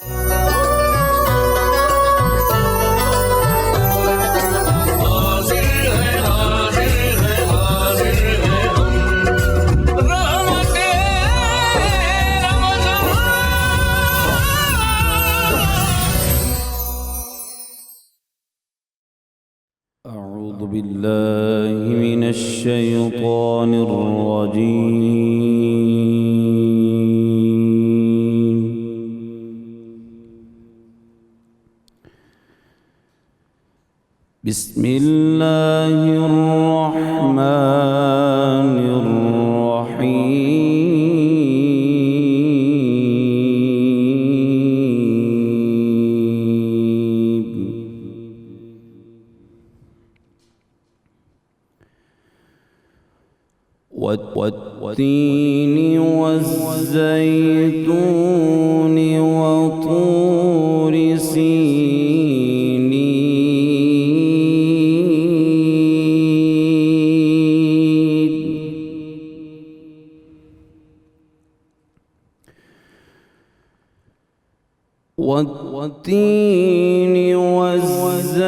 أعوذ بالله من الشيطان الرجيم. بسم الله الرحمن الرحيم. والتين والزيتون وطور سينين والتين والزيتون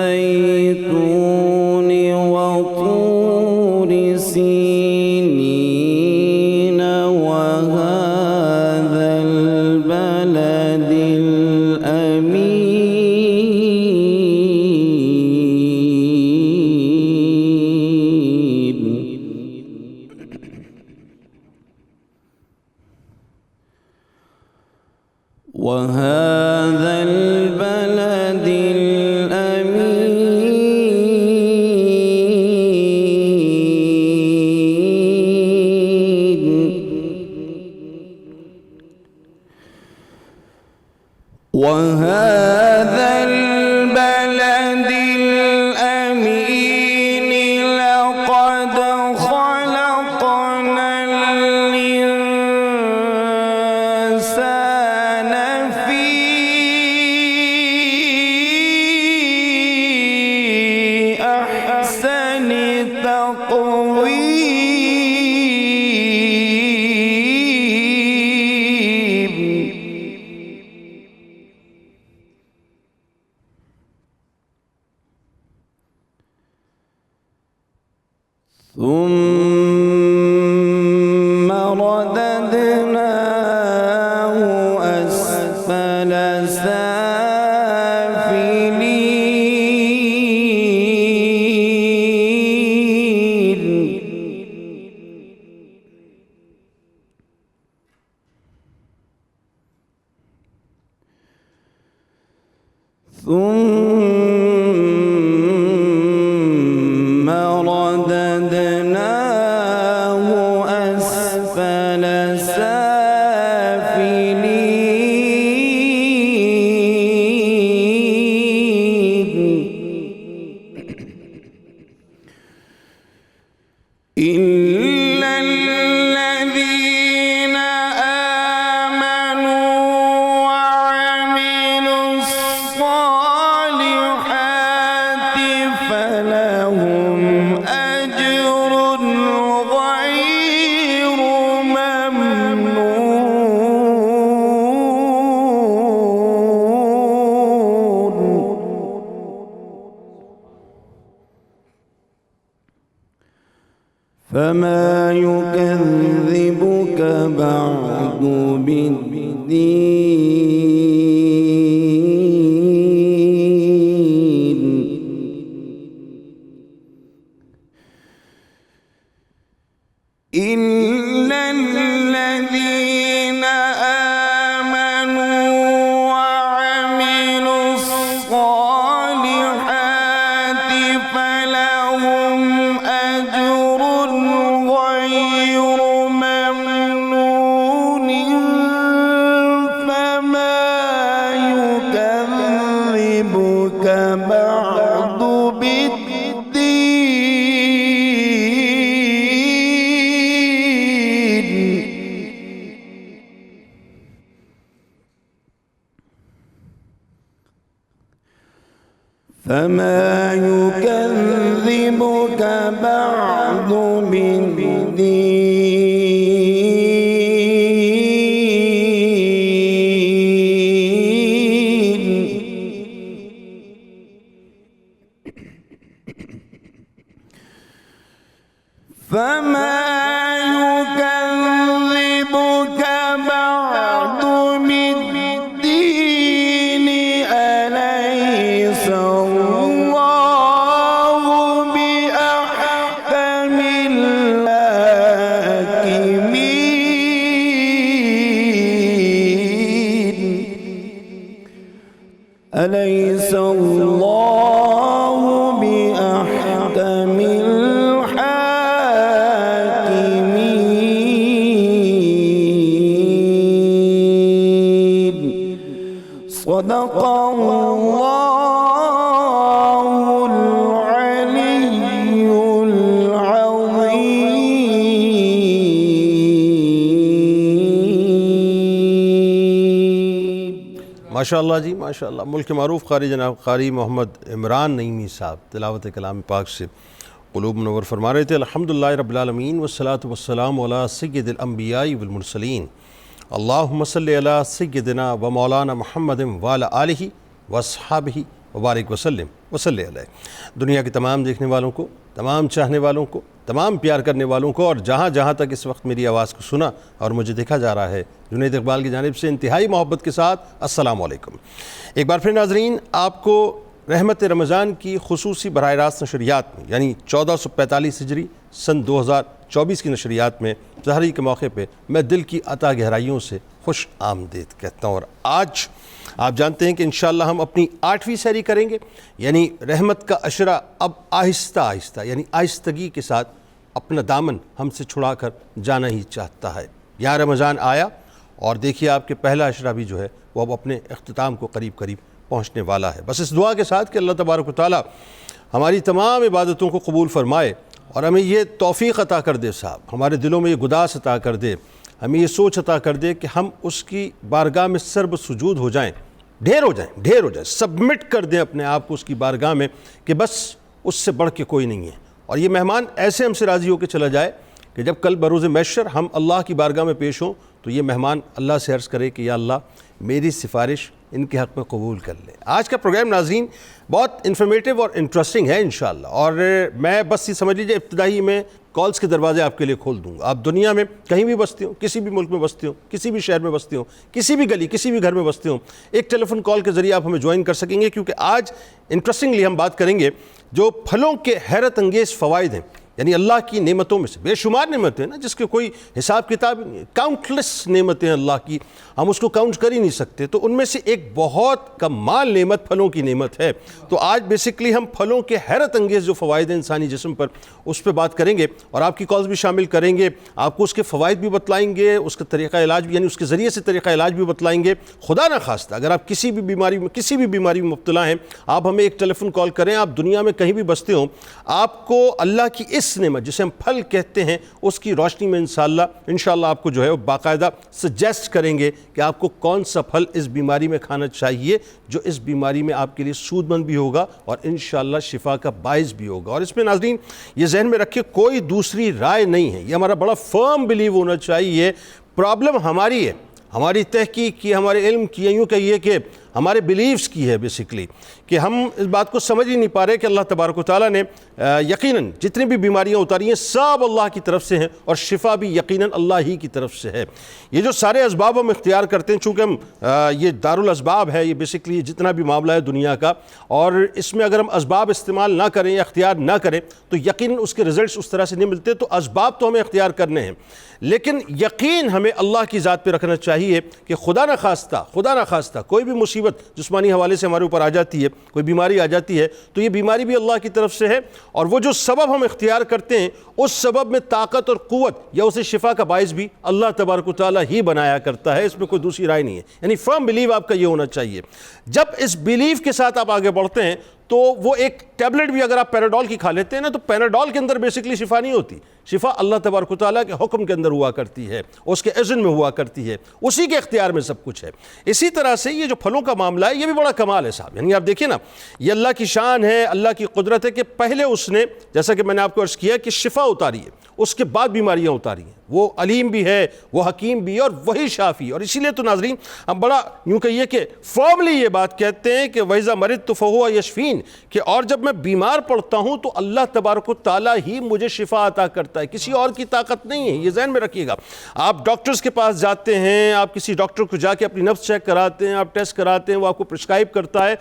وطور سينين وهذا البلد الأمين. وهذا البلد الأمين. وهذا البلد الأمين لقد خلقنا الإنسان في أحسن تقويم. ثم رددناه أسفل سافلين. ثم رددناه أسفل سافلين. إلا الذين آمنوا وعملوا الصالحات فلهم أجر غير ممنون. فما يكذبك بعد بالدين. إلا الذين آمنوا وعملوا الصالحات فلهم أجر غير ممنون. فما يكذبك بعد بالدين. فما يكذبك بعد بالدين. صدق اللہ العلی العظیم۔ ماشاء اللہ جی ماشاء اللہ۔ ملک معروف قاری جناب قاری محمد عمران نعیمی صاحب تلاوت کلام پاک سے قلوب منور فرما رہے تھے۔ الحمدللہ رب العالمین والصلاة والسلام علی سید الانبیاء والمرسلین، اللہم صلی علی سیدنا و مولانا محمد وعلی آلہ واصحابہ وبارک وسلم وصلی علیہ۔ دنیا کے تمام دیکھنے والوں کو، تمام چاہنے والوں کو، تمام پیار کرنے والوں کو، اور جہاں جہاں تک اس وقت میری آواز کو سنا اور مجھے دیکھا جا رہا ہے، جنید اقبال کی جانب سے انتہائی محبت کے ساتھ السلام علیکم۔ ایک بار پھر ناظرین، آپ کو رحمت رمضان کی خصوصی براہ راست نشریات میں، یعنی 1445 ہجری سن 2024 کی نشریات میں ظہری کے موقع پہ میں دل کی عطا گہرائیوں سے خوش آمدید کہتا ہوں۔ اور آج آپ جانتے ہیں کہ انشاءاللہ ہم اپنی 8ویں سحری کریں گے، یعنی رحمت کا عشرہ اب آہستہ آہستہ یعنی آہستگی کے ساتھ اپنا دامن ہم سے چھڑا کر جانا ہی چاہتا ہے۔ یہاں رمضان آیا اور دیکھیے آپ کے پہلا عشرہ بھی جو ہے وہ اب اپنے اختتام کو قریب قریب پہنچنے والا ہے۔ بس اس دعا کے ساتھ کہ اللہ تبارک و تعالی ہماری تمام عبادتوں کو قبول فرمائے اور ہمیں یہ توفیق عطا کر دے صاحب، ہمارے دلوں میں یہ گداس عطا کر دے، ہمیں یہ سوچ عطا کر دے کہ ہم اس کی بارگاہ میں سرب سجود ہو جائیں، ڈھیر ہو جائیں، سبمٹ کر دیں اپنے آپ کو اس کی بارگاہ میں کہ بس اس سے بڑھ کے کوئی نہیں ہے۔ اور یہ مہمان ایسے ہم سے راضی ہو کے چلا جائے کہ جب کل بروز محشر ہم اللہ کی بارگاہ میں پیش ہوں تو یہ مہمان اللہ سے عرض کرے کہ یا اللہ میری سفارش ان کے حق میں قبول کر لے۔ آج کا پروگرام ناظرین بہت انفارمیٹیو اور انٹرسٹنگ ہے انشاءاللہ، اور میں بس یہ سمجھ لیجیے ابتدائی میں کالز کے دروازے آپ کے لیے کھول دوں گا۔ آپ دنیا میں کہیں بھی بستے ہوں، کسی بھی ملک میں بستے ہوں، کسی بھی شہر میں بستے ہوں، کسی بھی گلی کسی بھی گھر میں بستے ہوں، ایک ٹیلی فون کال کے ذریعے آپ ہمیں جوائن کر سکیں گے، کیونکہ آج انٹرسٹنگلی ہم بات کریں گے جو پھلوں کے حیرت انگیز فوائد ہیں، یعنی اللہ کی نعمتوں میں سے بے شمار نعمتیں ہیں نا، جس کے کوئی حساب کتاب نہیں، کاؤنٹلیس نعمتیں ہیں اللہ کی، ہم اس کو کاؤنٹ کر ہی نہیں سکتے، تو ان میں سے ایک بہت کمال نعمت پھلوں کی نعمت ہے۔ تو آج بیسکلی ہم پھلوں کے حیرت انگیز جو فوائد ہیں انسانی جسم پر، اس پہ بات کریں گے، اور آپ کی کالز بھی شامل کریں گے، آپ کو اس کے فوائد بھی بتلائیں گے، اس کا طریقہ علاج بھی، یعنی اس کے ذریعے سے طریقہ علاج بھی بتلائیں گے۔ خدا نہ خواستہ اگر آپ کسی بھی بیماری میں مبتلا ہیں، آپ ہمیں ایک ٹیلی فون کال کریں، آپ دنیا میں کہیں بھی بستے ہوں، آپ کو اللہ کی اس نعمت جسے ہم پھل کہتے ہیں اس کی روشنی میں انشاءاللہ آپ کو جو ہے وہ باقاعدہ سجیسٹ کریں گے کہ آپ کو کون سا پھل اس بیماری میں کھانا چاہیے جو اس بیماری میں آپ کے لیے سود مند بھی ہوگا اور انشاءاللہ شفا کا باعث بھی ہوگا۔ اور اس میں ناظرین یہ ذہن میں رکھے کوئی دوسری رائے نہیں ہے، یہ ہمارا بڑا فرم بلیو ہونا چاہیے۔ پرابلم ہماری ہے، ہماری تحقیق کی، ہمارے علم کی، یوں کہیے کہ ہمارے بلیفز کی ہے بیسکلی، کہ ہم اس بات کو سمجھ ہی نہیں پا رہے کہ اللہ تبارک و تعالیٰ نے یقیناً جتنی بھی بیماریاں اتاری ہیں سب اللہ کی طرف سے ہیں، اور شفا بھی یقیناً اللہ ہی کی طرف سے ہے۔ یہ جو سارے اسباب ہم اختیار کرتے ہیں، چونکہ ہم یہ دارالاسباب ہے، یہ بیسکلی جتنا بھی معاملہ ہے دنیا کا، اور اس میں اگر ہم اسباب استعمال نہ کریں یا اختیار نہ کریں تو یقیناً اس کے رزلٹس اس طرح سے نہیں ملتے۔ تو اسباب تو ہمیں اختیار کرنے ہیں، لیکن یقین ہمیں اللہ کی ذات پہ رکھنا چاہیے کہ خدا نہ خواستہ کوئی بھی مصیبت جسمانی حوالے سے ہمارے اوپر آ جاتی ہے، کوئی بیماری آ جاتی ہے، تو یہ بیماری بھی اللہ کی طرف سے ہے، اور وہ جو سبب ہم اختیار کرتے ہیں اس سبب میں طاقت اور قوت یا اسے شفا کا باعث بھی اللہ تبارک و تعالیٰ ہی بنایا کرتا ہے، اس میں کوئی دوسری رائے نہیں ہے۔ یعنی فرم بلیو آپ کا یہ ہونا چاہیے۔ جب اس بلیف کے ساتھ آپ آگے بڑھتے ہیں تو وہ ایک ٹیبلٹ بھی اگر آپ پیناڈول کی کھا لیتے ہیں نا، تو پیناڈول کے اندر بیسکلی شفا نہیں ہوتی، شفا اللہ تبارک و تعالیٰ کے حکم کے اندر ہوا کرتی ہے، اس کے اذن میں ہوا کرتی ہے، اسی کے اختیار میں سب کچھ ہے۔ اسی طرح سے یہ جو پھلوں کا معاملہ ہے یہ بھی بڑا کمال ہے صاحب، یعنی آپ دیکھیں نا، یہ اللہ کی شان ہے، اللہ کی قدرت ہے کہ پہلے اس نے، جیسا کہ میں نے آپ کو عرض کیا، کہ شفا اتاری ہے، اس کے بعد بیماریاں اتاری ہیں۔ وہ علیم بھی ہے، وہ حکیم بھی ہے، اور وہی شافی۔ اور اسی لیے تو ناظرین ہم بڑا یوں کہیے کہ فارملی یہ بات کہتے ہیں کہ وَإِذَا مَرِضْتُ فَهُوَ يَشْفِينِ، کہ اور جب میں بیمار پڑتا ہوں تو اللہ تبارک و تعالیٰ ہی مجھے شفا عطا کرتا ہے، کسی اور کی طاقت نہیں ہے، یہ ذہن میں رکھیے گا۔ آپ ڈاکٹرز کے پاس جاتے ہیں، آپ کسی ڈاکٹر کو جا کے اپنی نبض چیک کراتے ہیں، آپ ٹیسٹ کراتے ہیں، وہ آپ کو پرسکرائب کرتا ہے،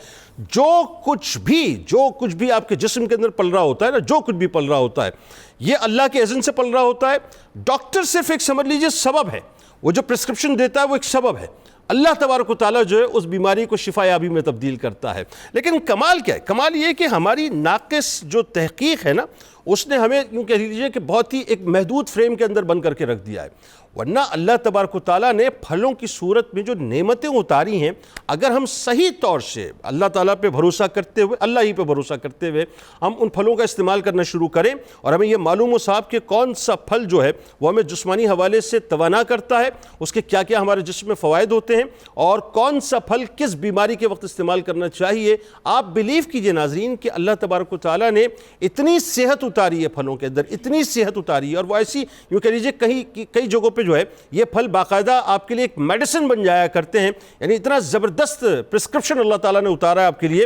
جو کچھ بھی آپ کے جسم کے اندر پل رہا ہوتا ہے نا، جو کچھ بھی پل رہا ہوتا ہے یہ اللہ کے اذن سے پل رہا ہوتا ہے۔ ڈاکٹر صرف ایک سمجھ لیجئے سبب ہے، وہ جو پرسکرپشن دیتا ہے وہ ایک سبب ہے، اللہ تبارک و تعالیٰ جو ہے اس بیماری کو شفا یابی میں تبدیل کرتا ہے۔ لیکن کمال کیا ہے؟ کمال یہ کہ ہماری ناقص جو تحقیق ہے نا، اس نے ہمیں یوں کہہ لیجیے کہ بہت ہی ایک محدود فریم کے اندر بند کر کے رکھ دیا ہے. ورنہ اللہ تبارک و تعالیٰ نے پھلوں کی صورت میں جو نعمتیں اتاری ہیں، اگر ہم صحیح طور سے اللہ تعالیٰ پہ بھروسہ کرتے ہوئے، اللہ ہی پہ بھروسہ کرتے ہوئے ہم ان پھلوں کا استعمال کرنا شروع کریں، اور ہمیں یہ معلوم ہو صاحب کہ کون سا پھل جو ہے وہ ہمیں جسمانی حوالے سے توانا کرتا ہے، اس کے کیا کیا ہمارے جسم میں فوائد ہوتے ہیں، اور کون سا پھل کس بیماری کے وقت استعمال کرنا چاہیے. آپ بلیو کیجئے ناظرین کہ اللہ تبارک و تعالیٰ نے اتنی صحت اتاری ہے پھلوں کے اندر، اتنی صحت اتاری ہے، اور وہ ایسی یوں کہہ لیجیے کئی جگہوں پہ جو ہے یہ پھل باقاعدہ آپ کے لیے ایک میڈیسن بن جایا کرتے ہیں. یعنی اتنا زبردست پرسکرپشن اللہ تعالیٰ نے اتارا ہے آپ کے لیے.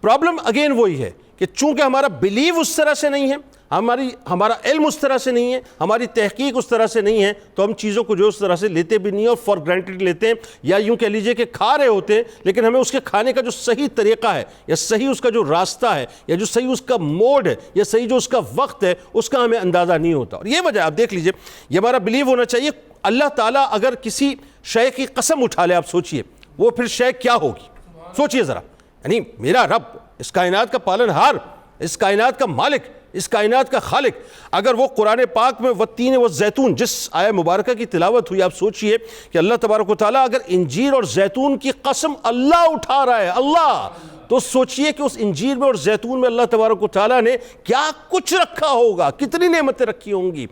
پرابلم اگین وہی ہے کہ چونکہ ہمارا بلیو اس طرح سے نہیں ہے، ہمارا علم اس طرح سے نہیں ہے، ہماری تحقیق اس طرح سے نہیں ہے، تو ہم چیزوں کو جو اس طرح سے لیتے بھی نہیں ہیں اور فار گرانٹیڈ لیتے ہیں، یا یوں کہہ لیجئے کہ کھا رہے ہوتے ہیں، لیکن ہمیں اس کے کھانے کا جو صحیح طریقہ ہے، یا صحیح اس کا جو راستہ ہے، یا جو صحیح اس کا موڈ ہے، یا صحیح جو اس کا وقت ہے، اس کا ہمیں اندازہ نہیں ہوتا. اور یہ وجہ آپ دیکھ لیجئے، یہ ہمارا بلیو ہونا چاہیے. اللہ تعالیٰ اگر کسی شے کی قسم اٹھا لے، آپ سوچئے وہ پھر شے کیا ہوگی. سوچئے ذرا، یعنی میرا رب، اس کائنات کا پالن ہار، اس کائنات کا مالک، اس کائنات کا خالق، اگر وہ قرآن پاک میں والتین والزیتون جس آیہ مبارکہ کی تلاوت ہوئی، آپ سوچئے کہ اللہ تبارک و تعالیٰ اگر انجیر اور زیتون کی قسم اللہ اٹھا رہا ہے، اللہ، تو سوچئے کہ اس انجیر میں اور زیتون میں اللہ تبارک و تعالیٰ نے کیا کچھ رکھا ہوگا، کتنی نعمتیں رکھی ہوں گی.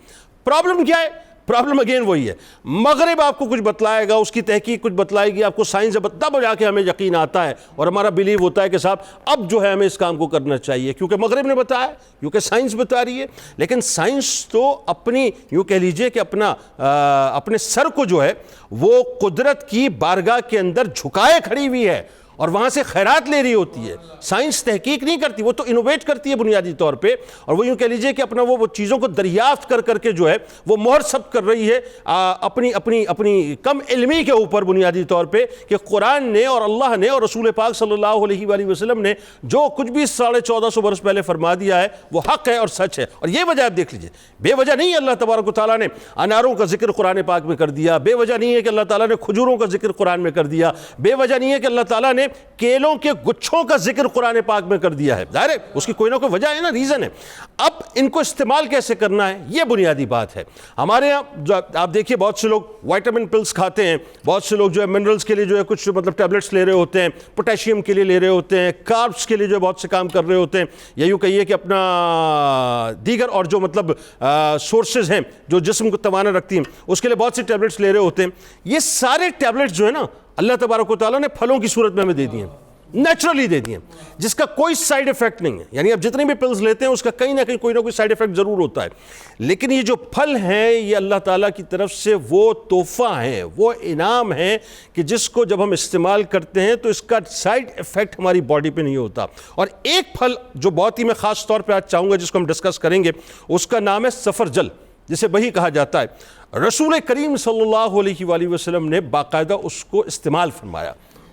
پرابلم کیا ہے؟ پرابلم اگین وہی ہے. مغرب آپ کو کچھ بتلائے گا، اس کی تحقیق کچھ بتلائے گی، آپ کو سائنس تب جا کے ہمیں یقین آتا ہے اور ہمارا بلیو ہوتا ہے کہ صاحب اب جو ہے ہمیں اس کام کو کرنا چاہیے، کیونکہ مغرب نے بتایا، کیونکہ سائنس بتا رہی ہے. لیکن سائنس تو اپنی یوں کہہ لیجئے کہ اپنے سر کو جو ہے وہ قدرت کی بارگاہ کے اندر جھکائے کھڑی ہوئی ہے اور وہاں سے خیرات لے رہی ہوتی ہے. سائنس تحقیق نہیں کرتی، وہ تو انوویٹ کرتی ہے بنیادی طور پہ، اور وہ یوں کہہ لیجئے کہ اپنا وہ چیزوں کو دریافت کر کے جو ہے وہ مہر ثبت کر رہی ہے اپنی کم علمی کے اوپر بنیادی طور پہ، کہ قرآن نے اور اللہ نے اور رسول پاک صلی اللہ علیہ وآلہ وسلم نے جو کچھ بھی 1450 برس پہلے فرما دیا ہے وہ حق ہے اور سچ ہے. اور یہ وجہ آپ دیکھ لیجئے، بے وجہ نہیں ہے اللہ تبارک و تعالیٰ نے اناروں کا ذکر قرآن پاک میں کر دیا، بے وجہ نہیں ہے کہ اللہ تعالیٰ نے کھجوروں کا ذکر قرآن میں کر دیا، بے وجہ نہیں ہے کہ اللہ تعالیٰ نے کیلوں کے گچھوں کا ذکر قرآن پاک میں کر دیا ہے. ظاہر ہے اس کی کوئی نہ کوئی وجہ ہے نا، ریزن ہے. اب ان کو استعمال کیسے کرنا ہے، یہ بنیادی بات ہے. ہمارے ہاں جو آپ دیکھیے بہت سے لوگ وائٹامن پلز کھاتے ہیں، بہت سے لوگ جو ہے منرلز کے لیے جو ہے کچھ مطلب ٹیبلٹس لے رہے ہوتے ہیں، پوٹیشیم کے لیے لے رہے ہوتے ہیں، کاربس کے لیے جو ہے بہت سے کام کر رہے ہوتے ہیں، یا یوں کہیے کہ اپنا دیگر اور جو مطلب سورسز ہیں جو جسم کو توانا رکھتی ہیں، اس کے لیے بہت سے ٹیبلٹس لے رہے ہوتے ہیں. یہ سارے ٹیبلٹس جو ہے نا اللہ تبارک و تعالیٰ نے پھلوں کی صورت میں ہمیں دے دیے ہیں، نیچرلی دے دیے ہیں، جس کا کوئی سائیڈ ایفیکٹ نہیں ہے. یعنی آپ جتنے بھی پلز لیتے ہیں اس کا کہیں نہ کہیں کوئی نہ کوئی سائیڈ ایفیکٹ ضرور ہوتا ہے. لیکن یہ جو پھل ہیں یہ اللہ تعالیٰ کی طرف سے وہ تحفہ ہیں، وہ انعام ہیں کہ جس کو جب ہم استعمال کرتے ہیں تو اس کا سائیڈ ایفیکٹ ہماری باڈی پہ نہیں ہوتا. اور ایک پھل جو بہت ہی میں خاص طور پہ آج چاہوں گا جس کو ہم ڈسکس کریں گے، اس کا نام ہے سفرجل، جسے بہی کہا جاتا ہے. رسول کریم صلی اللہ علیہ وآلہ وسلم نے باقاعدہ اس کو استعمال فرمایا،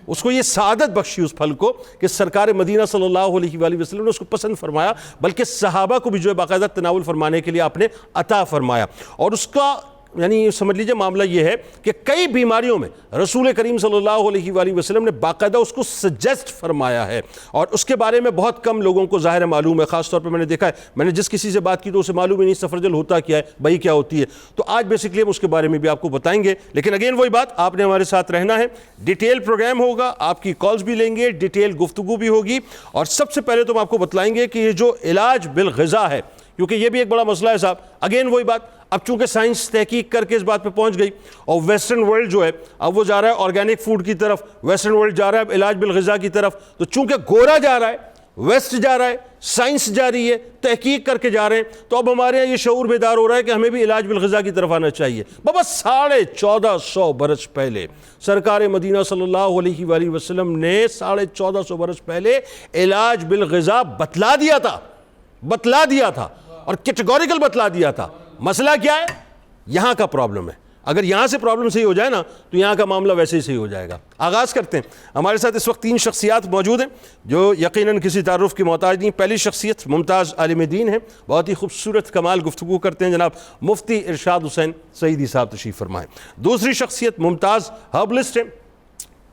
اس کو یہ سعادت بخشی اس پھل کو کہ سرکار مدینہ صلی اللہ علیہ وآلہ وسلم نے اس کو پسند فرمایا، بلکہ صحابہ کو بھی جو ہے باقاعدہ تناول فرمانے کے لیے آپ نے عطا فرمایا. اور اس کا یعنی سمجھ لیجئے معاملہ یہ ہے کہ کئی بیماریوں میں رسول کریم صلی اللہ علیہ وآلہ وسلم نے باقاعدہ اس کو سجیسٹ فرمایا ہے، اور اس کے بارے میں بہت کم لوگوں کو ظاہر معلوم ہے. خاص طور پہ میں نے دیکھا ہے، میں نے جس کسی سے بات کی تو اسے معلوم ہی نہیں سفرجل ہوتا کیا ہے، بھائی کیا ہوتی ہے. تو آج بیسکلی ہم اس کے بارے میں بھی آپ کو بتائیں گے. لیکن اگین وہی بات، آپ نے ہمارے ساتھ رہنا ہے، ڈیٹیل پروگرام ہوگا، آپ کی کالز بھی لیں گے، ڈیٹیل گفتگو بھی ہوگی. اور سب سے پہلے تو ہم آپ کو بتلائیں گے کہ یہ جو علاج بالغذا ہے، کیونکہ یہ بھی ایک بڑا مسئلہ ہے صاحب. اگین وہی بات، اب چونکہ سائنس تحقیق کر کے اس بات پہ پہنچ گئی اور ویسٹرن ورلڈ جو ہے اب وہ جا رہا ہے آرگینک فوڈ کی طرف، ویسٹرن ورلڈ جا رہا ہے اب علاج بالغذا کی طرف. تو چونکہ گورا جا رہا ہے، ویسٹ جا رہا ہے، سائنس جا رہی ہے، تحقیق کر کے جا رہے ہیں، تو اب ہمارے یہاں یہ شعور بیدار ہو رہا ہے کہ ہمیں بھی علاج بالغذا کی طرف آنا چاہیے. بابا 1450 برس پہلے سرکار مدینہ صلی اللہ علیہ وآلہ وسلم نے 1450 برس پہلے علاج بالغذا بتلا دیا تھا اور کیٹیگوریکل بتلا دیا تھا. مسئلہ کیا ہے؟ یہاں کا پرابلم ہے. اگر یہاں سے پرابلم صحیح ہو جائے نا تو یہاں کا معاملہ ویسے ہی صحیح ہو جائے گا. آغاز کرتے ہیں. ہمارے ساتھ اس وقت 3 شخصیات موجود ہیں جو یقیناً کسی تعارف کی محتاج نہیں. پہلی شخصیت ممتاز عالم دین ہے، بہت ہی خوبصورت کمال گفتگو کرتے ہیں، جناب مفتی ارشاد حسین سعیدی صاحب تشریف فرمائیں. دوسری شخصیت ممتاز ہربلسٹ ہیں،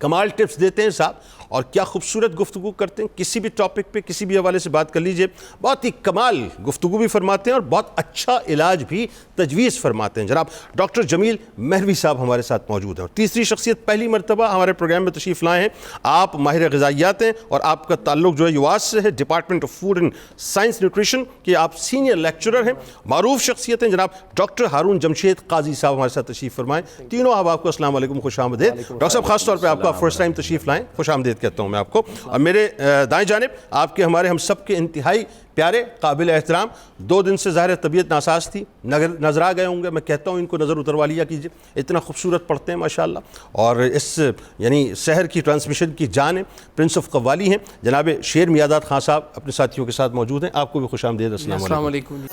کمال ٹپس دیتے ہیں صاحب، اور کیا خوبصورت گفتگو کرتے ہیں، کسی بھی ٹاپک پہ کسی بھی حوالے سے بات کر لیجئے، بہت ہی کمال گفتگو بھی فرماتے ہیں اور بہت اچھا علاج بھی تجویز فرماتے ہیں۔ جناب ڈاکٹر جمیل مہروی صاحب ہمارے ساتھ موجود ہیں، اور تیسری شخصیت پہلی مرتبہ ہمارے پروگرام میں تشریف لائے ہیں۔ آپ ماہر غذائیات ہیں اور آپ کا تعلق جو ہے یواس سے ہے، department of food and science nutrition کے آپ سینئر لیکچرر ہیں۔ معروف شخصیت ہیں جناب ڈاکٹر ہارون جمشید قاضی صاحب ہمارے ساتھ تشریف فرمائیں۔ تینوں آپ کو السلام علیکم، خوش آمدید۔ ڈاکٹر صاحب خاص طور پہ آپ کا فرسٹ ٹائم تشریف لائیں، خوش آمدید کہتا ہوں میں آپ کو۔ اور میرے دائیں جانب آپ کے ہمارے ہم سب کے انتہائی پیارے قابل احترام، 2 دن سے ظاہر طبیعت ناساز تھی، نظر آ گئے ہوں گے، میں کہتا ہوں ان کو نظر اتروا لیا کیجئے، اتنا خوبصورت پڑھتے ہیں ماشاءاللہ، اور اس یعنی سحر کی ٹرانسمیشن کی جان ہے، پرنس آف قوالی ہیں جناب شیر میاداد خان صاحب اپنے ساتھیوں کے ساتھ موجود ہیں۔ آپ کو بھی خوش آمدید، السلام علیکم۔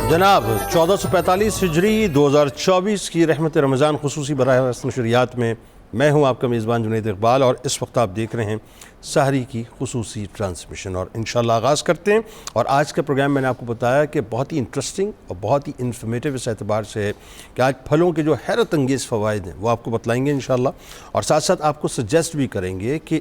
جناب 1445 ہجری 2024 کی رحمت رمضان خصوصی براہ راست نشریات میں میں ہوں آپ کا میزبان جنید اقبال، اور اس وقت آپ دیکھ رہے ہیں سحری کی خصوصی ٹرانسمیشن، اور انشاءاللہ آغاز کرتے ہیں۔ اور آج کا پروگرام میں نے آپ کو بتایا کہ بہت ہی انٹرسٹنگ اور بہت ہی انفارمیٹیو اس اعتبار سے ہے کہ آج پھلوں کے جو حیرت انگیز فوائد ہیں وہ آپ کو بتلائیں گے انشاءاللہ، اور ساتھ ساتھ آپ کو سجیسٹ بھی کریں گے کہ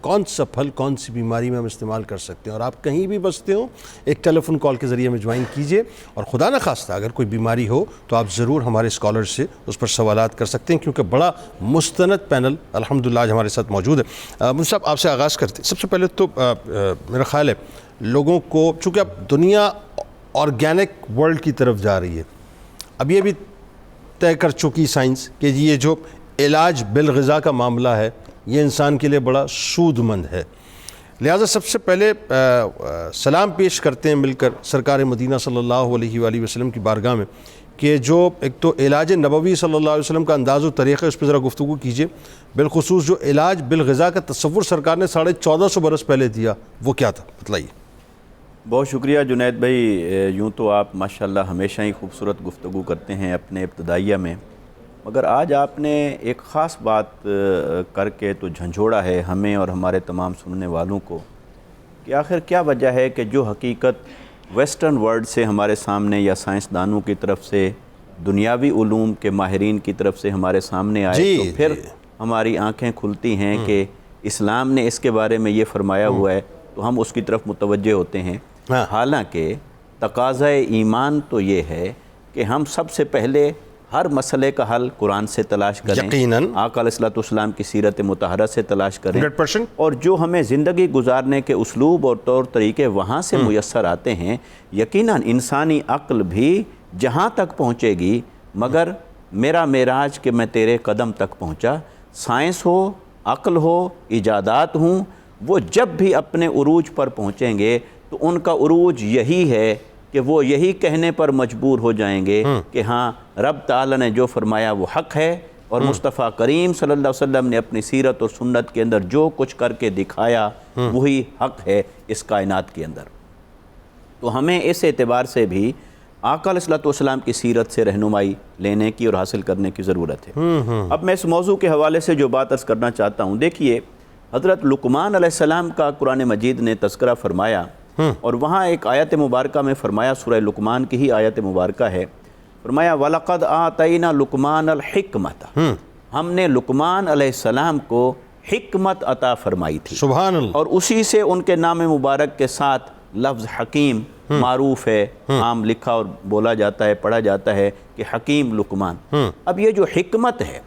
کون سا پھل کون سی بیماری میں ہم استعمال کر سکتے ہیں۔ اور آپ کہیں بھی بستے ہوں ایک ٹیلی فون کال کے ذریعے میں جوائن کیجئے، اور خدا نخواستہ اگر کوئی بیماری ہو تو آپ ضرور ہمارے اسکالر سے اس پر سوالات کر سکتے ہیں، کیونکہ بڑا مستند پینل الحمدللہ آج ہمارے ساتھ موجود ہے۔ مجھ صاحب آپ سے آغاز کرتے ہیں۔ سب سے پہلے تو میرا خیال ہے لوگوں کو، چونکہ اب دنیا آرگینک ورلڈ کی طرف جا رہی ہے، اب یہ بھی طے کر چکی سائنس کہ یہ جو علاج بالغذا کا معاملہ ہے یہ انسان کے لیے بڑا سود مند ہے، لہٰذا سب سے پہلے سلام پیش کرتے ہیں مل کر سرکار مدینہ صلی اللہ علیہ وآلہ وسلم کی بارگاہ میں کہ جو ایک تو علاج نبوی صلی اللہ علیہ وسلم کا انداز و طریقہ، اس پہ ذرا گفتگو کیجئے، بالخصوص جو علاج بالغذا کا تصور سرکار نے 1450 برس پہلے دیا وہ کیا تھا، بتلائیے۔ بہت شکریہ جنید بھائی، یوں تو آپ ماشاءاللہ ہمیشہ ہی خوبصورت گفتگو کرتے ہیں اپنے ابتدائیہ میں، مگر آج آپ نے ایک خاص بات کر کے تو جھنجھوڑا ہے ہمیں اور ہمارے تمام سننے والوں کو کہ آخر کیا وجہ ہے کہ جو حقیقت ویسٹرن ورلڈ سے ہمارے سامنے یا سائنسدانوں کی طرف سے، دنیاوی علوم کے ماہرین کی طرف سے ہمارے سامنے آئے، تو پھر ہماری آنکھیں کھلتی ہیں کہ اسلام نے اس کے بارے میں یہ فرمایا ہوا ہے تو ہم اس کی طرف متوجہ ہوتے ہیں۔ حالانکہ تقاضۂ ایمان تو یہ ہے کہ ہم سب سے پہلے ہر مسئلے کا حل قرآن سے تلاش کریں، یقیناً آقا علیہ الصلوۃ والسلام کی سیرت مطہرہ سے تلاش کریں، 100%، اور جو ہمیں زندگی گزارنے کے اسلوب اور طور طریقے وہاں سے میسر آتے ہیں، یقیناً انسانی عقل بھی جہاں تک پہنچے گی، مگر میرا معراج کہ میں تیرے قدم تک پہنچا، سائنس ہو، عقل ہو، ایجادات ہوں، وہ جب بھی اپنے عروج پر پہنچیں گے تو ان کا عروج یہی ہے کہ وہ یہی کہنے پر مجبور ہو جائیں گے کہ ہاں رب تعالی نے جو فرمایا وہ حق ہے، اور مصطفیٰ کریم صلی اللہ علیہ وسلم نے اپنی سیرت اور سنت کے اندر جو کچھ کر کے دکھایا وہی حق ہے اس کائنات کے اندر۔ تو ہمیں اس اعتبار سے بھی آقا علیہ الصلوۃ والسلام کی سیرت سے رہنمائی لینے کی اور حاصل کرنے کی ضرورت ہے۔ اب میں اس موضوع کے حوالے سے جو بات عرض کرنا چاہتا ہوں، دیکھیے حضرت لقمان علیہ السلام کا قرآن مجید نے تذکرہ فرمایا، اور وہاں ایک آیت مبارکہ میں فرمایا، سورہ لقمان کی ہی آیت مبارکہ ہے، فرمایا وَلَقَدْ آتَيْنَا لُقْمَانَ الْحِكْمَةَ، ہم نے لقمان علیہ السلام کو حکمت عطا فرمائی تھی، سبحان اللہ، اور اسی سے ان کے نام مبارک کے ساتھ لفظ حکیم معروف ہے، عام لکھا اور بولا جاتا ہے، پڑھا جاتا ہے کہ حکیم لقمان۔ اب یہ جو حکمت ہے،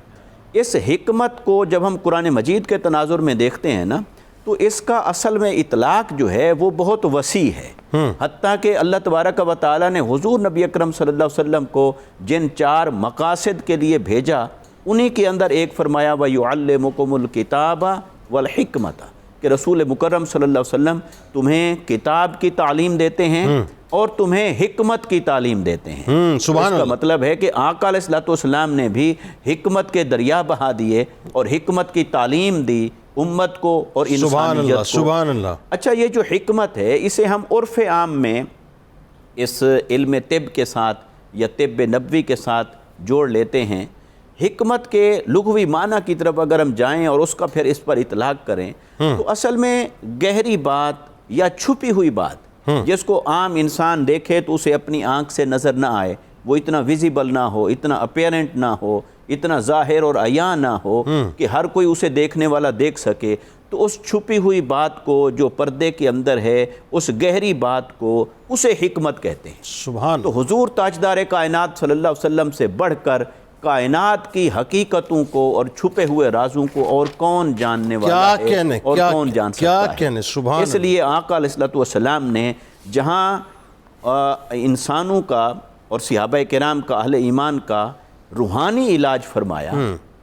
اس حکمت کو جب ہم قرآن مجید کے تناظر میں دیکھتے ہیں نا، تو اس کا اصل میں اطلاق جو ہے وہ بہت وسیع ہے، حتیٰ کہ اللہ تبارک و تعالیٰ نے حضور نبی اکرم صلی اللہ علیہ وسلم کو جن 4 مقاصد کے لیے بھیجا، انہی کے اندر ایک فرمایا وَيُعَلِّمُكُمُ الْكِتَابَ وَالْحِكْمَةَ، کہ رسول مکرم صلی اللہ علیہ وسلم تمہیں کتاب کی تعلیم دیتے ہیں اور تمہیں حکمت کی تعلیم دیتے ہیں۔ سبحان اس کا اللہ۔ مطلب ہے کہ آقا علیہ الصلوۃ والسلام نے بھی حکمت کے دریا بہا دیے اور حکمت کی تعلیم دی امت کو اور سبحان انسانیت اللہ، کو۔ سبحان اللہ۔ اچھا، یہ جو حکمت ہے اسے ہم عرف عام میں اس علم طب کے ساتھ یا طب نبوی کے ساتھ جوڑ لیتے ہیں۔ حکمت کے لغوی معنی کی طرف اگر ہم جائیں اور اس کا پھر اس پر اطلاق کریں تو اصل میں گہری بات یا چھپی ہوئی بات جس کو عام انسان دیکھے تو اسے اپنی آنکھ سے نظر نہ آئے، وہ اتنا ویزیبل نہ ہو، اتنا اپیرنٹ نہ ہو، اتنا ظاہر اور عیاں نہ ہو کہ ہر کوئی اسے دیکھنے والا دیکھ سکے، تو اس چھپی ہوئی بات کو جو پردے کے اندر ہے، اس گہری بات کو، اسے حکمت کہتے ہیں۔ سبحان تو حضور تاجدار کائنات صلی اللہ علیہ وسلم سے بڑھ کر کائنات کی حقیقتوں کو اور چھپے ہوئے رازوں کو اور کون جاننے والا ہے اور کون جان سکتا ہے۔ سبحان اس لیے آقا علیہ الصلوۃ والسلام نے جہاں انسانوں کا اور صحابہ کرام کا، اہل ایمان کا روحانی علاج فرمایا،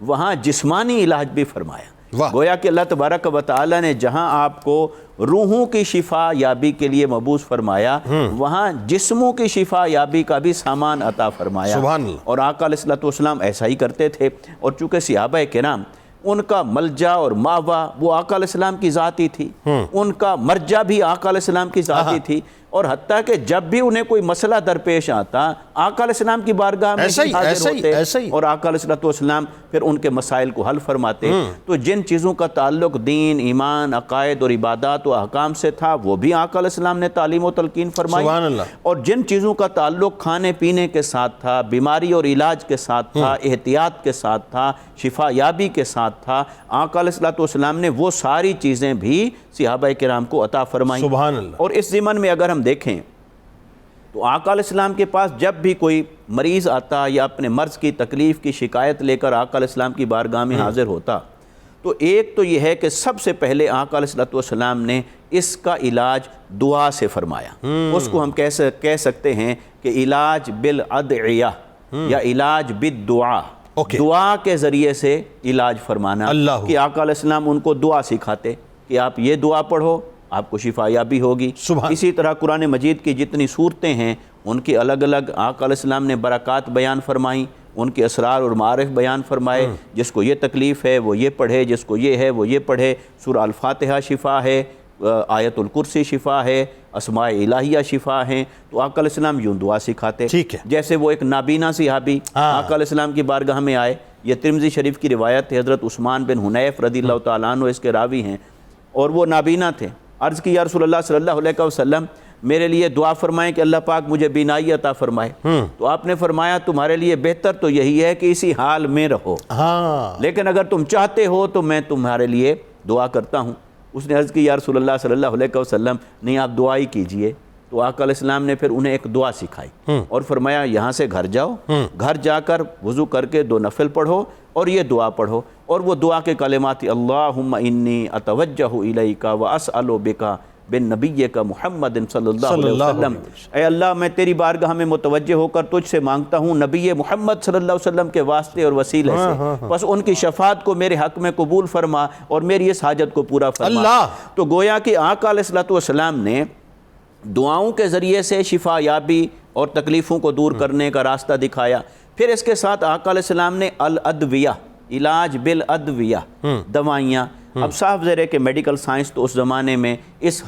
وہاں جسمانی علاج بھی فرمایا۔ گویا کہ اللہ تبارک و تعالی نے جہاں آپ کو روحوں کی شفا یابی کے لیے مبعوث فرمایا، وہاں جسموں کی شفا یابی کا بھی سامان عطا فرمایا۔ سبحان اللہ۔ اور آقا علیہ الصلوۃ والسلام ایسا ہی کرتے تھے، اور چونکہ صحابہ کرام ان کا ملجا اور ماوا وہ آقا علیہ السلام کی ذاتی تھی، ان کا مرجع بھی آقا علیہ السلام کی ذاتی تھی، اور حتیٰ کہ جب بھی انہیں کوئی مسئلہ درپیش آتا آقا علیہ السلام کی بارگاہ میں حاضر ہوتے اور آقا علیہ السلام پھر ان کے مسائل کو حل فرماتے۔ تو جن چیزوں کا تعلق دین، ایمان، عقائد اور عبادات و احکام سے تھا وہ بھی آقا علیہ السلام نے تعلیم و تلقین فرمائی، اور جن چیزوں کا تعلق کھانے پینے کے ساتھ تھا، بیماری اور علاج کے ساتھ تھا، احتیاط کے ساتھ تھا، شفا یابی کے ساتھ تھا، آقا علیہ السلام نے وہ ساری چیزیں بھی صحابہ کرام کو عطا فرمائیں۔ سبحان اللہ۔ اور اس ضمن میں اگر ہم دیکھیں تو آقا علیہ السلام کے پاس جب بھی کوئی مریض آتا یا اپنے مرض کی تکلیف کی شکایت لے کر آقا علیہ السلام کی بارگاہ میں حاضر ہوتا، تو ایک تو یہ ہے کہ سب سے پہلے آقا علیہ السلام نے اس کا علاج دعا سے فرمایا۔ اس کو ہم کہہ سکتے ہیں کہ علاج بالادعیہ یا علاج بالدعا، دعا کے ذریعے سے علاج فرمانا، کہ آقا علیہ السلام ان کو دعا سکھاتے کہ آپ یہ دعا پڑھو آپ کو شفا یابی ہوگی۔ اسی طرح قرآن مجید کی جتنی صورتیں ہیں ان کی الگ الگ آقا علیہ السلام نے برکات بیان فرمائیں، ان کے اسرار اور معارف بیان فرمائے، جس کو یہ تکلیف ہے وہ یہ پڑھے، جس کو یہ ہے وہ یہ پڑھے۔ سورہ الفاتحہ شفا ہے، آیت الکرسی شفا ہے، اسماء الہیہ شفا ہیں۔ تو آقا علیہ السلام یوں دعا سکھاتے، جیسے وہ ایک نابینا صحابی آقا علیہ السلام کی بارگاہ میں آئے، یہ ترمذی شریف کی روایت ہے، حضرت عثمان بن حنیف رضی اللہ تعالیٰ عنہ اس کے راوی ہیں، اور وہ نابینا تھے۔ عرض کی یا رسول اللہ صلی اللہ علیہ وسلم میرے لیے دعا فرمائیں کہ اللہ پاک مجھے بینائی عطا فرمائے۔ تو آپ نے فرمایا تمہارے لیے بہتر تو یہی ہے کہ اسی حال میں رہو، لیکن اگر تم چاہتے ہو تو میں تمہارے لیے دعا کرتا ہوں۔ اس نے عرض کی یا رسول اللہ صلی اللہ علیہ وسلم نہیں، آپ دعا ہی کیجئے۔ تو آقا علیہ السلام نے پھر انہیں ایک دعا سکھائی اور فرمایا یہاں سے گھر جاؤ، گھر جا کر وضو کر کے 2 نفل پڑھو اور یہ دعا پڑھو، اور وہ دعا کے کلمات اللہم انی اتوجہ الیک واسأل بک بالنبیک محمد صلی اللہ علیہ وسلم، اے اللہ میں تیری بارگاہ میں متوجہ ہو کر تجھ سے مانگتا ہوں نبی محمد صلی اللہ علیہ وسلم کے واسطے اور وسیلے سے، بس ان کی شفاعت کو میرے حق میں قبول فرما اور میری اس حاجت کو پورا فرما۔ تو گویا کہ آقا علیہ السلام نے دعاؤں کے ذریعے سے شفا یابی اور تکلیفوں کو دور کرنے کا راستہ دکھایا۔ پھر اس کے ساتھ آقا علیہ السلام نے الادویہ، علاج بالادویہ، دوائیاں۔ اب صاف ظاہر ہے کہ میڈیکل سائنس تو اس زمانے میں اس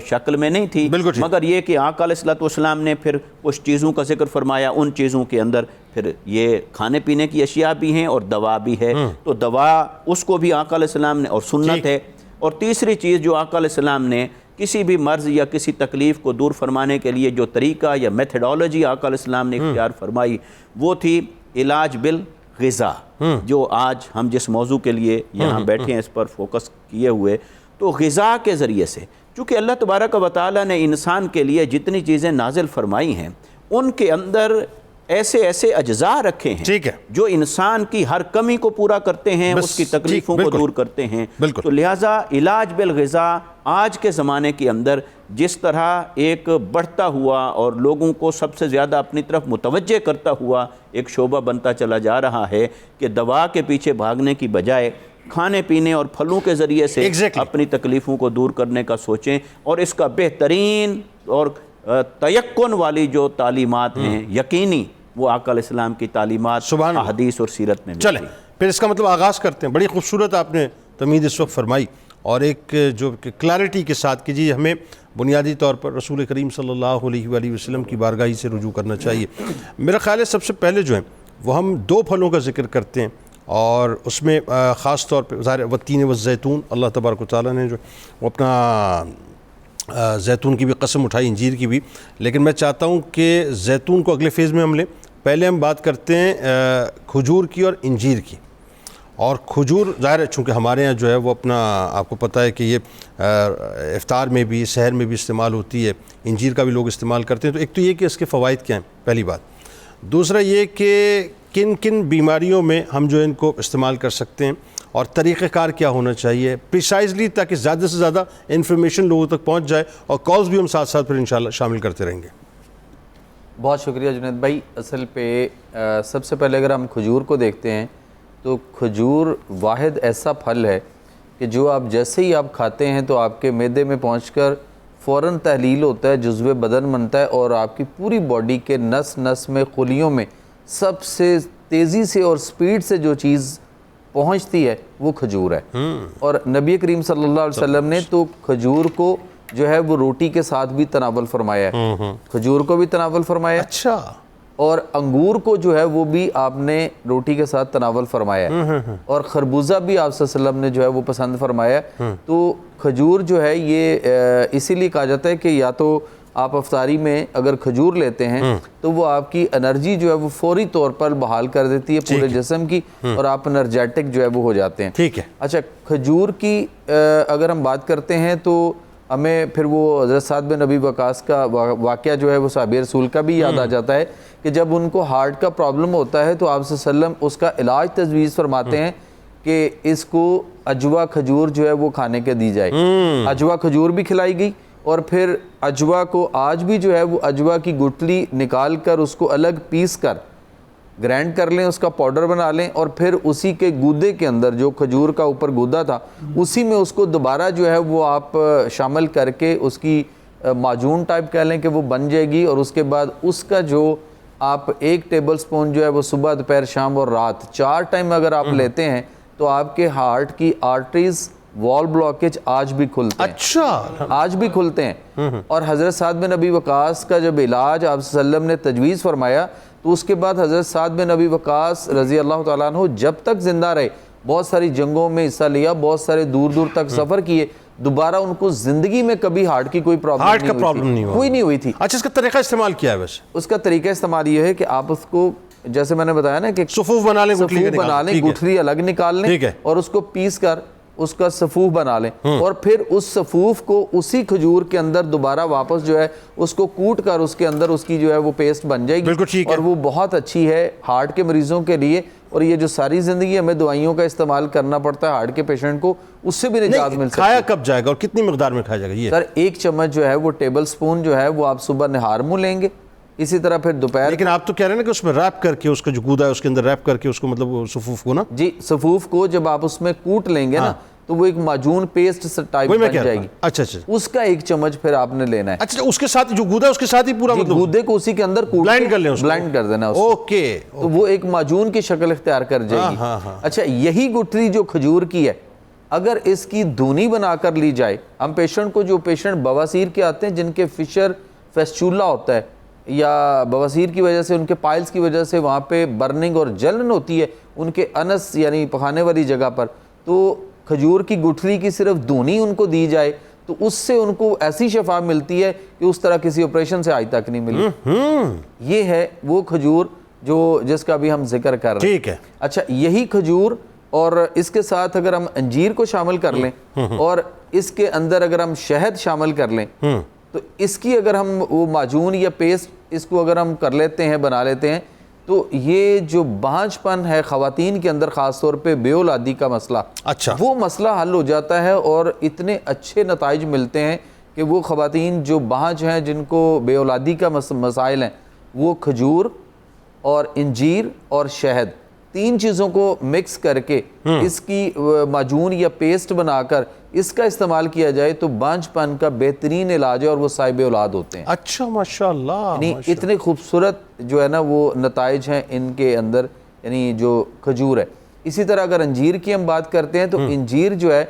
شکل میں نہیں تھی، مگر یہ کہ آقا علیہ السلام نے پھر کچھ چیزوں کا ذکر فرمایا، ان چیزوں کے اندر پھر یہ کھانے پینے کی اشیاء بھی ہیں اور دوا بھی ہے، تو دوا اس کو بھی آقا علیہ السلام نے، اور سنت ہے۔ اور تیسری چیز جو آقا علیہ السلام نے کسی بھی مرض یا کسی تکلیف کو دور فرمانے کے لیے جو طریقہ یا میتھڈالوجی آقا علیہ السلام نے اختیار فرمائی وہ تھی علاج بالغذا، جو آج ہم جس موضوع کے لیے یہاں بیٹھے ہیں اس پر فوکس کیے ہوئے۔ تو غذا کے ذریعے سے، چونکہ اللہ تبارک و تعالیٰ نے انسان کے لیے جتنی چیزیں نازل فرمائی ہیں ان کے اندر ایسے ایسے اجزاء رکھے ہیں جو انسان کی ہر کمی کو پورا کرتے ہیں، اس کی تکلیفوں کو دور کرتے ہیں۔ تو لہٰذا علاج بالغذا آج کے زمانے کے اندر جس طرح ایک بڑھتا ہوا اور لوگوں کو سب سے زیادہ اپنی طرف متوجہ کرتا ہوا ایک شعبہ بنتا چلا جا رہا ہے کہ دوا کے پیچھے بھاگنے کی بجائے کھانے پینے اور پھلوں کے ذریعے سے اپنی تکلیفوں کو دور کرنے کا سوچیں، اور اس کا بہترین اور تیقن والی جو تعلیمات ہیں یقینی، وہ آقا علیہ السلام کی تعلیمات سبحان اللہ، احادیث اور سیرت میں چلیں پھر اس کا مطلب آغاز کرتے ہیں. بڑی خوبصورت آپ نے تمہید اس وقت فرمائی، اور ایک جو کلیئرٹی کے ساتھ کہ جی ہمیں بنیادی طور پر رسول کریم صلی اللہ علیہ وآلہ وسلم کی بارگاہی سے رجوع کرنا چاہیے. میرا خیال ہے سب سے پہلے جو ہیں وہ ہم 2 پھلوں کا ذکر کرتے ہیں، اور اس میں خاص طور پہ ظاہر والتین والزیتون، اللہ تبارک و تعالیٰ نے جو وہ اپنا زیتون کی بھی قسم اٹھائی، انجیر کی بھی، لیکن میں چاہتا ہوں کہ زیتون کو اگلے فیز میں ہم لیں. پہلے ہم بات کرتے ہیں کھجور کی اور انجیر کی. اور کھجور ظاہر ہے چونکہ ہمارے ہاں جو ہے وہ اپنا آپ کو پتہ ہے کہ یہ افطار میں بھی سحر میں بھی استعمال ہوتی ہے، انجیر کا بھی لوگ استعمال کرتے ہیں. تو ایک تو یہ کہ اس کے فوائد کیا ہیں، پہلی بات. دوسرا یہ کہ کن کن بیماریوں میں ہم جو ان کو استعمال کر سکتے ہیں، اور طریقہ کار کیا ہونا چاہیے پریسائزلی، تاکہ زیادہ سے زیادہ انفارمیشن لوگوں تک پہنچ جائے. اور کالز بھی ہم ساتھ ساتھ پھر انشاءاللہ شامل کرتے رہیں گے. بہت شکریہ جنید بھائی. اصل پہ سب سے پہلے اگر ہم کھجور کو دیکھتے ہیں تو کھجور واحد ایسا پھل ہے کہ جو آپ جیسے ہی آپ کھاتے ہیں تو آپ کے معدے میں پہنچ کر فوراً تحلیل ہوتا ہے، جزو بدن بنتا ہے، اور آپ کی پوری باڈی کے نس نس میں، خلیوں میں سب سے تیزی سے اور سپیڈ سے جو چیز پہنچتی ہے وہ کھجور ہے. اور نبی کریم صلی اللہ علیہ وسلم نے تو کھجور کو جو ہے وہ روٹی کے ساتھ بھی تناول فرمایا ہے، کھجور کو بھی تناول فرمایا ہے، اچھا، اور انگور کو جو ہے وہ بھی آپ نے روٹی کے ساتھ تناول فرمایا ہے، اور خربوزہ بھی آپ صلی اللہ علیہ وسلم نے جو ہے وہ پسند فرمایا ہے. تو کھجور جو ہے یہ اسی لیے کہا جاتا ہے کہ یا تو آپ افطاری میں اگر کھجور لیتے ہیں تو وہ آپ کی انرجی جو ہے وہ فوری طور پر بحال کر دیتی ہے پورے جسم کی، اور آپ انرجیٹک جو ہے وہ ہو جاتے ہیں. ٹھیک ہے. اچھا، کھجور کی اگر ہم بات کرتے ہیں تو ہمیں پھر وہ حضرت سعد بن ابی وقاص کا واقعہ جو ہے وہ صحابی رسول کا بھی یاد آ جاتا ہے کہ جب ان کو ہارٹ کا پرابلم ہوتا ہے تو آپ صلی اللہ علیہ وسلم اس کا علاج تجویز فرماتے ہیں کہ اس کو اجوا کھجور جو ہے وہ کھانے کے دی جائے. اجوا کھجور بھی کھلائی گئی، اور پھر اجوا کو آج بھی جو ہے وہ اجوا کی گٹلی نکال کر اس کو الگ پیس کر گرینڈ کر لیں، اس کا پاؤڈر بنا لیں، اور پھر اسی کے گودے کے اندر جو کھجور کا اوپر گودا تھا اسی میں اس کو دوبارہ جو ہے وہ آپ شامل کر کے اس کی معجون ٹائپ کہہ لیں کہ وہ بن جائے گی. اور اس کے بعد اس کا جو آپ 1 ٹیبل سپون جو ہے وہ صبح، دوپہر، شام اور رات 4 ٹائم اگر آپ لیتے ہیں تو آپ کے ہارٹ کی آرٹریز وال بلاکیج آج بھی کھلتے ہیں. اچھا، آج بھی کھلتے ہیں. اور حضرت سعد بن ابی وقاص کا جب علاج آپ صلی اللہ علیہ وسلم نے تجویز فرمایا تو اس کے بعد حضرت سعد بن ابی وقاص رضی اللہ تعالیٰ عنہ جب تک زندہ رہے، بہت ساری جنگوں میں حصہ لیا، بہت سارے دور دور تک سفر کیے، دوبارہ ان کو زندگی میں کبھی ہارٹ کی کوئی پرابلم نہیں ہوئی تھی. اچھا، اس کا طریقہ استعمال کیا ہے ویسے؟ اس کا طریقہ استعمال یہ ہے کہ آپ اس کو جیسے میں نے بتایا نا کہ صفوف بنا لیں، گٹھلی الگ نکال لیں، اور اس کو پیس کر اس کا صفوف بنا لیں، اور پھر اس صفوف کو اسی کھجور کے اندر دوبارہ واپس جو ہے اس کو کوٹ کر اس کے اندر اس کی جو ہے وہ پیسٹ بن جائے گی، اور وہ بہت اچھی ہے ہارٹ کے مریضوں کے لیے. اور یہ جو ساری زندگی ہمیں دوائیوں کا استعمال کرنا پڑتا ہے ہارٹ کے پیشنٹ کو، اس سے بھی نجات مل سکتی ہے. کھایا کب جائے گا اور کتنی مقدار میں کھایا جائے گا؟ یہ سر 1 چمچ جو ہے وہ ٹیبل سپون جو ہے وہ آپ صبح نہار منہ لیں گے، اسی طرح پھر دوپہر. لیکن آپ تو کہہ رہے ہیں نا کہ اس میں ریپ کر کے اس کا جو گودا ہے اس کے اندر ریپ کر کے اس کو مطلب صفوف کو نا، جی صفوف کو جب آپ اس میں کوٹ لیں گے نا تو وہ ایک معجون پیسٹ ٹائپ بن جائے گی. اچھا اچھا، اس کا 1 چمچ پھر آپ نے لینا ہے. اچھا، اس کے ساتھ جو گودا ہے اس کے ساتھ ہی پورا مطلب گودے کو اسی کے اندر بلائنڈ کر لیں، بلائنڈ کر دینا. اوکے، تو وہ ایک معجون کی شکل اختیار کر جائے گی. اچھا، یہی گٹھلی جو کھجور کی ہے اگر اس کی دھونی بنا کر لی جائے، ہم پیشنٹ کو، جو پیشنٹ بواسیر کے آتے ہیں جن کے فشر فیسچولا ہوتا ہے یا بواسیر کی وجہ سے ان کے پائلز کی وجہ سے وہاں پہ برننگ اور جلن ہوتی ہے ان کے انس یعنی پخانے والی جگہ پر، تو کھجور کی گٹھلی کی صرف دھونی ان کو دی جائے تو اس سے ان کو ایسی شفا ملتی ہے کہ اس طرح کسی آپریشن سے آج تک نہیں ملی. یہ ہے وہ کھجور جو جس کا بھی ہم ذکر کر رہے ہیں. ٹھیک ہے. اچھا، یہی کھجور اور اس کے ساتھ اگر ہم انجیر کو شامل کر لیں اور اس کے اندر اگر ہم شہد شامل کر لیں تو اس کی اگر ہم وہ معجون یا پیسٹ اس کو اگر ہم کر لیتے ہیں، بنا لیتے ہیں، تو یہ جو بانجھ پن ہے خواتین کے اندر خاص طور پہ بے اولادی کا مسئلہ، اچھا، وہ مسئلہ حل ہو جاتا ہے اور اتنے اچھے نتائج ملتے ہیں کہ وہ خواتین جو بانجھ ہیں جن کو بے اولادی کا مسائل ہیں، وہ کھجور اور انجیر اور شہد 3 چیزوں کو مکس کر کے اس کی معجون یا پیسٹ بنا کر اس کا استعمال کیا جائے تو بانجھ پن کا بہترین علاج ہے اور وہ صاحب اولاد ہوتے ہیں. اچھا ماشاءاللہ. یعنی اتنے خوبصورت جو ہے نا وہ نتائج ہیں ان کے اندر، یعنی جو کھجور ہے. اسی طرح اگر انجیر کی ہم بات کرتے ہیں تو انجیر جو ہے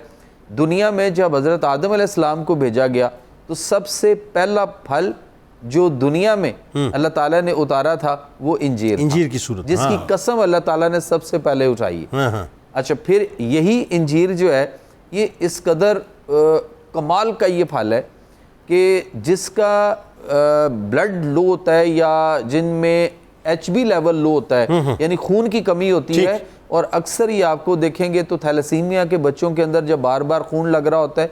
دنیا میں جب حضرت آدم علیہ السلام کو بھیجا گیا تو سب سے پہلا پھل جو دنیا میں اللہ تعالیٰ نے اتارا تھا وہ انجیر تھا، انجیر کی صورت، جس کی قسم اللہ تعالیٰ نے سب سے پہلے اٹھائی ہے. اچھا پھر یہی انجیر جو ہے یہ اس قدر کمال کا یہ پھل ہے کہ جس کا بلڈ لو ہوتا ہے یا جن میں ایچ بی لیول لو ہوتا ہے یعنی خون کی کمی ہوتی ہے، اور اکثر ہی آپ کو دیکھیں گے تو تھیلیسیمیا کے بچوں کے اندر جب بار بار خون لگ رہا ہوتا ہے،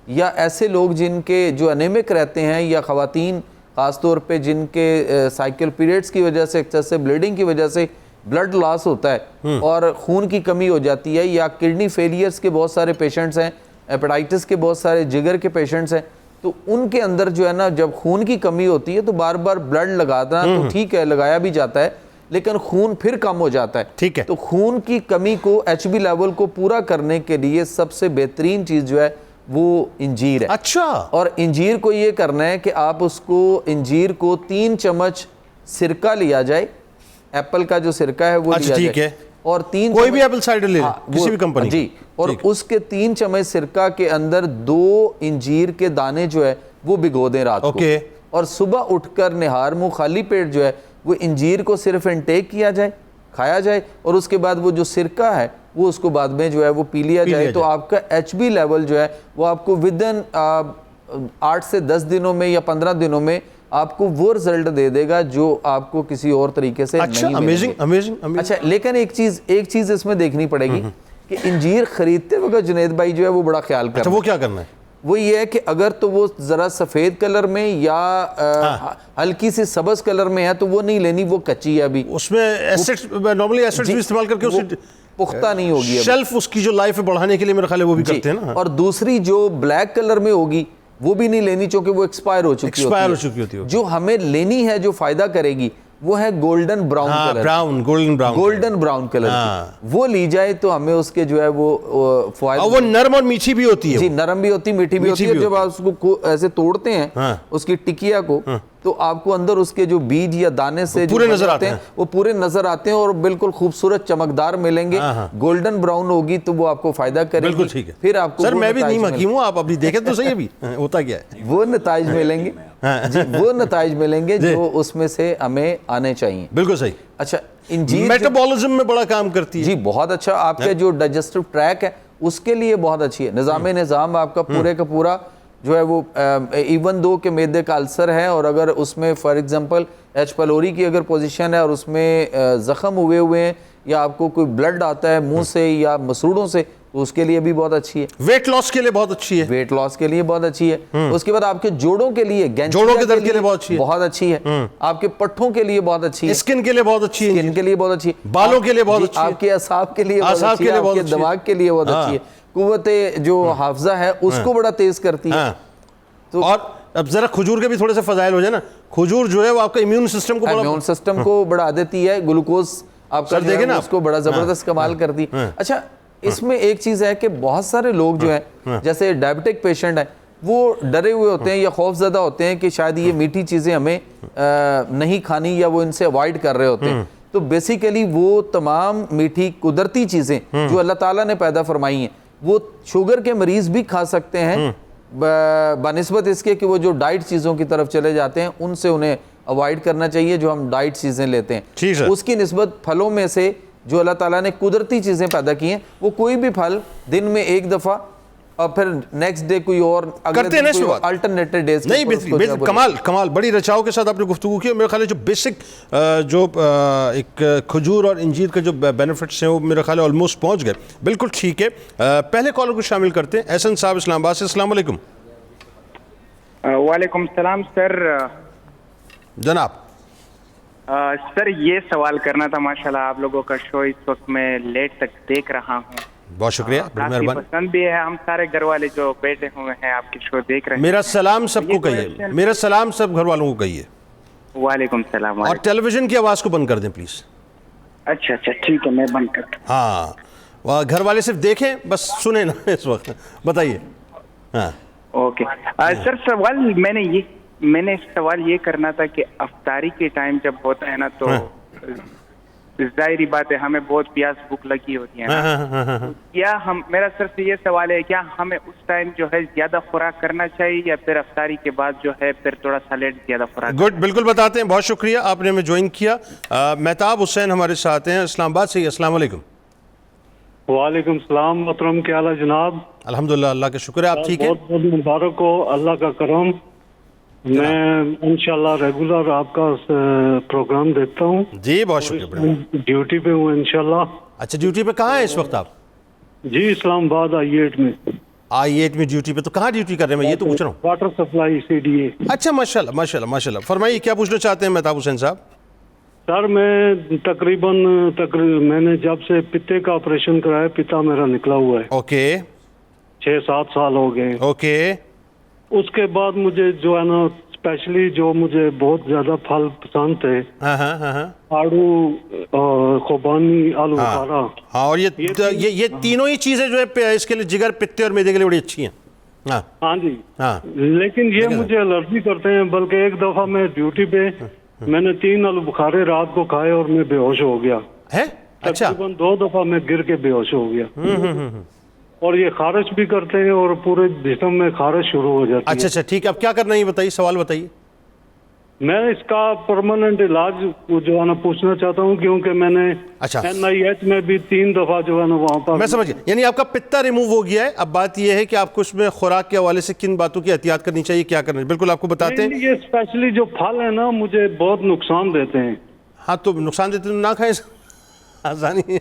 یا ایسے لوگ جن کے جو انیمک رہتے ہیں، یا خواتین خاص طور پہ جن کے سائیکل پیریڈز کی وجہ سے ایکسیسو بلیڈنگ کی وجہ سے بلڈ لاس ہوتا ہے اور خون کی کمی ہو جاتی ہے، یا کڈنی فیلیئرز کے بہت سارے پیشنٹس ہیں، ہیپاٹائٹس کے بہت سارے جگر کے پیشنٹس ہیں، تو ان کے اندر جو ہے نا جب خون کی کمی ہوتی ہے تو بار بار بلڈ لگانا تو ٹھیک ہے، لگایا بھی جاتا ہے، لیکن خون پھر کم ہو جاتا ہے. ٹھیک ہے. تو خون کی کمی کو ایچ بی لیول کو پورا کرنے کے لیے سب سے بہترین چیز جو ہے وہ انجیر ہے. اچھا. اور انجیر کو یہ کرنا ہے کہ آپ اس کو انجیر کو 3 چمچ سرکہ لیا جائے، ایپل کا جو سرکہ ہے وہ لیا جائے، اور 3 کوئی بھی ایپل سائڈر لے لیں کسی بھی کمپنی جی، اور اس کے 3 چمچ سرکہ کے اندر 2 انجیر کے دانے جو ہے وہ بھگو دیں رات کو، اور صبح اٹھ کر نہار منہ خالی پیٹ جو ہے وہ انجیر کو صرف انٹیک کیا جائے، کھایا جائے، اور اس کے بعد وہ جو سرکہ ہے وہ اس کو بعد میں جو ہے وہ پی لیا جائے. تو آپ کا ایچ بی لیول جو ہے وہ آپ کو ودن 8 سے 10 دنوں میں یا 15 دنوں میں آپ کو وہ رزلٹ دے دے گا جو آپ کو کسی اور طریقے سے نہیں ملے گا. اچھا لیکن ایک چیز اس میں دیکھنی پڑے گی کہ انجیر خریدتے وقت جنید بھائی جو ہے وہ بڑا خیال کرنا ہے. وہ کیا کرنا ہے؟ وہ یہ ہے کہ اگر تو وہ ذرا سفید کلر میں یا ہلکی سی سبز کلر میں ہے تو وہ نہیں لینی، وہ کچی ہے ابھی، اس میں ایسڈ نارملی ایسڈ بھی استعمال کر کے اسے پختہ نہیں ہوگی، شیلف اس کی جو لائف ہے بڑھانے کے لیے میرا خیال ہے وہ بھی کرتے ہیں نا. اور دوسری جو بلیک کلر میں ہوگی وہ بھی نہیں لینی چونکہ وہ ایکسپائر ہو چکی ہوتی ہے. جو ہمیں لینی ہے جو فائدہ کرے گی وہ ہے golden brown colour, golden brown colour, وہ لی جائے تو ہمیں اس کے جو ہے وہ فوائد، وہ نرم اور میٹھی بھی ہوتی ہے، جی نرم بھی ہوتی، میٹھی بھی ہوتی ہے. جب آپ اس کو ایسے توڑتے ہیں اس کی ٹکیا کو تو آپ کو اندر اس کے جو بیج یا دانے سے پورے نظر آتے ہیں، وہ پورے نظر آتے ہیں اور بالکل خوبصورت چمکدار ملیں گے. گولڈن براؤن ہوگی تو وہ آپ کو فائدہ کرے گی. بالکل ٹھیک ہے. پھر آپ کو سر میں بھی نہیں حکیم ہوں، آپ اپنی دیکھیں تو صحیح ابھی ہوتا کیا ہے، وہ نتائج ملیں گے جی، وہ نتائج ملیں گے جو اس میں سے ہمیں آنے چاہیے. بالکل صحیح. اچھا انجیر میٹابولزم میں بڑا کام کرتی ہے جی، بہت اچھا. آپ کا جو ڈائجسٹو ٹریک ہے اس کے لیے بہت اچھی ہے. نظام آپ کا پورے کا پورا جو ہے وہ ایون دو کہ معدے کا السر ہے اور اگر اس میں فار ایگزامپل ایچ پیلوری کی اگر پوزیشن ہے اور اس میں زخم ہوئے ہیں یا آپ کو کوئی بلڈ آتا ہے منہ سے یا مسوڑوں سے تو اس کے لیے بھی بہت اچھی ہے. ویٹ لاس کے لیے بہت اچھی ہے، ویٹ لاس کے لیے بہت اچھی ہے. اس کے بعد آپ کے جوڑوں کے لیے، جوڑوں کے درد کے لیے بہت اچھی ہے، آپ کے پٹھوں کے لیے بہت اچھی ہے، اسکن کے لیے بہت اچھی ہے، اسکن کے لیے بہت اچھی ہے، بالوں کے لیے بہت اچھی ہے، آپ کے اعصاب کے لیے بہت اچھی ہے، آپ کے دماغ کے لیے بہت اچھی ہے. قوت جو حافظہ ہے اس کو بڑا تیز کرتی ہے. اور اب ذرا کھجور کے بھی تھوڑے سے فضائل ہو جائے نا. کھجور جو ہے وہ آپ کا امیون سسٹم کو بڑھا دیتی ہے. گلوکوز آپ کا دیکھیں نا اس کو بڑا زبردست کمال کرتی. اچھا اس میں ایک چیز ہے کہ بہت سارے لوگ جو ہیں جیسے ڈائبٹک پیشنٹ ہیں وہ ڈرے ہوئے ہوتے ہیں یا خوف زدہ ہوتے ہیں کہ شاید یہ میٹھی چیزیں ہمیں نہیں کھانی یا وہ ان سے اوائڈ کر رہے ہوتے ہیں. تو بیسیکلی وہ تمام میٹھی قدرتی چیزیں جو اللہ تعالیٰ نے پیدا فرمائی ہیں وہ شوگر کے مریض بھی کھا سکتے ہیں بنسبت اس کے کہ وہ جو ڈائٹ چیزوں کی طرف چلے جاتے ہیں ان سے انہیں اوائڈ کرنا چاہیے جو ہم ڈائٹ چیزیں لیتے ہیں. اس کی نسبت پھلوں میں سے جو اللہ تعالیٰ نے قدرتی چیزیں پیدا کی ہیں وہ کوئی بھی پھل دن میں ایک دفعہ اور پھر نیکسٹ ڈے کوئی اور الٹرنیٹو ڈیز. نہیں بہترین کمال بڑی رچاؤ کے ساتھ آپ نے گفتگو کی. میرے خیال ہے جو بیسک جو ایک کھجور اور انجیر کے جو بینیفٹس ہیں وہ میرے خیال ہے آلموسٹ پہنچ گئے. بالکل ٹھیک ہے. پہلے کالر کو شامل کرتے ہیں. احسن صاحب اسلام آباد سے. السلام علیکم. وعلیکم السلام سر. جناب سر یہ سوال کرنا تھا. ماشاءاللہ آپ لوگوں کا شو اس وقت میں لیٹ تک دیکھ رہا ہوں. بہت شکریہ, کافی پسند بھی ہے. ہم سارے گھر والے جو بیٹھے ہوئے ہیں آپ کی شو دیکھ رہے ہیں. میرا سلام سب کو کہیے, میرا سلام سب گھر والوں کو کہیے. وعلیکم السلام. اور ٹیلی ویژن کی آواز کو بند کر دیں پلیز. اچھا اچھا ٹھیک ہے، میں بند کرتا ہوں. ہاں وہ گھر والے صرف دیکھیں بس سنیں نا اس وقت. بتائیے. ہاں اوکے سر، میں نے سوال یہ کرنا تھا کہ افطاری کے ٹائم جب ہوتا ہے نا تو ظاہری بات ہے ہمیں بہت پیاس بھوک لگی ہوتی ہے نا. کیا میرا سر سے یہ سوال ہے، کیا ہمیں اس ٹائم جو ہے زیادہ خوراک کرنا چاہیے یا پھر افطاری کے بعد جو ہے پھر تھوڑا سا لیٹ زیادہ خوراک؟ گڈ، بالکل بتاتے ہیں. بہت شکریہ آپ نے ہمیں جوائن کیا. مہتاب حسین ہمارے ساتھ ہیں اسلام آباد سے. السلام علیکم. وعلیکم السلام محترم، کیا حال ہے جناب؟ الحمدللہ اللہ کا شکر ہے. آپ ٹھیک ہیں؟ بہت بہت مبارک ہو، اللہ کا کرم. میں انشاءاللہ ریگولر آپ کا پروگرام دیکھتا ہوں. جی بہت شکریہ. ڈیوٹی پہ ہوں انشاءاللہ. اچھا ڈیوٹی پہ کہاں ہیں اس وقت آپ؟ جی اسلام آباد I8 میں. I8 میں ڈیوٹی پہ، تو کہاں ڈیوٹی کر رہے ہیں؟ میں یہ تو پوچھ رہا ہوں. Water supply CDA. اچھا ماشاءاللہ ماشاءاللہ ماشاءاللہ. فرمائیے کیا پوچھنا چاہتے ہیں مہتاب حسین صاحب؟ سر میں تقریباً میں نے جب سے پتے کا آپریشن کرایا، پتا میرا نکلا ہوا ہے. اوکے 6-7 سال ہو گئے. اوکے. اس کے بعد مجھے جو ہے نا اسپیشلی جو مجھے بہت زیادہ پھل پسند تھے، ہاں ہاں ہاں ہاں آڑو، خوبانی، آلو بخارا. ہاں. اور یہ تینوں ہی چیزیں جو ہے اس کے لیے جگر، پتے اور میدے کے لیے بڑی اچھی ہیں. ہاں ہاں جی. ہاں. لیکن یہ مجھے الرجی کرتے ہیں. بلکہ ایک دفعہ میں ڈیوٹی پہ میں نے 3 آلو بخارے رات کو کھائے اور میں بے ہوش ہو گیا. ہے. اچھا. تقریباً 2 دفعہ میں گر کے بے ہوش ہو گیا. اور یہ خارش بھی کرتے ہیں اور پورے جسم میں خارش شروع ہو جاتی ہے. اچھا اچھا ٹھیک ہے. اب کیا کرنا ہے یہ بتائیے، سوال بتائیے. میں اس کا پرماننٹ علاج جو ہے نا پوچھنا چاہتا ہوں، کیونکہ میں نے اچھا NIH میں بھی 3 دفعہ جو ہے نا وہاں پر. میں سمجھ گیا. یعنی آپ کا پتا ریموو ہو گیا ہے. اب بات یہ ہے کہ آپ کو اس میں خوراک کے حوالے سے کن باتوں کی احتیاط کرنی چاہیے، کیا کرنا ہے، بالکل آپ کو بتاتے ہیں. یہ اسپیشلی جو پھل ہیں نا مجھے بہت نقصان دیتے ہیں. ہاں تو نقصان دیتے تو نہ کھائیں. آسانی.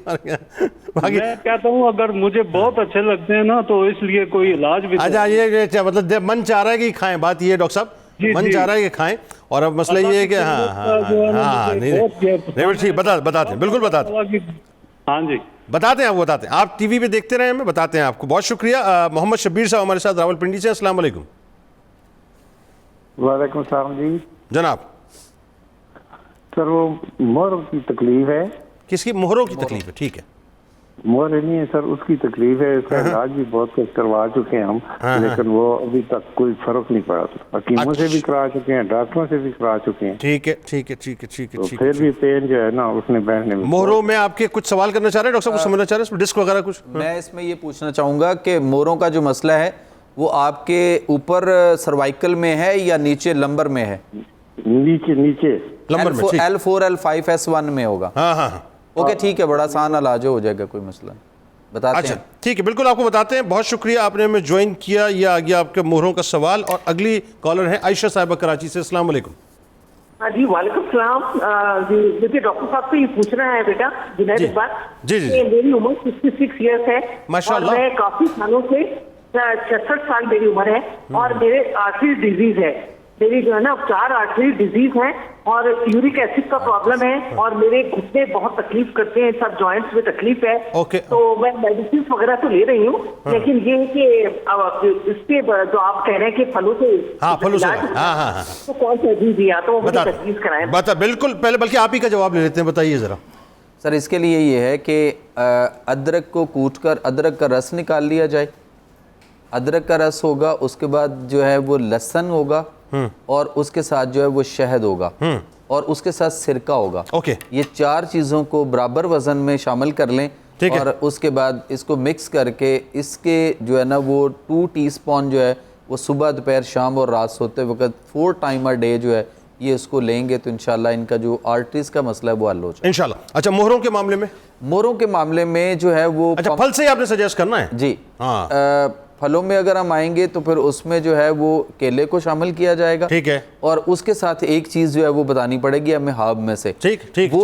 میں کہتا ہوں اگر مجھے بہت اچھے لگتے ہیں نا تو اس لیے کوئی علاج بھی. اچھا یہ مطلب من چاہ رہا ہے کہ کھائیں. بات یہ ہے ڈاکٹر صاحب، من چاہ رہا ہے کہ کھائیں. اور اب مسئلہ یہ ہے کہ ہاں نہیں ٹھیک بتاتے ہیں، بالکل بتاتے ہیں. ہاں جی بتاتے ہیں آپ کو، بتاتے ہیں. آپ ٹی وی پہ دیکھتے رہے ہمیں، بتاتے ہیں آپ کو. بہت شکریہ. محمد شبیر صاحب ہمارے ساتھ راولپنڈی سے. السلام علیکم. وعلیکم السلام جی. جناب سر وہ مہروں کی تکلیف ہے. کس کی؟ مہروں کی تکلیف ہے. ٹھیک ہے. مہر نہیں ہے سر، اس کی تکلیف ہے. اس کا علاج بھی بہت کچھ کروا چکے ہیں ہم، لیکن وہ ابھی تک کوئی فرق نہیں پڑا. حکیموں سے بھی کرا چکے ہیں، ڈاکٹروں سے بھی کرا چکے ہیں. ٹھیک ہے ٹھیک ہے ٹھیک ہے ٹھیک ہے. پھر بھی پین جو ہے نا اس نے بیٹھنے میں. مہروں میں آپ کے کچھ سوال کرنا چاہ رہے ہیں ڈاکٹر صاحب؟ کچھ سمجھنا چاہ رہے ہیں اس میں ڈسک وغیرہ کچھ؟ میں اس میں یہ پوچھنا چاہوں گا کہ مہروں کا جو مسئلہ ہے وہ آپ کے اوپر سروائکل میں ہے یا نیچے لمبر میں ہے؟ نیچے لمبر میں. L4 L5 S1 میں ہوگا. ہاں ہاں ہاں. اوکے ٹھیک ہے، بڑا آسان علاج ہو جائے گا، کوئی مسئلہ نہیں. بتاتے اچھا ہیں. ٹھیک ہے، بالکل آپ کو بتاتے ہیں. بہت شکریہ آپ نے ہمیں جوائن کیا. یہ آ گیا آپ کے مہروں کا سوال. اور اگلی کالر ہے عائشہ صاحبہ کراچی سے. السلام علیکم. جی وعلیکم السلام. مجھے ڈاکٹر صاحب سے یہ پوچھنا ہے بیٹا جنید اقبال. جی جی. میری عمر 66 ایئرس ہے. ماشاء اللہ. اور میں کافی سالوں سے 66 سال میری عمر ہے اور میرے آرٹری ڈیزیز ہے. میری جو ہے نا 4 آرٹری ڈیزیز ہیں اور یورک ایسڈ کا پرابلم ہے اور میرے گھٹنے بہت تکلیف کرتے ہیں، سب جوائنٹس میں تکلیف ہے. اوکے. تو میں میڈیسنس وغیرہ تو لے رہی ہوں، لیکن یہ ہے کہ اس کے جو آپ کہہ رہے ہیں کہ پھلوں سے تو کون سا جی تو وہ مجھے تجویز کرائیں. بالکل. پہلے بلکہ آپ ہی کا جواب لے لیتے ہیں. بتائیے ذرا. سر اس کے لیے یہ ہے کہ ادرک کو کوٹ کر ادرک کا رس نکال لیا جائے. ادرک کا رس ہوگا، اس کے بعد جو ہے وہ لہسن ہوگا اور اس کے ساتھ جو ہے وہ شہد ہوگا اور اس کے ساتھ سرکہ ہوگا. یہ 4 چیزوں کو برابر وزن میں شامل کر لیں اور اس کے بعد اس کو مکس کر کے اس کے جو ہے نا وہ 2 ٹی اسپون جو ہے وہ صبح دوپہر شام اور رات سوتے وقت 4 ٹائم اے ڈے جو ہے یہ اس کو لیں گے تو انشاءاللہ ان کا جو آرٹریز کا مسئلہ ہے وہ حل ہو جائے انشاءاللہ. اچھا مہروں کے معاملے میں؟ مہروں کے معاملے میں جو ہے وہ اچھا پھل سے ہی آپ نے سجیسٹ کرنا ہے؟ جی. پھلوں میں اگر ہم آئیں گے تو پھر اس میں جو ہے وہ کیلے کو شامل کیا جائے گا. ٹھیک ہے. اور اس کے ساتھ ایک چیز جو ہے وہ بتانی پڑے گی ہمیں ہرب میں سے. ٹھیک.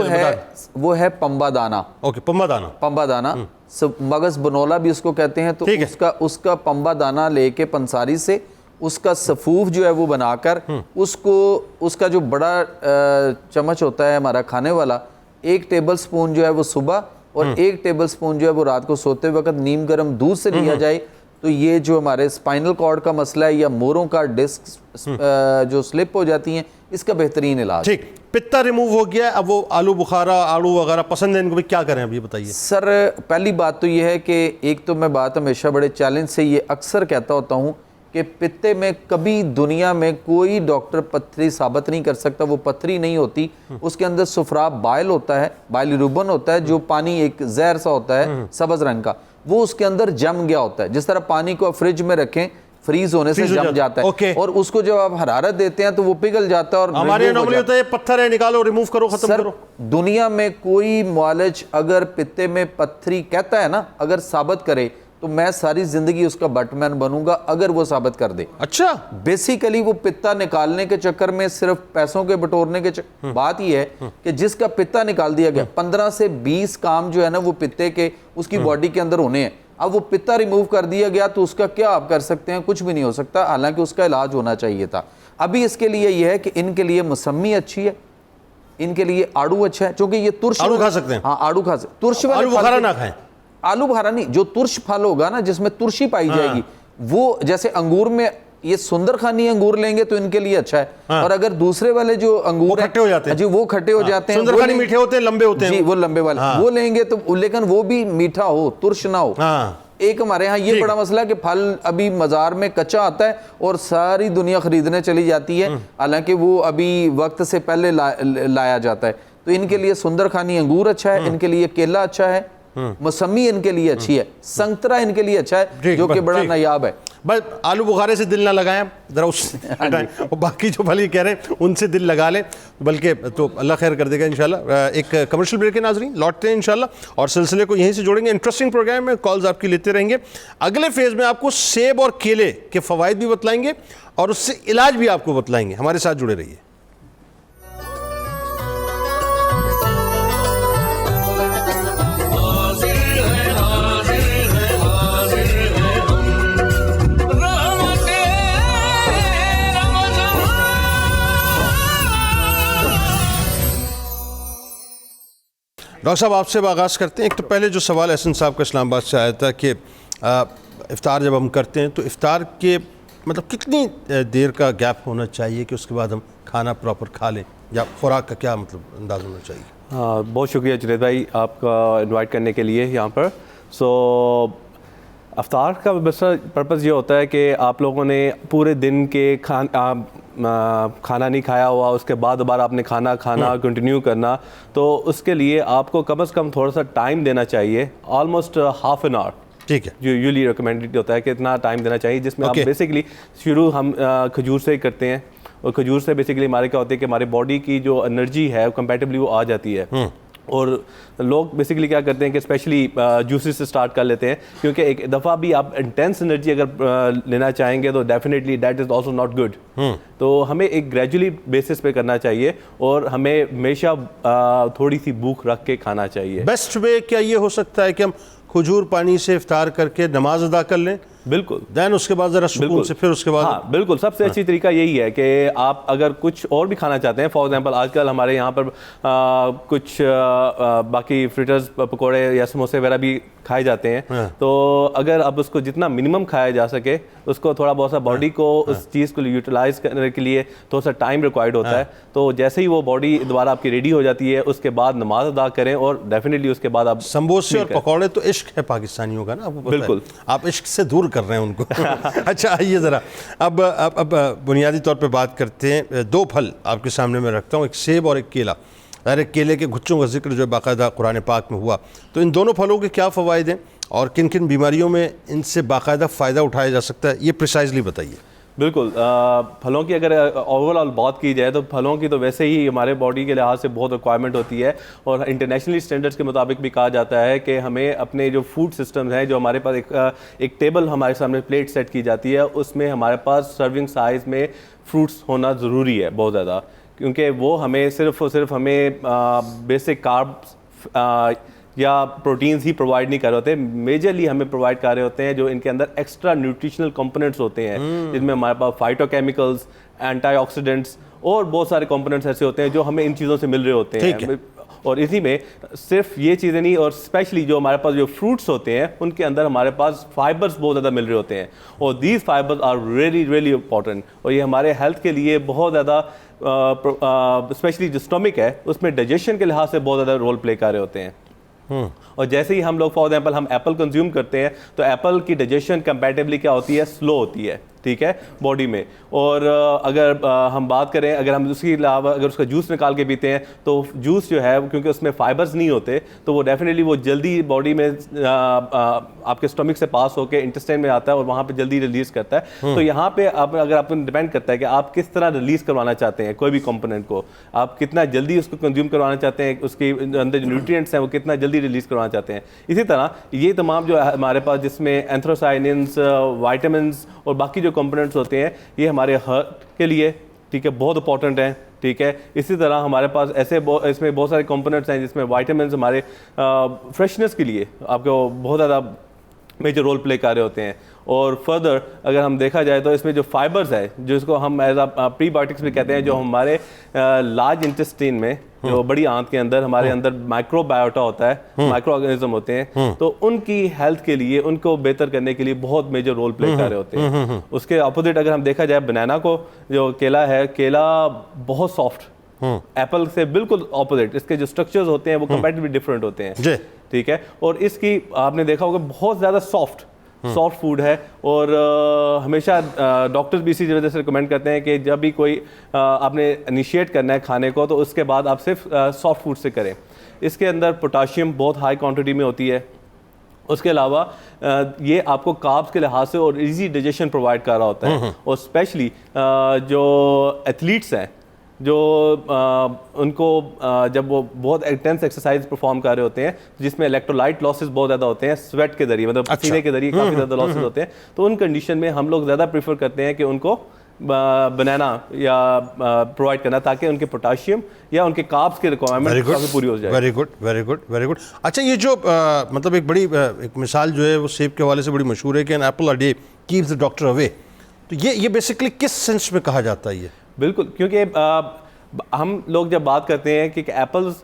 وہ ہے پمبا دانہ. اوکے. پمبا دانہ مغز بنولا بھی اس کو کہتے ہیں. تو اس کا پمبا دانہ لے کے پنساری سے اس کا صفوف جو ہے وہ بنا کر اس کا جو بڑا چمچ ہوتا ہے ہمارا کھانے والا، 1 ٹیبل سپون جو ہے وہ صبح اور 1 ٹیبل سپون جو ہے وہ رات کو سوتے وقت نیم گرم دودھ سے لیا جائے تو یہ جو ہمارے اسپائنل کارڈ کا مسئلہ ہے یا موروں کا ڈسک جو سلپ ہو جاتی ہیں اس کا بہترین علاج. ٹھیک, پتا ریموو ہو گیا, اب وہ آلو بخارا آڑو وغیرہ پسند ہے ان کو بھی, کیا کریں اب یہ بتائیے. سر پہلی بات تو یہ ہے کہ ایک تو میں بات ہمیشہ بڑے چیلنج سے یہ اکثر کہتا ہوتا ہوں کہ پتے میں کبھی دنیا میں کوئی ڈاکٹر پتھری ثابت نہیں کر سکتا, وہ پتھری نہیں ہوتی, اس کے اندر صفرا بائل ہوتا ہے, بائل روبن ہوتا ہے جو پانی ایک زہر سا ہوتا ہے سبز رنگ کا, وہ اس کے اندر جم گیا ہوتا ہے. جس طرح پانی کو فریج میں رکھیں فریز ہونے سے جم جاتا ہے, اور اس کو جب آپ حرارت دیتے ہیں تو وہ پگھل جاتا ہے. اور ہمارے نارملی ہوتا ہے پتھر ہے نکالو ریموو کرو ختم کرو. دنیا میں کوئی معالج اگر پتے میں پتھری کہتا ہے نا, اگر ثابت کرے تو میں ساری زندگی اس کا بٹ مین بنوں گا اگر وہ ثابت کر دے. اچھا, بیسیکلی وہ پتا نکالنے کے چکر میں صرف پیسوں کے بٹورنے کے بات یہ ہے کہ جس کا پتا نکال دیا گیا 15 سے 20 کام جو ہے نا وہ پتے کے اس کی باڈی کے اندر ہونے ہیں. اب وہ پتا ریموو کر دیا گیا تو اس کا کیا آپ کر سکتے ہیں, کچھ بھی نہیں ہو سکتا, حالانکہ اس کا علاج ہونا چاہیے تھا. ابھی اس کے لیے یہ ہے کہ ان کے لیے مسمی اچھی ہے, ان کے لیے آڑو اچھا ہے, چونکہ یہ ترش آڑو کھا سکتے ہیں. ہاں آڑو کھا سکتے, ترش آلو بخارا نہ کھائیں. آلو بخارا نہیں, جو ترش پھل ہوگا نا جس میں ترشی پائی جائے گی, وہ جیسے انگور میں یہ سندر خانی انگور لیں گے تو ان کے لیے اچھا ہے, اور اگر دوسرے والے جو انگور کھٹے ہو جاتے ہیں, جی وہ کھٹے ہو جاتے ہیں, سندر خانی میٹھے ہوتے ہیں لمبے ہوتے ہیں, جی وہ لمبے والے وہ لیں گے تو, لیکن وہ بھی میٹھا ہو ترش نہ ہو. ایک ہمارے ہاں یہ بڑا مسئلہ ہے کہ پھل ابھی بازار میں کچا آتا ہے اور ساری دنیا خریدنے چلی جاتی ہے, حالانکہ وہ ابھی وقت سے پہلے لایا جاتا ہے. تو ان کے لیے سندر خانی انگور اچھا ہے, ان کے لیے کیلا اچھا ہے, موسمی ان کے لیے اچھی ہے, سنگترا ان کے لیے اچھا ہے جو کہ بڑا نایاب ہے. بس آلو بخارے سے دل نہ لگائیں ذرا, اس باقی جو بھلی کہہ رہے ہیں ان سے دل لگا لیں, بلکہ تو اللہ خیر کر دے گا انشاءاللہ. ایک کمرشل بریک کے ناظرین, لوٹتے ہیں انشاءاللہ اور سلسلے کو یہیں سے جوڑیں گے. انٹرسٹنگ پروگرام ہے, کالز آپ کی لیتے رہیں گے. اگلے فیز میں آپ کو سیب اور کیلے کے فوائد بھی بتلائیں گے اور اس سے علاج بھی آپ کو بتلائیں گے. ہمارے ساتھ جڑے رہیے. ڈاکٹر صاحب آپ سے آغاز کرتے ہیں. ایک تو پہلے جو سوال احسن صاحب کا اسلام آباد سے آیا تھا کہ افطار جب ہم کرتے ہیں تو افطار کے مطلب کتنی دیر کا گیپ ہونا چاہیے کہ اس کے بعد ہم کھانا پراپر کھا لیں, یا خوراک کا کیا مطلب انداز ہونا چاہیے؟ ہاں بہت شکریہ جنید بھائی آپ کا انوائٹ کرنے کے لیے یہاں پر. سو افطار کا بس پرپز یہ ہوتا ہے کہ آپ لوگوں نے پورے دن کے کھانا نہیں کھایا ہوا, اس کے بعد دوبارہ آپ نے کھانا کنٹینیو کرنا, تو اس کے لیے آپ کو کم از کم تھوڑا سا ٹائم دینا چاہیے, آلموسٹ ہاف این آور. ٹھیک ہے, جو یوزلی ریکمینڈڈ ہوتا ہے کہ اتنا ٹائم دینا چاہیے, جس میں آپ بیسکلی شروع ہم کھجور سے ہی کرتے ہیں, اور کھجور سے بیسکلی ہمارے کیا ہوتا ہے کہ ہماری باڈی کی جو انرجی ہے کمپیٹیبلی وہ آ جاتی ہے. اور لوگ بیسکلی کیا کرتے ہیں کہ اسپیشلی جوسز سے سٹارٹ کر لیتے ہیں, کیونکہ ایک دفعہ بھی آپ انٹینس انرجی اگر لینا چاہیں گے تو definitely that is also not good. تو ہمیں ایک گریجولی بیسس پہ کرنا چاہیے, اور ہمیں ہمیشہ تھوڑی سی بھوک رکھ کے کھانا چاہیے. بیسٹ وے کیا یہ ہو سکتا ہے کہ ہم کھجور پانی سے افطار کر کے نماز ادا کر لیں؟ بالکل, دین اس کے بعد ذرا سکون سے پھر اس کے بعد. ہاں بالکل, سب سے اچھی طریقہ یہی ہے کہ آپ اگر کچھ اور بھی کھانا چاہتے ہیں, فار ایگزامپل آج کل ہمارے یہاں پر کچھ باقی فریٹرز پکوڑے یا سموسے وغیرہ بھی کھائے جاتے ہیں, تو اگر اب اس کو جتنا منیمم کھایا جا سکے, اس کو تھوڑا بہت سا باڈی کو اس چیز کو یوٹیلائز کرنے کے لیے تھوڑا سا ٹائم ریکوائرڈ ہوتا ہے. تو جیسے ہی وہ باڈی دوبارہ آپ کی ریڈی ہو جاتی ہے, اس کے بعد نماز ادا کریں, اور ڈیفینیٹلی اس کے بعد آپ سمبوسے اور پکوڑے تو عشق ہے پاکستانیوں کا نا, بالکل آپ عشق سے دور کر رہے ہیں ان کو. اچھا آئیے ذرا اب بنیادی طور پہ بات کرتے ہیں. دو پھل آپ کے سامنے میں رکھتا ہوں, ایک سیب اور ایک کیلا. کیلے کے گچھوں کا ذکر جو باقاعدہ قرآن پاک میں ہوا, تو ان دونوں پھلوں کے کیا فوائد ہیں اور کن کن بیماریوں میں ان سے باقاعدہ فائدہ اٹھایا جا سکتا ہے, یہ پریسائزلی بتائیے. بالکل, پھلوں کی اگر اوور آل بات کی جائے تو پھلوں کی تو ویسے ہی ہمارے باڈی کے لحاظ سے بہت ریکوائرمنٹ ہوتی ہے, اور انٹرنیشنلی اسٹینڈرڈس کے مطابق بھی کہا جاتا ہے کہ ہمیں اپنے جو فوڈ سسٹمز ہیں, جو ہمارے پاس ایک ٹیبل ہمارے سامنے پلیٹ سیٹ کی جاتی ہے, اس میں ہمارے پاس سرونگ سائز میں فروٹس ہونا ضروری ہے بہت زیادہ, کیونکہ وہ ہمیں صرف اور صرف ہمیں بیسک کاربس یا پروٹینز ہی پرووائڈ نہیں کر رہے ہوتے, میجرلی ہمیں پرووائڈ کر رہے ہوتے ہیں جو ان کے اندر ایکسٹرا نیوٹریشنل کمپوننٹس ہوتے ہیں, جن میں ہمارے پاس فائٹو کیمیکلز, اینٹی آکسیڈنٹس اور بہت سارے کمپوننٹس ایسے ہوتے ہیں جو ہمیں ان چیزوں سے مل رہے ہوتے ہیں. اور اسی میں صرف یہ چیزیں نہیں، اور اسپیشلی جو ہمارے پاس جو فروٹس ہوتے ہیں ان کے اندر ہمارے پاس فائبرز بہت زیادہ مل رہے ہوتے ہیں، اور these fibres are really important, اور یہ ہمارے ہیلتھ کے لیے بہت زیادہ اسپیشلی جو اسٹمک ہے اس میں ڈائجیشن کے لحاظ سے بہت زیادہ رول پلے کر رہے ہوتے ہیں. اور جیسے ہی ہم لوگ فار ایگزامپل ہم ایپل کنزیوم کرتے ہیں تو ایپل کی ڈائجیشن کمپیریٹیولی کیا ہوتی ہے، سلو ہوتی ہے، ٹھیک ہے، باڈی میں. اور اگر ہم بات کریں، اگر ہم اس کے علاوہ اگر اس کا جوس نکال کے پیتے ہیں تو جوس جو ہے کیونکہ اس میں فائبرز نہیں ہوتے تو وہ ڈیفینیٹلی وہ جلدی باڈی میں آپ کے اسٹمک سے پاس ہو کے انٹسٹائن میں آتا ہے اور وہاں پہ جلدی ریلیز کرتا ہے. تو یہاں پہ اگر آپ کو ڈیپینڈ کرتا ہے کہ آپ کس طرح ریلیز کروانا چاہتے ہیں کوئی بھی کمپوننٹ کو، آپ کتنا جلدی اس کو کنزیوم کروانا چاہتے ہیں، اس کے اندر جو نیوٹرینٹس ہیں وہ کتنا جلدی ریلیز کروانا چاہتے ہیں. اسی طرح یہ تمام جو ہمارے پاس جس میں اینتھروسائننس، وائٹامنس اور باقی جو کمپوننٹس ہوتے ہیں یہ ہمارے ہارٹ کے لیے، ٹھیک ہے، بہت امپورٹنٹ ہیں، ٹھیک ہے. اسی طرح ہمارے پاس ایسے اس میں بہت سارے کمپوننٹس ہیں جس میں وائٹامنس ہمارے فریشنس کے لیے آپ کو بہت زیادہ میجر رول پلے کر رہے ہوتے ہیں. اور فردر اگر ہم دیکھا جائے تو اس میں جو فائبرز ہے جس کو ہم ایز اے پری بایوٹکس بھی کہتے ہیں، جو ہمارے لارج انٹسٹین میں جو بڑی آنت کے اندر ہمارے اندر مائکرو بایوٹا ہوتا ہے، مائکرو آرگنزم ہوتے ہیں، تو ان کی ہیلتھ کے لیے ان کو بہتر کرنے کے لیے بہت میجر رول پلے کر رہے ہوتے ہیں. اس کے اپوزٹ اگر ہم دیکھا جائے بنانا کو، جو کیلا ہے، کیلا بہت سافٹ، ایپل سے بالکل اپوزٹ، اس کے جو اسٹرکچرز ہوتے ہیں وہ کمپیریٹیولی ڈفرینٹ ہوتے ہیں، ٹھیک ہے. اور اس کی آپ نے دیکھا ہوگا بہت زیادہ سافٹ فوڈ ہے، اور ہمیشہ ڈاکٹرز بھی اسی وجہ سے ریکمینڈ کرتے ہیں کہ جب بھی کوئی آپ نے انیشیٹ کرنا ہے کھانے کو تو اس کے بعد آپ صرف سافٹ فوڈ سے کریں. اس کے اندر پوٹاشیم بہت ہائی کوانٹٹی میں ہوتی ہے. اس کے علاوہ یہ آپ کو کاربس کے لحاظ سے اور ایزی ڈائجیشن پرووائڈ کر رہا ہوتا ہے. اور اسپیشلی جو ایتھلیٹس ہیں جو ان کو جب وہ بہت انٹینس ایکسرسائز پرفارم کر رہے ہوتے ہیں جس میں الیکٹرولائٹ لاسز بہت زیادہ ہوتے ہیں سویٹ کے ذریعے، مطلب پسینے کے ذریعے کافی زیادہ لاسز ہوتے ہیں، تو ان کنڈیشن میں ہم لوگ زیادہ پریفر کرتے ہیں کہ ان کو بنانا یا پرووائڈ کرنا تاکہ ان کے پوٹاشیم یا ان کے کاربس کی ریکوائرمنٹ کافی پوری ہو جائے. Very good. اچھا، یہ جو مطلب ایک بڑی ایک مثال جو ہے وہ سیب کے حوالے سے بڑی مشہور ہے کہ an apple a day keeps the doctor away, تو یہ بیسیکلی کس سینس میں کہا جاتا ہے؟ یہ بالکل، کیونکہ ہم لوگ جب بات کرتے ہیں کہ ایپلز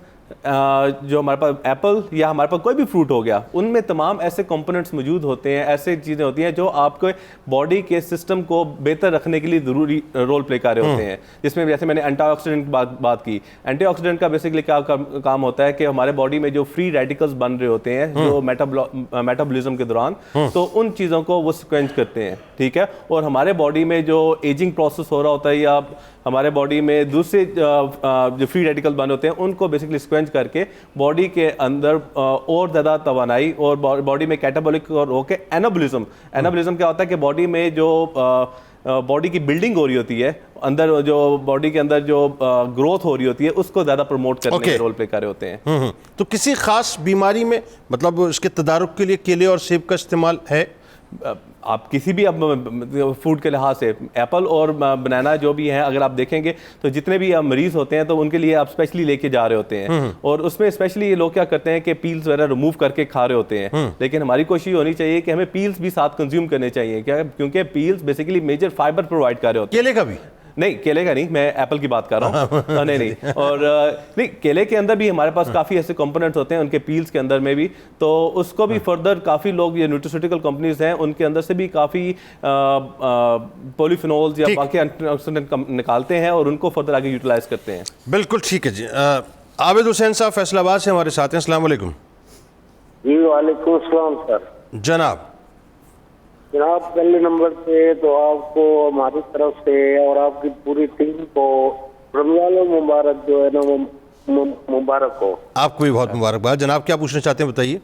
جو ہمارے پاس ایپل یا ہمارے پاس کوئی بھی فروٹ ہو گیا، ان میں تمام ایسے کمپوننٹس موجود ہوتے ہیں، ایسے چیزیں ہوتی ہیں جو آپ کو باڈی کے سسٹم کو بہتر رکھنے کے لیے ضروری رول پلے کر رہے ہوتے ہیں. جس میں جیسے میں نے اینٹی آکسیڈنٹ کی بات کی، اینٹی آکسیڈنٹ کا بیسکلی کیا کام ہوتا ہے کہ ہمارے باڈی میں جو فری ریڈیکلز بن رہے ہوتے ہیں جو میٹابولزم کے دوران، تو ان چیزوں کو وہ سیکوینس کرتے ہیں، ٹھیک ہے. اور ہمارے باڈی میں جو ایجنگ پروسیس ہو رہا ہوتا ہے یا ہمارے باڈی میں دوسرے جو فری ریڈیکل بن ہوتے ہیں ان کو بیسکلی سیکوینس کر کے باڈی کے اندر اور زیادہ توانائی اور باڈی میں کیٹابولک اور ہو کے اینابولزم کیا ہوتا ہے کہ باڈی میں جو باڈی کی بلڈنگ ہو رہی ہوتی ہے اندر، جو باڈی کے اندر جو گروتھ ہو رہی ہوتی ہے اس کو زیادہ پروموٹ کرنے کے رول پلے کر رہے ہوتے ہیں. تو کسی خاص بیماری میں مطلب اس کے تدارک کے لیے کیلے اور سیب کا استعمال ہے؟ آپ کسی بھی فوڈ کے لحاظ سے ایپل اور بنانا جو بھی ہیں اگر آپ دیکھیں گے تو جتنے بھی مریض ہوتے ہیں تو ان کے لیے آپ اسپیشلی لے کے جا رہے ہوتے ہیں، اور اس میں اسپیشلی یہ لوگ کیا کرتے ہیں کہ پیلز وغیرہ ریموو کر کے کھا رہے ہوتے ہیں. لیکن ہماری کوشش ہونی چاہیے کہ ہمیں پیلز بھی ساتھ کنزیوم کرنے چاہیے، کیونکہ peels basically major fibre provide کر رہے ہوتے ہیں. کیلے کا بھی نہیں، کیلے کا نہیں، میں ایپل کی بات کر رہا ہوں. نہیں، اور نہیں، کیلے کے اندر بھی ہمارے پاس کافی ایسے کمپوننٹس ہوتے ہیں ان کے پیلز کے اندر میں بھی، تو اس کو بھی فردر کافی لوگ یہ نیوٹراسیوٹیکل کمپنیز ہیں ان کے اندر سے بھی کافی پولیفینولز یا باقی اینٹی آکسیڈنٹ نکالتے ہیں اور ان کو فردر آگے یوٹیلائز کرتے ہیں. بالکل ٹھیک ہے جی. عابد حسین صاحب فیصل آباد سے ہمارے ساتھ ہیں. السلام علیکم. جی وعلیکم السلام سر. جناب پہلے نمبر پہ تو آپ کو ہماری طرف سے اور آپ کی پوری ٹیم کو رمضان المبارک جو ہے نا وہ مبارک ہو. آپ کو بھی بہت مبارکباد. جناب کیا پوچھنا چاہتے ہیں بتائیے.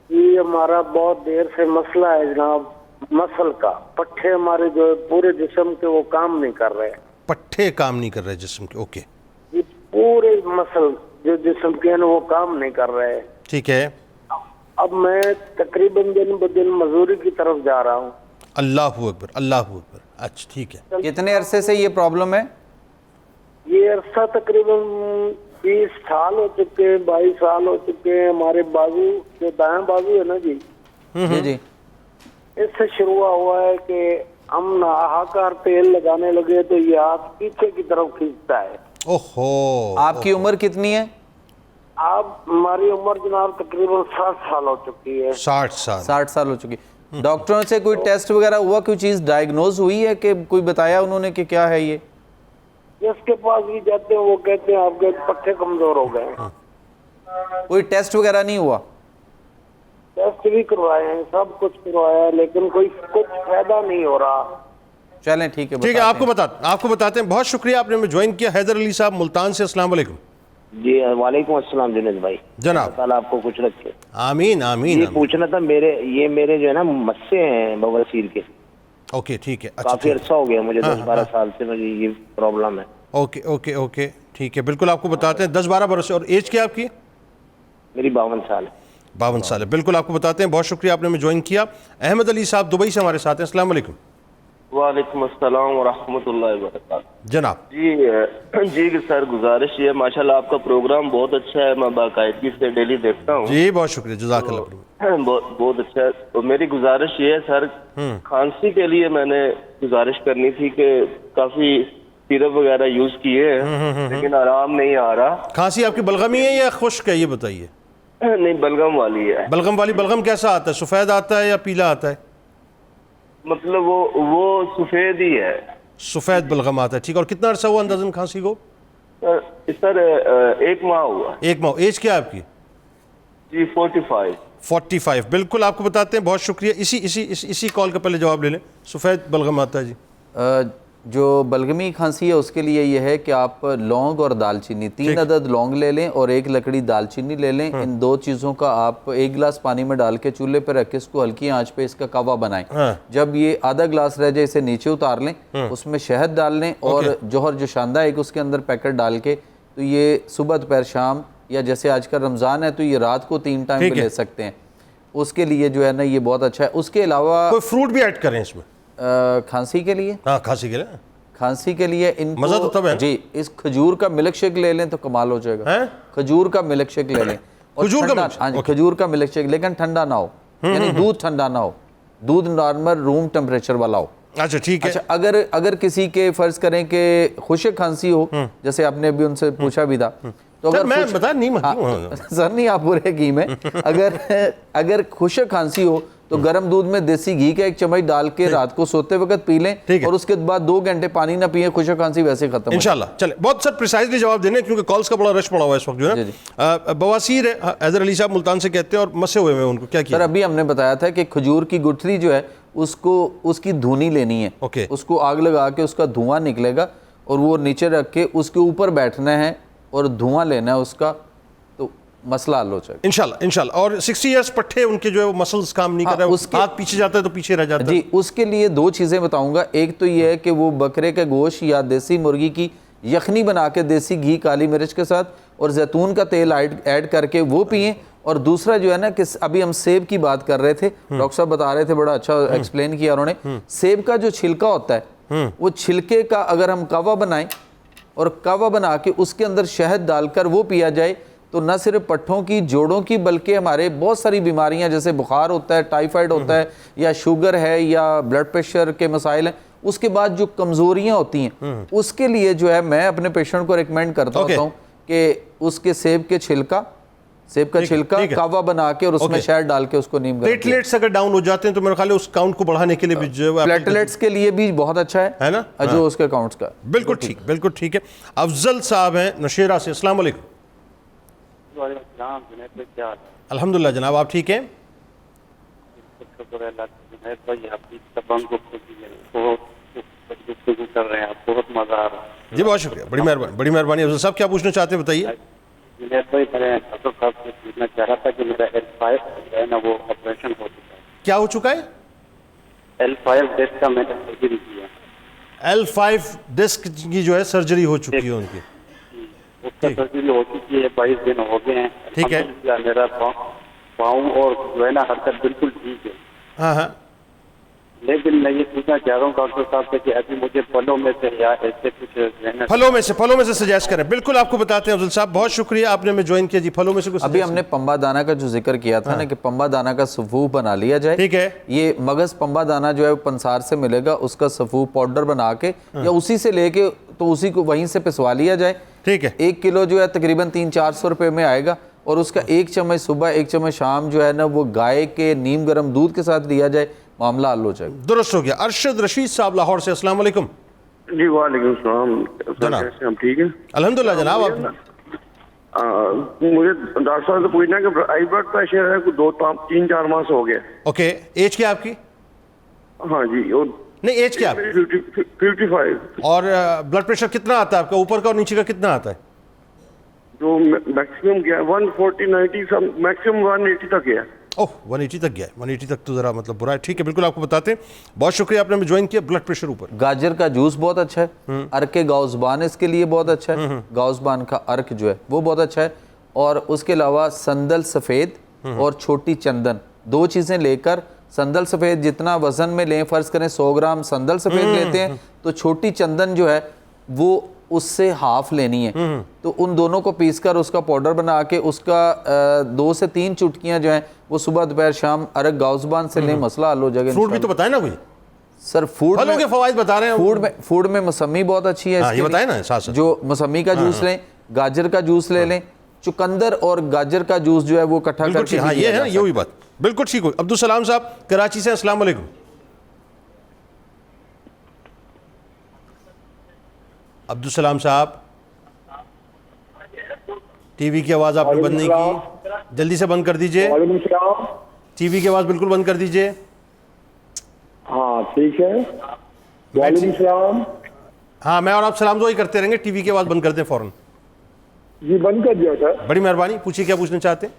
یہ ہمارا بہت دیر سے مسئلہ ہے جناب، مسل کا. پٹھے ہمارے جو پورے جسم کے وہ کام نہیں کر رہے. پٹھے کام نہیں کر رہے جسم کے؟ اوکے. یہ پورے مسل جو جسم کے ہیں وہ کام نہیں کر رہے. ٹھیک ہے. اب میں تقریباً دن بدن مزدوری کی طرف جا رہا ہوں. اللہ اکبر، اللہ اکبر. اچھا ٹھیک ہے. کتنے عرصے سے یہ پرابلم ہے؟ یہ عرصہ تقریباً 20 سال ہو چکے ہیں، 22 سال ہو چکے ہیں. ہمارے بازو جو دائیں بازو ہے نا جی، جی اس سے شروع ہوا ہے کہ ہم ناحکار تیل لگانے لگے تو یہ ہاتھ پیچھے کی طرف کھینچتا ہے. اوہو. آپ کی عمر کتنی ہے؟ آپ ہماری عمر جناب تقریباً 60 سال ہو چکی ہے. 60 سال ہو چکی. ڈاکٹروں سے کوئی ٹیسٹ وغیرہ ہوا, کوئی چیز ڈائیگنوز ہوئی ہے کہ کوئی بتایا انہوں نے کہ کیا ہے یہ؟ جس کے پاس بھی جاتے ہیں وہ کہتے ہیں آپ کے پٹھے کمزور ہو گئے. کوئی ٹیسٹ وغیرہ نہیں ہوا؟ ٹیسٹ بھی کروائے ہیں, سب کچھ کروایا ہے, لیکن کچھ فائدہ نہیں ہو رہا. چلیں ٹھیک ہے, آپ کو بتاتے ہیں. بہت شکریہ آپ نے ہمیں جوائن کیا. حیدر علی صاحب ملتان سے, السلام علیکم. جی وعلیکم السلام جنید بھائی. جناب تعالیٰ آپ کو کچھ رکھے. آمین آمین. یہ پوچھنا تھا, میرے جو ہے نا مسے ہیں بواسیر کے. اوکے ٹھیک ہے. کافی عرصہ ہو گیا مجھے, 10-12 سال سے مجھے یہ پرابلم ہے. اوکے اوکے اوکے ٹھیک ہے, بالکل آپ کو بتاتے ہیں. 10-12 برس. اور ایج کیا آپ کی؟ میری 52 سال ہے. 52 سال ہے, بالکل آپ کو بتاتے ہیں. بہت شکریہ آپ نے ہمیں جوائن کیا. احمد علی صاحب دبئی سے ہمارے ساتھ ہیں, السلام علیکم. وعلیکم السلام ورحمۃ اللہ وبرکاتہ. جناب جی سر, گزارش یہ, ماشاءاللہ آپ کا پروگرام بہت اچھا ہے, میں باقاعدگی سے ڈیلی دیکھتا ہوں. جی بہت شکریہ, جزاک اللہ. بہت اچھا ہے. تو میری گزارش یہ ہے سر, کھانسی کے لیے میں نے گزارش کرنی تھی کہ کافی سیرپ وغیرہ یوز کیے ہیں لیکن آرام نہیں آ رہا. کھانسی آپ کی بلغمی ہے یا خشک ہے یہ بتائیے؟ نہیں, بلغم والی ہے. بلغم کیسا آتا ہے؟ سفید آتا ہے یا پیلا آتا ہے؟ مطلب وہ سفید ہی ہے. سفید بلغم آتا ہے, ٹھیک ہے. اور کتنا عرصہ ہوا اندازاً کھانسی کو؟ سر 1 ماہ ہوا. 1 ماہ. ایج کیا ہے آپ کی؟ جی 45. بالکل آپ کو بتاتے ہیں. بہت شکریہ. اسی کال کا پہلے جواب لے لیں. سفید بلغم آتا ہے جی. جو بلغمی کھانسی ہے اس کے لیے یہ ہے کہ آپ لونگ اور دال چینی 3 عدد لونگ لے لیں اور 1 لکڑی دال چینی لے لیں. ان 2 چیزوں کا آپ 1 گلاس پانی میں ڈال کے چولہے پہ رکھ کے اس کو ہلکی آنچ پہ اس کا کہوہ بنائیں. جب یہ آدھا گلاس رہ جائے اسے نیچے اتار لیں, اس میں شہد ڈال لیں اور جوہر جوشاندہ ایک اس کے اندر پیکٹ ڈال کے, تو یہ صبح دوپہر شام, یا جیسے آج کل رمضان ہے تو یہ رات کو 3 ٹائم پہ لے سکتے ہیں. اس کے لیے جو ہے نا یہ بہت اچھا ہے. اس کے علاوہ کوئی فروٹ بھی ایڈ کریں اس میں کھانسی کے لیے؟ ہاں کھانسی کے لیے ان کو جی اس کھجور کا ملک شیک لے لیں تو کمال ہو جائے گا. کھجور کا ملک شیک لے لیں, کھجور کا ملک شیک, لیکن ٹھنڈا نہ ہو, یعنی دودھ ٹھنڈا نہ ہو, دودھ نارمل روم ٹیمپریچر والا ہو. اچھا ٹھیک ہے. اگر کسی کے فرض کریں کہ خشک کھانسی ہو, جیسے آپ نے ابھی ان سے پوچھا بھی تھا, تو سر نہیں آپ برے حکیم ہیں, اگر خشک کھانسی ہو تو گرم دودھ میں دیسی گھی کا 1 چمچ ڈال کے رات کو سوتے وقت پی لیں, اور اس کے بعد 2 گھنٹے پانی نہ پیئیں, خشک کھانسی ویسے ختم. انشاءاللہ. چلیں بہت سر پریسائزلی جواب دینے کیونکہ کالز کا بڑا رش پڑا ہوا ہے اس وقت جو ہے. بواسیر ہے, حیدر علی صاحب ملتان سے کہتے ہیں, اور مسے ہوئے ہیں, ان کو کیا کیا؟ سر ابھی ہم نے بتایا تھا کہ کھجور کی گٹھلی جو ہے اس کی دھونی لینی ہے, اس کو آگ لگا کے اس کا دھواں نکلے گا, اور وہ نیچے رکھ کے اس کے اوپر بیٹھنا ہے اور دھواں لینا ہے اس کا, تو مسئلہ حل ہو جائے گا انشاءاللہ. اور 60 ایئرس پٹھے ان کے جو ہے وہ مسلز کام نہیں کر رہے, ہاتھ پیچھے جاتا ہے تو پیچھے رہ جاتا ہے. جی اس کے لیے 2 چیزیں بتاؤں گا. ایک تو یہ ہے کہ وہ بکرے کے گوشت یا دیسی مرغی کی یخنی بنا کے دیسی گھی کالی مرچ کے ساتھ اور زیتون کا تیل ایڈ کر کے وہ پئیں. اور دوسرا جو ہے نا کہ ابھی ہم سیب کی بات کر رہے تھے, ڈاکٹر صاحب بتا رہے تھے, بڑا اچھا ایکسپلین کیا انہوں نے. سیب کا جو چھلکا ہوتا ہے وہ چھلکے کا اگر ہم کہوہ بنائیں اور کہوہ بنا کے اس کے اندر شہد ڈال کر وہ پیا جائے, تو نہ صرف پٹھوں کی جوڑوں کی بلکہ ہمارے بہت ساری بیماریاں جیسے بخار ہوتا ہے, ٹائیفائڈ ہوتا ہے, یا شوگر ہے, یا بلڈ پریشر کے مسائل ہیں, اس کے بعد جو کمزوریاں ہوتی ہیں اس کے لیے جو ہے میں اپنے پیشنٹ کو ریکمینڈ کرتا ہوتا ہوں کہ اس کے سیب کا چھلکا کہوہ بنا کے اور اس میں شہد ڈال کے اس کو نیم. پلیٹلیٹس اگر ڈاؤن ہو جاتے ہیں تو میرے خیال ہے اس کاؤنٹ کو بڑھانے کے لیے بھی جو ہے پلیٹلیٹس کے لیے بھی بہت اچھا ہے نا جو اس کے کاؤنٹس کا. بالکل ٹھیک ہے. افضل صاحب ہیں نشیرہ سے, السلام علیکم. الحمدللہ جناب, آپ ٹھیک ہیں؟ جی بہت شکریہ, بڑی مہربانی. افضل صاحب کیا پوچھنا چاہتے ہیں بتائیے. کیا ہو چکا ہے؟ L5 ڈسک کی جو ہے سرجری ہو چکی ہے ان کی. سرجری ہو چکی ہے, 22 دن ہو گئے ہیں. ٹھیک ہے. میرا پاؤں اور جو ہے نا حرکت بالکل ٹھیک ہے. ہاں لیکن میں یہ پوچھنا چاہ رہا ہوں ڈاکٹر صاحب سے کہ ابھی مجھے پھلوں میں سے یا ایسے کچھ پھلوں میں سے سجیسٹ کریں. بالکل آپ کو بتاتے ہیں افضل صاحب, بہت شکریہ آپ نے ہمیں جوائن کیا. جی پھلوں میں سے کچھ ابھی ہم نے پمبا دانہ کا جو ذکر کیا تھا نا کہ پمبا دانہ کا صفوف بنا لیا جائے. ٹھیک ہے. یہ مغز پمبا دانہ جو ہے پنسار سے ملے گا, اس کا صفوف پاؤڈر بنا کے یا اسی سے لے کے تو اسی کو وہیں سے پسوا لیا جائے. ٹھیک ہے. 1 کلو جو ہے تقریباً 300-400 روپے میں آئے گا. اور اس کا 1 چمچ صبح 1 چمچ شام جو ہے نا وہ گائے کے نیم گرم دودھ کے ساتھ لیا جائے, معاملہ حل ہو جائے. درست ہو گیا. ارشد رشید صاحب لاہور سے, السلام علیکم. جی وعلیکم السلام جناب. ہم ٹھیک ہیں الحمدللہ جناب. آپ مجھے ڈاکٹر صاحب سے پوچھنا ہے کہ ہائی بلڈ پریشر ہے, 2-3-4 ماہ سے ہو گیا. اوکے, ایج کیا آپ کی؟ ہاں جی. اور نہیں, ایج کیا آپ کی؟ 55. اور بلڈ پریشر کتنا آتا ہے آپ کا, اوپر کا اور نیچے کا کتنا آتا ہے؟ جو میکسیمم گیا 140-90 میکسیمم 180 تک گیا. اوہ 180 تک گیا ہے. 180 تک تو ذرا مطلب برا ہے. ٹھیک ہے, بالکل آپ کو بتاتے ہیں. بہت شکریہ آپ نے ہمیں جوائن کیا. بلڈ پریشر اوپر. گاجر کا جوس بہت اچھا ہے, ارک گاؤزبان اس کے لیے بہت اچھا ہے, گاؤزبان کا ارک جو ہے وہ بہت اچھا ہے. اور اس کے علاوہ سندل سفید اور چھوٹی چندن, 2 چیزیں لے کر, سندل سفید جتنا وزن میں لیں, فرض کریں 100 گرام سندل سفید لیتے ہیں تو چھوٹی چندن جو ہے وہ اس سے ہاف لینی ہے. تو ان دونوں کو پیس کر اس کا پاؤڈر بنا کے اس کا 2 سے 3 چٹکیاں جو ہیں وہ صبح دوپہر شام ارک گاؤزبان سے لیں, مسئلہ حل ہو جائے گا. فروٹ بھی تو بتائیں نا کوئی. سر فوڈ پھلوں کے فوائد بتا رہے ہیں. فوڈ میں موسمی بہت اچھی ہے. یہ بتائیں نا ساتھ. جو موسمی کا جوس لیں, گاجر کا جوس لے لیں, چقندر اور گاجر کا جوس جو ہے وہ اکٹھا کر کے. ہاں یہ ہے نا, یہ ہوئی بات. بالکل ٹھیک ہو. عبدالسلام صاحب کراچی سے, السلام علیکم. عبدالسلام صاحب, ٹی وی کی آواز آپ نے بند نہیں کی, جلدی سے بند کر دیجئے. وعلیکم السلام. ٹی وی کی آواز بالکل بند کر دیجئے. ہاں ٹھیک ہے. وعلیکم السلام. ہاں میں اور آپ سلام دعائی کرتے رہیں گے. ٹی وی کی آواز بند کر دیں فوراً. جی بند کر دیا سر. بڑی مہربانی. پوچھیے کیا پوچھنا چاہتے ہیں.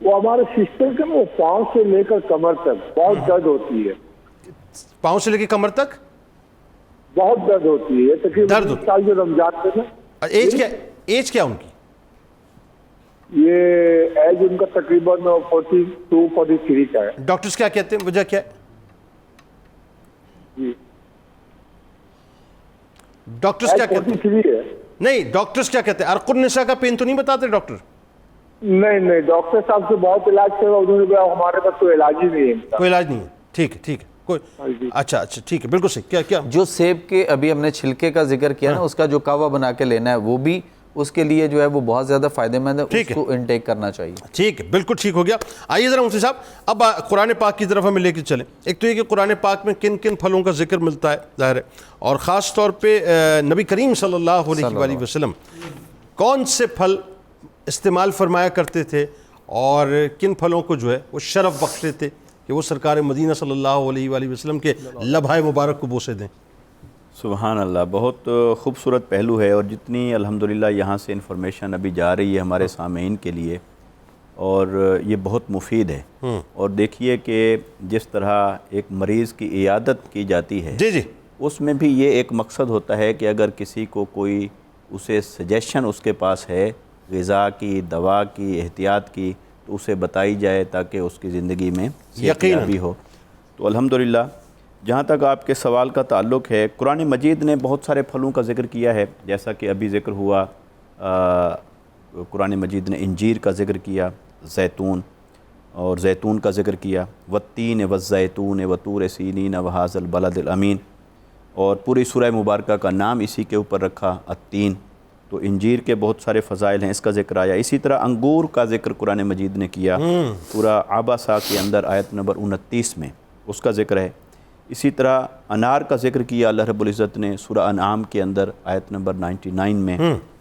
وہ ہمارے سسٹم کے وہ پاؤں سے لے کر کمر تک بہت درد ہوتی ہے. پاؤں سے لے کے کمر تک بہت درد ہوتی ہے. تقریباً سال جو رمضان میں. ایج کیا ان کی؟ یہ ایج ان کا تقریباً 42-43 کا ہے. ڈاکٹرز کیا کہتے ہیں, وجہ کیا ہے؟ جی ڈاکٹرز کیا کہتے ہیں؟ نہیں, ڈاکٹرز کیا کہتے ہیں؟ عرق النساء کا پین تو نہیں بتاتے ڈاکٹر؟ نہیں, ڈاکٹر صاحب سے بہت علاج کیا, انہوں نے کہا ہمارے پاس کوئی علاج ہی نہیں ہے. کوئی علاج نہیں ہے. ٹھیک ہے, ٹھیک ہے, کوئی اچھا ٹھیک ہے, بالکل صحیح. کیا جو سیب کے ابھی ہم نے چھلکے کا ذکر کیا نا, اس کا جو کہوہ بنا کے لینا ہے وہ بھی اس کے لیے جو ہے وہ بہت زیادہ فائدہ مند ہے, اس کو انٹیک کرنا چاہیے. ٹھیک ہے, بالکل ٹھیک ہو گیا. آئیے ذرا مفتی صاحب اب قرآن پاک کی طرف ہمیں لے کے چلیں. ایک تو یہ کہ قرآن پاک میں کن کن پھلوں کا ذکر ملتا ہے ظاہر ہے, اور خاص طور پہ نبی کریم صلی اللہ علیہ وآلہ وسلم کون سے پھل استعمال فرمایا کرتے تھے اور کن پھلوں کو جو ہے وہ شرف بخشتے تھے کہ وہ سرکار مدینہ صلی اللہ علیہ وآلہ وسلم کے لبھائے مبارک کو بوسے دیں. سبحان اللہ, بہت خوبصورت پہلو ہے. اور جتنی الحمدللہ یہاں سے انفارمیشن ابھی جا رہی ہے ہمارے سامعین کے لیے, اور یہ بہت مفید ہے. اور دیکھیے کہ جس طرح ایک مریض کی عیادت کی جاتی ہے, جی اس میں بھی یہ ایک مقصد ہوتا ہے کہ اگر کسی کو کوئی اسے سجیشن اس کے پاس ہے غذا کی, دوا کی, احتیاط کی, تو اسے بتائی جائے تاکہ اس کی زندگی میں یقین ہو. تو الحمدللہ جہاں تک آپ کے سوال کا تعلق ہے, قرآن مجید نے بہت سارے پھلوں کا ذکر کیا ہے. جیسا کہ ابھی ذکر ہوا, قرآن مجید نے انجیر کا ذکر کیا, زیتون اور زیتون کا ذکر کیا, والتین والزیتون وطور سینین وہذا البلد الامین, اور پوری سورہ مبارکہ کا نام اسی کے اوپر رکھا, التین. تو انجیر کے بہت سارے فضائل ہیں, اس کا ذکر آیا. اسی طرح انگور کا ذکر قرآن مجید نے کیا, سورہ عبسہ کے اندر آیت نمبر 29 میں اس کا ذکر ہے. اسی طرح انار کا ذکر کیا اللہ رب العزت نے سورہ انعام کے اندر آیت نمبر 99 میں,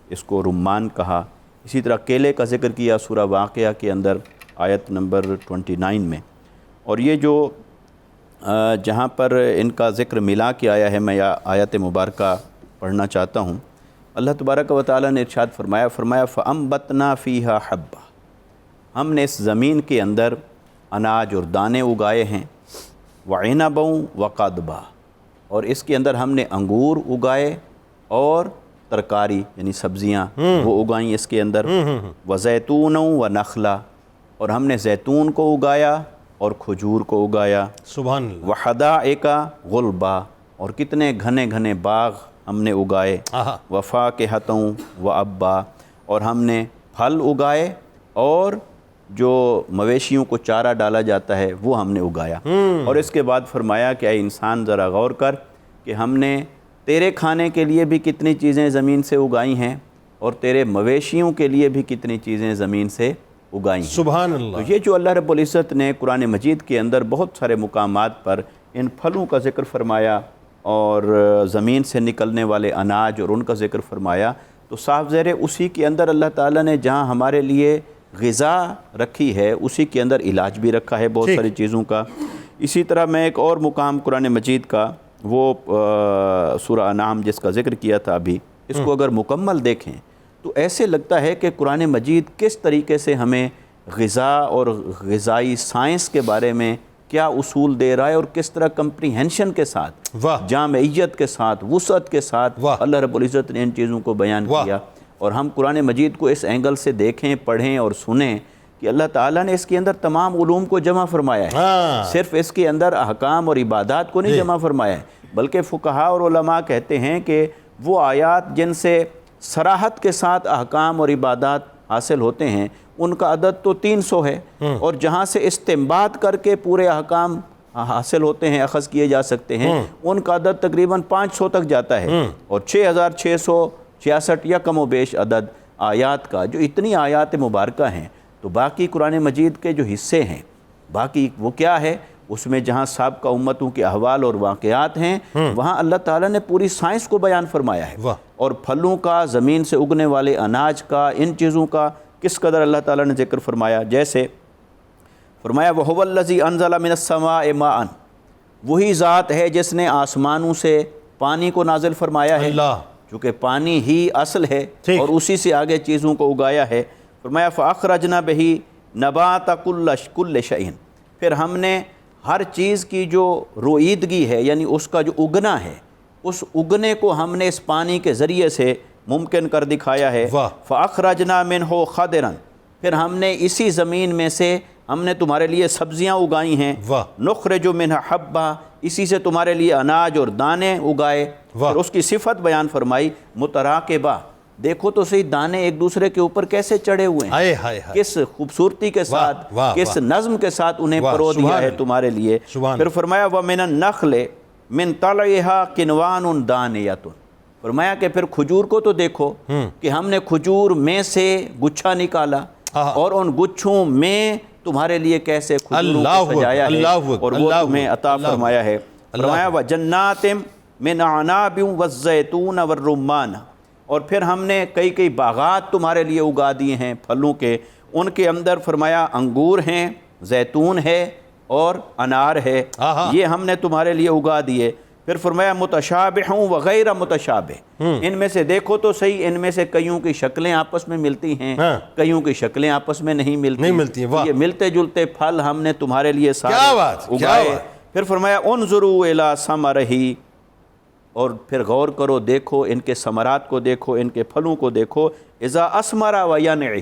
اس کو رمان کہا. اسی طرح کیلے کا ذکر کیا سورہ واقعہ کے اندر آیت نمبر 29 میں. اور یہ جو جہاں پر ان کا ذکر ملا کے آیا ہے, میں آیت مبارکہ پڑھنا چاہتا ہوں. اللہ تبارک و تعالیٰ نے ارشاد فرمایا فَأَنبَتْنَا فِيهَا حَبًّا, ہم نے اس زمین کے اندر اناج اور دانے اگائے ہیں, وَعِنَبًا وَقَضْبًا, اور اس کے اندر ہم نے انگور اگائے اور ترکاری یعنی سبزیاں وہ اگائیں اس کے اندر, وَزَيْتُونًا وَنَخْلًا, اور ہم نے زیتون کو اگایا اور کھجور کو اگایا. سبحان اللہ. وَحَدَائِقَ غُلْبًا, اور کتنے گھنے گھنے باغ ہم نے اگائے. وَفَاكِهَةً وَأَبًّا, اور ہم نے پھل اگائے اور جو مویشیوں کو چارہ ڈالا جاتا ہے وہ ہم نے اگایا. اور اس کے بعد فرمایا کہ اے انسان ذرا غور کر کہ ہم نے تیرے کھانے کے لیے بھی کتنی چیزیں زمین سے اگائی ہیں, اور تیرے مویشیوں کے لیے بھی کتنی چیزیں زمین سے اگائی ہیں۔ سبحان اللہ۔ تو یہ جو اللہ رب العزت نے قرآن مجید کے اندر بہت سارے مقامات پر ان پھلوں کا ذکر فرمایا اور زمین سے نکلنے والے اناج اور ان کا ذکر فرمایا، تو صاف ظاہر ہے اسی کے اندر اللہ تعالیٰ نے جہاں ہمارے لیے غذا رکھی ہے اسی کے اندر علاج بھی رکھا ہے بہت ساری چیزوں کا۔ اسی طرح میں ایک اور مقام قرآن مجید کا وہ سورہ انعام جس کا ذکر کیا تھا ابھی، اس کو اگر مکمل دیکھیں تو ایسے لگتا ہے کہ قرآن مجید کس طریقے سے ہمیں غذا اور غذائی سائنس کے بارے میں کیا اصول دے رہا ہے اور کس طرح کمپریہنشن کے ساتھ، جامعیت کے ساتھ، وسعت کے ساتھ اللہ رب العزت نے ان چیزوں کو بیان کیا۔ اور ہم قرآن مجید کو اس اینگل سے دیکھیں، پڑھیں اور سنیں کہ اللہ تعالیٰ نے اس کے اندر تمام علوم کو جمع فرمایا ہے، صرف اس کے اندر احکام اور عبادات کو نہیں جمع فرمایا ہے، بلکہ فقہاء اور علماء کہتے ہیں کہ وہ آیات جن سے صراحت کے ساتھ احکام اور عبادات حاصل ہوتے ہیں ان کا عدد تو 300 ہے، اور جہاں سے استنباط کر کے پورے احکام حاصل ہوتے ہیں، اخذ کیے جا سکتے ہیں، ان کا عدد تقریباً 500 تک جاتا ہے، اور 6666 یا کم و بیش عدد آیات کا، جو اتنی آیات مبارکہ ہیں۔ تو باقی قرآن مجید کے جو حصے ہیں باقی وہ کیا ہے، اس میں جہاں سابقہ امتوں کے احوال اور واقعات ہیں وہاں اللہ تعالیٰ نے پوری سائنس کو بیان فرمایا ہے، اور پھلوں کا، زمین سے اگنے والے اناج کا، ان چیزوں کا کس قدر اللہ تعالیٰ نے ذکر فرمایا۔ جیسے فرمایا وَهُوَ الَّذِي أَنزَلَ مِنَ السَّمَاءِ مَاءً، وہی ذات ہے جس نے آسمانوں سے پانی کو نازل فرمایا ہے، چونکہ پانی ہی اصل ہے اور اسی سے آگے چیزوں کو اگایا ہے۔ فرمایا فَأَخْرَجْنَا بِهِ نَبَاتَ كُلِّ شَيْءٍ، پھر ہم نے ہر چیز کی جو روئیدگی ہے یعنی اس کا جو اگنا ہے، اس اگنے کو ہم نے اس پانی کے ذریعے سے ممکن کر دکھایا ہے۔ فَأَخْرَجْنَا مِنْهُ خَضِرًا، پھر ہم نے اسی زمین میں سے ہم نے تمہارے لیے سبزیاں اگائی ہیں، نُخْرِجُ مِنْهُ حَبًّا، اسی سے تمہارے لیے اناج اور دانے اگائے، اور اس کی صفت بیان فرمائی متراکبہ، دیکھو تو صحیح دانے ایک دوسرے کے اوپر کیسے چڑھے ہوئے ہیں، کس خوبصورتی کے ساتھ، کس نظم کے ساتھ انہیں پرو دیا ہے تمہارے لیے۔ پھر فرمایا وَمِنَ النَّخْلِ مِنْ طَلْعِهَا قِنْوَانٌ دَانِيَةٌ، فرمایا کہ پھر کھجور کو تو دیکھو کہ ہم نے کھجور میں سے گچھا نکالا اور ان گچھوں میں تمہارے لیے کیسے کھجوروں کو سجایا ہے اور وہ تمہیں عطا فرمایا ہے۔ فرمایا وَجَنَّاتٍ مِنْ أَعْنَابٍ وَالزَّيْتُونَ وَالرُّمَّانَ، اور پھر ہم نے کئی باغات تمہارے لیے اگا دیے ہیں پھلوں کے، ان کے اندر فرمایا انگور ہیں، زیتون ہے اور انار ہے، یہ ہم نے تمہارے لیے اگا دیے۔ پھر فرمایا متشابہ وغیر متشابہ، ان میں سے دیکھو تو صحیح، ان میں سے کئیوں کی شکلیں آپس میں ملتی ہیں، کئیوں کی شکلیں آپس میں نہیں ملتی، یہ ملتے جلتے پھل ہم نے تمہارے لیے سارے اگائے۔ پھر فرمایا انظروا الی ثمرہ، اور پھر غور کرو، دیکھو ان کے ثمرات کو، دیکھو ان کے پھلوں کو، دیکھو اذا اثمر وینعہ،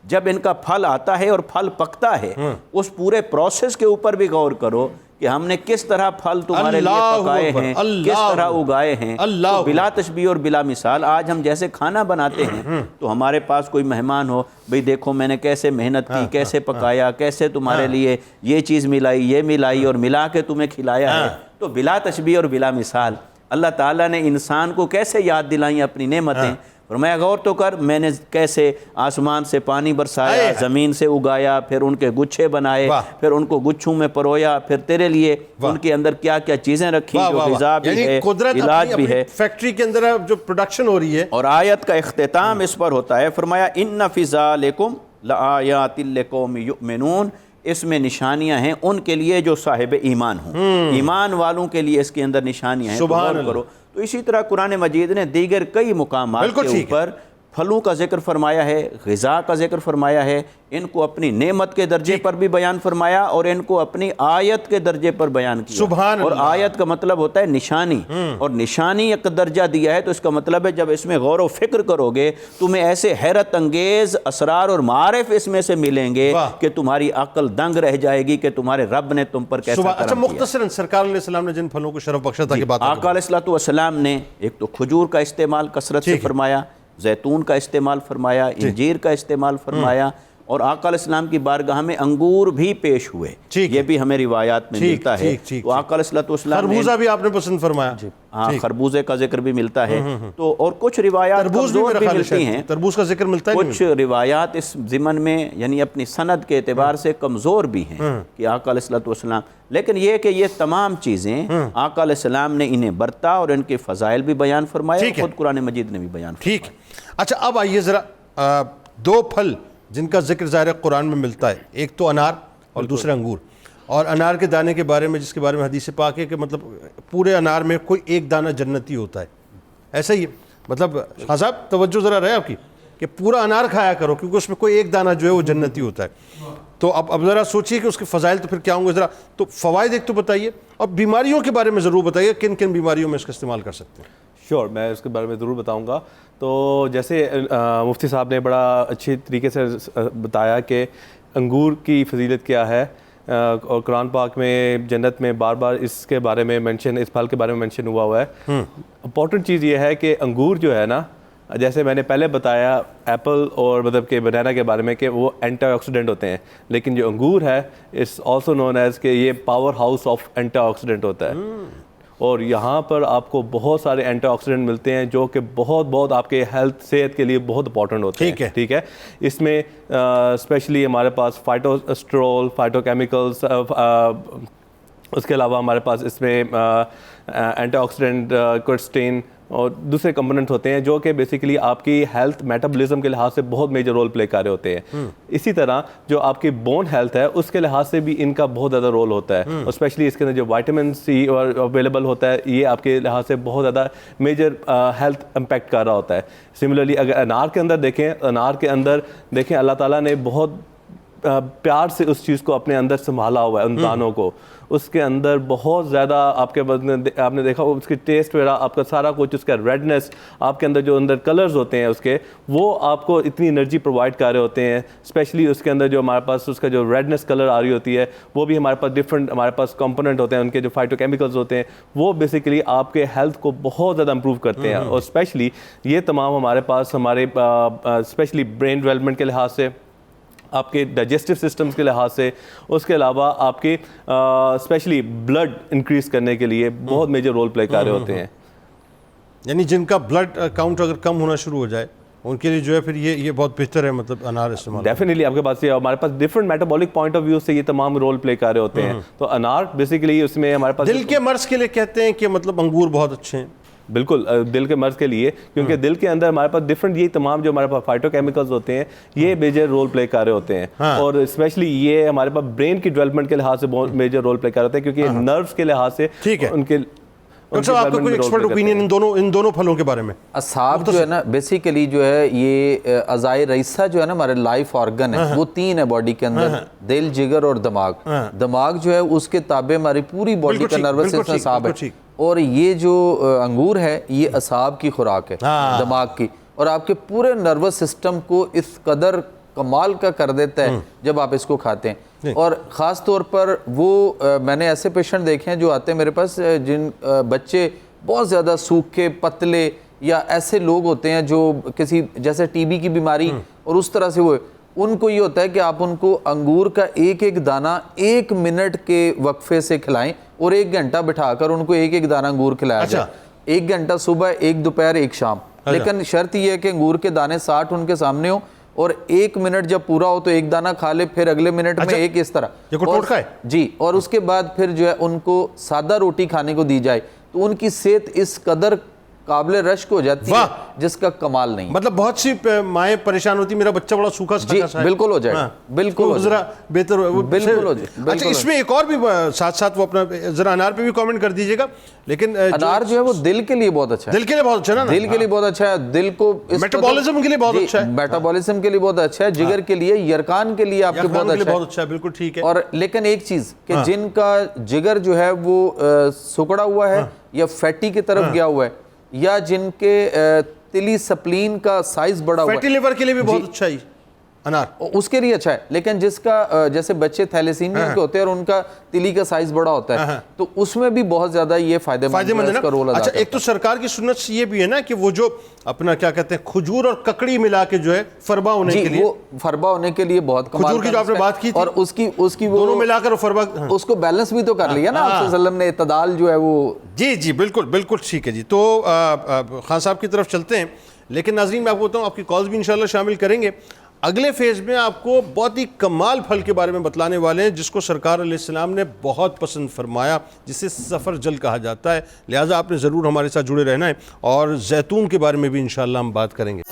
جب ان کا پھل آتا ہے اور پھل پکتا ہے، اس پورے پروسیس کے اوپر بھی غور کرو کہ ہم نے کس طرح پھل تمہارے لیے پکائے ہیں، کس طرح اگائے ہیں، تو بلا تشبیہ اور بلا مثال۔ آج ہم جیسے کھانا بناتے ہیں تو ہمارے پاس کوئی مہمان ہو، بھئی دیکھو میں نے کیسے محنت کی، کیسے پکایا، کیسے تمہارے لیے یہ چیز ملائی، یہ ملائی اور ملا کے تمہیں کھلایا ہے، تو بلا تشبیہ اور بلا مثال اللہ تعالیٰ نے انسان کو کیسے یاد دلائیں اپنی نعمتیں۔ فرمایا غور تو کر، میں نے کیسے آسمان سے پانی برسایا، زمین سے اگایا، پھر ان کے گچھے بنائے، پھر ان کو گچھوں میں پرویا، پھر تیرے لیے ان کے اندر کیا کیا چیزیں رکھی جو غذا بھی ہے، علاج بھی ہے، فیکٹری کے اندر جو پروڈکشن ہو رہی ہے۔ اور آیت کا اختتام اس پر ہوتا ہے، فرمایا ان فی ذالکم لآیات لقوم یؤمنون، اس میں نشانیاں ہیں ان کے لیے جو صاحب ایمان ہوں، ایمان والوں کے لیے اس کے اندر نشانیاں ہیں، غور کرو۔ تو اسی طرح قرآن مجید نے دیگر کئی مقامات کے اوپر پھلوں کا ذکر فرمایا ہے، غذا کا ذکر فرمایا ہے، ان کو اپنی نعمت کے درجے پر بھی بیان فرمایا اور ان کو اپنی آیت کے درجے پر بیان کیا۔ اور آیت کا مطلب ہوتا ہے نشانی، اور نشانی ایک درجہ دیا ہے تو اس کا مطلب ہے جب اس میں غور و فکر کرو گے تمہیں ایسے حیرت انگیز اسرار اور معارف اس میں سے ملیں گے کہ تمہاری عقل دنگ رہ جائے گی کہ تمہارے رب نے تم پر کیسا کرم کیا۔ مختصراً سرکار علیہ السلام نے جن پھلوں کو شرف بخشا تھا کہ بات آقا علیہ السلام نے ایک تو کھجور کا استعمال کثرت سے فرمایا، زیتون کا استعمال فرمایا، انجیر کا استعمال فرمایا، اور آقا علیہ السلام کی بارگاہ میں انگور بھی پیش ہوئے، یہ بھی ہمیں روایات میں ملتا ہے۔ تو آقا علیہ السلام خربوزہ بھی آپ نے پسند فرمایا، ہاں خربوزے کا ذکر بھی ملتا ہے، تو اور کچھ روایات کمزور بھی ملتی ہیں، تربوز کا ذکر ملتا ہے، کچھ روایات اس ضمن میں یعنی اپنی سند کے اعتبار سے کمزور بھی ہیں کہ آقا علیہ السلام، لیکن یہ کہ یہ تمام چیزیں آقا علیہ السلام نے انہیں برتا اور ان کے فضائل بھی بیان فرمائے، خود قرآن مجید نے بھی بیان فرمایا۔ ٹھیک۔ اچھا اب آئیے ذرا دو پھل جن کا ذکر ظاہر قرآن میں ملتا ہے، ایک تو انار اور دوسرا انگور، اور انار کے دانے کے بارے میں جس کے بارے میں حدیث پاک ہے کہ مطلب پورے انار میں کوئی ایک دانہ جنتی ہوتا ہے، ایسا ہی ہے؟ مطلب خان صاحب توجہ ذرا رہے آپ کی کہ پورا انار کھایا کرو کیونکہ اس میں کوئی ایک دانہ جو ہے وہ جنتی ہوتا ہے۔ تو اب ذرا سوچیے کہ اس کے فضائل تو پھر کیا ہوں گے، ذرا تو فوائد ایک تو بتائیے، اور بیماریوں کے بارے میں ضرور بتائیے کن کن بیماریوں میں اس کا استعمال کر سکتے ہیں۔ شور، میں اس کے بارے میں ضرور بتاؤں گا۔ تو جیسے مفتی صاحب نے بڑا اچھی طریقے سے بتایا کہ انگور کی فضیلت کیا ہے، اور قرآن پاک میں جنت میں بار بار اس کے بارے میں منشن، اس پھل کے بارے میں منشن ہوا ہے۔ امپورٹنٹ چیز یہ ہے کہ انگور جو ہے نا، جیسے میں نے پہلے بتایا ایپل اور مطلب کہ بنانا کے بارے میں کہ وہ اینٹی آکسیڈنٹ ہوتے ہیں، لیکن جو انگور ہے اٹس آلسو نون ایز کہ یہ powerhouse of antioxidant ہوتا ہے، اور یہاں پر آپ کو بہت سارے اینٹی آکسیڈنٹ ملتے ہیں جو کہ بہت آپ کے ہیلتھ صحت کے لیے بہت امپورٹنٹ ہوتے ہیں۔ ٹھیک ہے، اس میں اسپیشلی ہمارے پاس فائٹو اسٹرول، فائٹو کیمیکلز، اس کے علاوہ ہمارے پاس اس میں اینٹی آکسیڈنٹ کوئرسٹین اور دوسرے کمپوننٹ ہوتے ہیں جو کہ بیسیکلی آپ کی ہیلتھ میٹابولزم کے لحاظ سے بہت میجر رول پلے کر رہے ہوتے ہیں۔ اسی طرح جو آپ کی بون ہیلتھ ہے اس کے لحاظ سے بھی ان کا بہت زیادہ رول ہوتا ہے، اور اسپیشلی اس کے اندر جو وائٹامن سی اویلیبل ہوتا ہے یہ آپ کے لحاظ سے بہت زیادہ میجر ہیلتھ امپیکٹ کر رہا ہوتا ہے۔ سملرلی اگر انار کے اندر دیکھیں، انار کے اندر دیکھیں اللہ تعالیٰ نے بہت پیار سے اس چیز کو اپنے اندر سنبھالا ہوا ہے، ان دانوں کو، اس کے اندر بہت زیادہ آپ نے دیکھا اس کی ٹیسٹ وغیرہ، آپ کا سارا کچھ، اس کا ریڈنس، آپ کے اندر جو اندر کلرز ہوتے ہیں اس کے، وہ آپ کو اتنی انرجی پرووائڈ کر رہے ہوتے ہیں۔ اسپیشلی اس کے اندر جو ہمارے پاس اس کا جو ریڈنس کلر آ رہی ہوتی ہے وہ بھی ہمارے پاس ڈفرینٹ ہمارے پاس کمپوننٹ ہوتے ہیں، ان کے جو فائٹو کیمیکلز ہوتے ہیں وہ بیسیکلی آپ کے ہیلتھ کو بہت زیادہ امپروو کرتے ہیں، اور اسپیشلی یہ تمام ہمارے پاس ہمارے اسپیشلی برین ڈیولپمنٹ کے لحاظ سے، آپ کے ڈائجسٹو سسٹمز کے لحاظ سے، اس کے علاوہ آپ کے اسپیشلی بلڈ انکریز کرنے کے لیے بہت میجر رول پلے کر رہے ہوتے ہیں۔ یعنی جن کا بلڈ کاؤنٹ اگر کم ہونا شروع ہو جائے ان کے لیے جو ہے پھر یہ بہت بہتر ہے، مطلب انار استعمال ڈیفینیٹلی آپ کے پاس یہ ہمارے پاس different metabolic point of view سے یہ تمام رول پلے کر رہے ہوتے ہیں۔ تو انار بیسیکلی اس میں ہمارے پاس دل کے مرض کے لیے کہتے ہیں کہ مطلب انگور بہت اچھے ہیں، بالکل دل کے مرض کے لیے، کیونکہ دل کے اندر ہمارے پاس ڈفرینٹ یہ تمام جو ہمارے پاس فائٹو کیمیکلز ہوتے ہیں یہ میجر رول پلے کر رہے ہوتے ہیں، اور اسپیشلی یہ ہمارے پاس برین کی ڈیولپمنٹ کے لحاظ سے بہت میجر رول پلے کر رہے ہوتے ہیں، کیونکہ نروز کے لحاظ سے ان کے آپ کا کوئی ایکسپرٹ اوپینین ان دونوں پھلوں کے بارے میں؟ اصحاب جو ہے نا بیسیکلی جو ہے یہ اعضائے رئیسہ جو ہے نا ہمارے لائف آرگن ہے، وہ 3 ہے باڈی کے اندر، دل، جگر اور دماغ۔ دماغ جو ہے اس کے تابع ہماری پوری باڈی کا نروس سسٹم اعصاب ہے، اور یہ جو انگور ہے یہ اعصاب کی خوراک ہے دماغ کی، اور آپ کے پورے نروس سسٹم کو اس قدر کمال کا کر دیتا ہے جب آپ اس کو کھاتے ہیں۔ اور خاص طور پر وہ میں نے ایسے پیشنٹ دیکھے ہیں جو آتے ہیں میرے پاس جن بچے بہت زیادہ سوکھے پتلے یا ایسے لوگ ہوتے ہیں جو کسی جیسے ٹی بی کی بیماری اور اس طرح سے وہ، ان کو یہ ہوتا ہے کہ آپ ان کو انگور کا ایک دانہ 1 منٹ کے وقفے سے کھلائیں اور 1 گھنٹہ بٹھا کر ان کو ایک دانہ انگور کھلایا جائے، 1 گھنٹہ صبح، 1 دوپہر، 1 شام، لیکن شرط یہ ہے کہ انگور کے دانے 60 ان کے سامنے ہوں، اور 1 منٹ جب پورا ہو تو 1 دانہ کھا لے، پھر اگلے منٹ میں 1 اس طرح جی، اور اس کے بعد پھر جو ہے ان کو سادہ روٹی کھانے کو دی جائے تو ان کی صحت اس قدر قابل رشک ہو جاتی ہے جس کا کمال نہیں۔ مطلب بہت سی مائیں پریشان ہوتی میرا بچہ بڑا سوکھا سا ہے، بالکل ہو جائے، بالکل ذرا بہتر بالکل ہو جائے۔ اچھا اس میں ایک اور بھی ساتھ وہ اپنا ذرا انار پہ بھی کامنٹ کر دیجیے گا، لیکن انار جو ہے وہ دل کے لیے بہت اچھا ہے، دل کے لیے بہت اچھا ہے نا، دل کے لیے بہت اچھا ہے، دل کو میٹابولزم کے لیے بہت اچھا ہے، میٹابولزم کے لیے بہت اچھا ہے، جگر کے لیے، یرقان کے لیے آپ کے بہت اچھا ہے، بالکل ٹھیک ہے۔ اور لیکن ایک چیز کہ جن کا جگر جو ہے وہ سکڑا ہوا ہے یا فیٹی کی طرف گیا ہوا ہے، یا جن کے تلی سپلین کا سائز بڑا ہوا ہے، فیٹی لیور کے لیے بھی بہت اچھا ہے اس کے لیے اچھا ہے. لیکن جس کا جیسے بچے تھیلیسیمیا کے ہوتے ہیں اور ان کا تیلی کا سائز بڑا ہوتا ہے تو اس میں بھی بہت زیادہ یہ فائدہ مند ہے کا رول ادا کرتا ہے. اچھا ایک تو سرکار کی سنت یہ بھی ہے نا کہ وہ جو اپنا کیا کہتے ہیں کھجور اور ککڑی ملا کے جو ہے فربا ہونے کے لیے, وہ فربا ہونے کے لیے بہت کمال کھجور کی جو آپ نے بات کی تھی اور اس کی وہ دونوں ملا کر فربا اس کو بیلنس بھی تو کر لیا نا آپ صلی اللہ علیہ وسلم نے, اعتدال جو ہے وہ. جی بالکل ٹھیک ہے جی. تو خان صاحب کی طرف چلتے ہیں, لیکن ناظرین میں آپ کو بتاؤں آپ کی کالز بھی انشاءاللہ شامل کریں گے. اگلے فیز میں آپ کو بہت ہی کمال پھل کے بارے میں بتلانے والے ہیں جس کو سرکار علیہ السلام نے بہت پسند فرمایا, جسے سفر جل کہا جاتا ہے. لہٰذا آپ نے ضرور ہمارے ساتھ جڑے رہنا ہے, اور زیتون کے بارے میں بھی انشاءاللہ ہم بات کریں گے.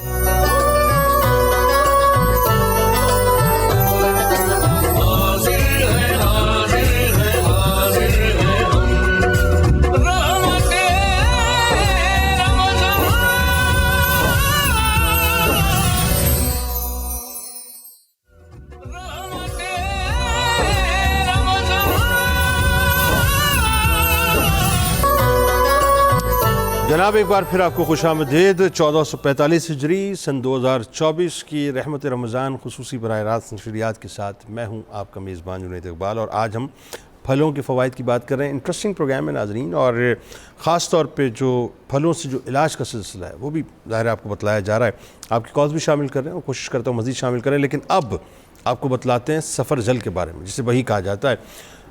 جناب ایک بار پھر آپ کو خوش آمدید. 1445 ہجری سن 2024 کی رحمت رمضان خصوصی براہ راست نشریات کے ساتھ میں ہوں آپ کا میزبان جنید اقبال, اور آج ہم پھلوں کے فوائد کی بات کر رہے ہیں. انٹرسٹنگ پروگرام ہے ناظرین, اور خاص طور پہ جو پھلوں سے جو علاج کا سلسلہ ہے وہ بھی ظاہر آپ کو بتلایا جا رہا ہے. آپ کی کالز بھی شامل کر رہے ہیں اور کوشش کرتا ہوں مزید شامل کریں, لیکن اب آپ کو بتلاتے ہیں سفر جل کے بارے میں جسے وہی کہا جاتا ہے.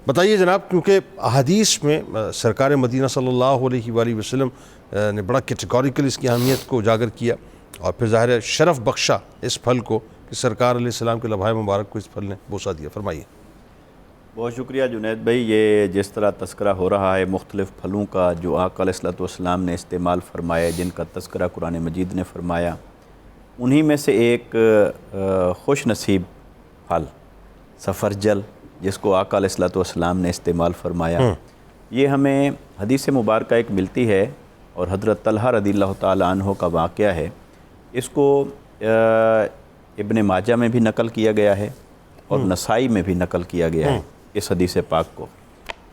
بتائیے جناب, کیونکہ احادیث میں سرکار مدینہ صلی اللہ علیہ وآلہ وسلم نے بڑا کیٹیگوریکل اس کی اہمیت کو اجاگر کیا, اور پھر ظاہر ہے شرف بخشا اس پھل کو کہ سرکار علیہ السلام کے لبھائے مبارک کو اس پھل نے بوسہ دیا. فرمائیے. بہت شکریہ جنید بھائی. یہ جس طرح تذکرہ ہو رہا ہے مختلف پھلوں کا جو آقا علیہ السلام نے استعمال فرمایا, جن کا تذکرہ قرآن مجید نے فرمایا, انہی میں سے ایک خوش نصیب پھل سفرجل جس کو آقا علیہ السلام نے استعمال فرمایا, یہ ہمیں حدیث مبارکہ ایک ملتی ہے اور حضرت طلحہ رضی اللہ تعالی عنہ کا واقعہ ہے. اس کو ابن ماجہ میں بھی نقل کیا گیا ہے اور نسائی میں بھی نقل کیا گیا ہے اس حدیث پاک کو,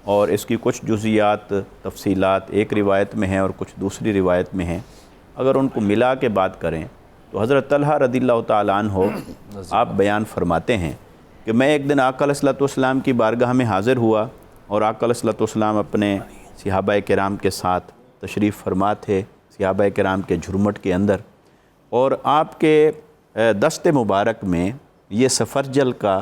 اور اس کی کچھ جزیات تفصیلات ایک روایت میں ہیں اور کچھ دوسری روایت میں ہیں. اگر ان کو ملا کے بات کریں تو حضرت طلحہ رضی اللہ تعالی عنہ آپ بیان فرماتے ہیں کہ میں ایک دن آقا علیہ السلام کی بارگاہ میں حاضر ہوا, اور آقا علیہ السلام اپنے صحابہ کرام کے ساتھ تشریف فرما تھے, صحابہ کرام کے جھرمٹ کے اندر, اور آپ کے دست مبارک میں یہ سفرجل کا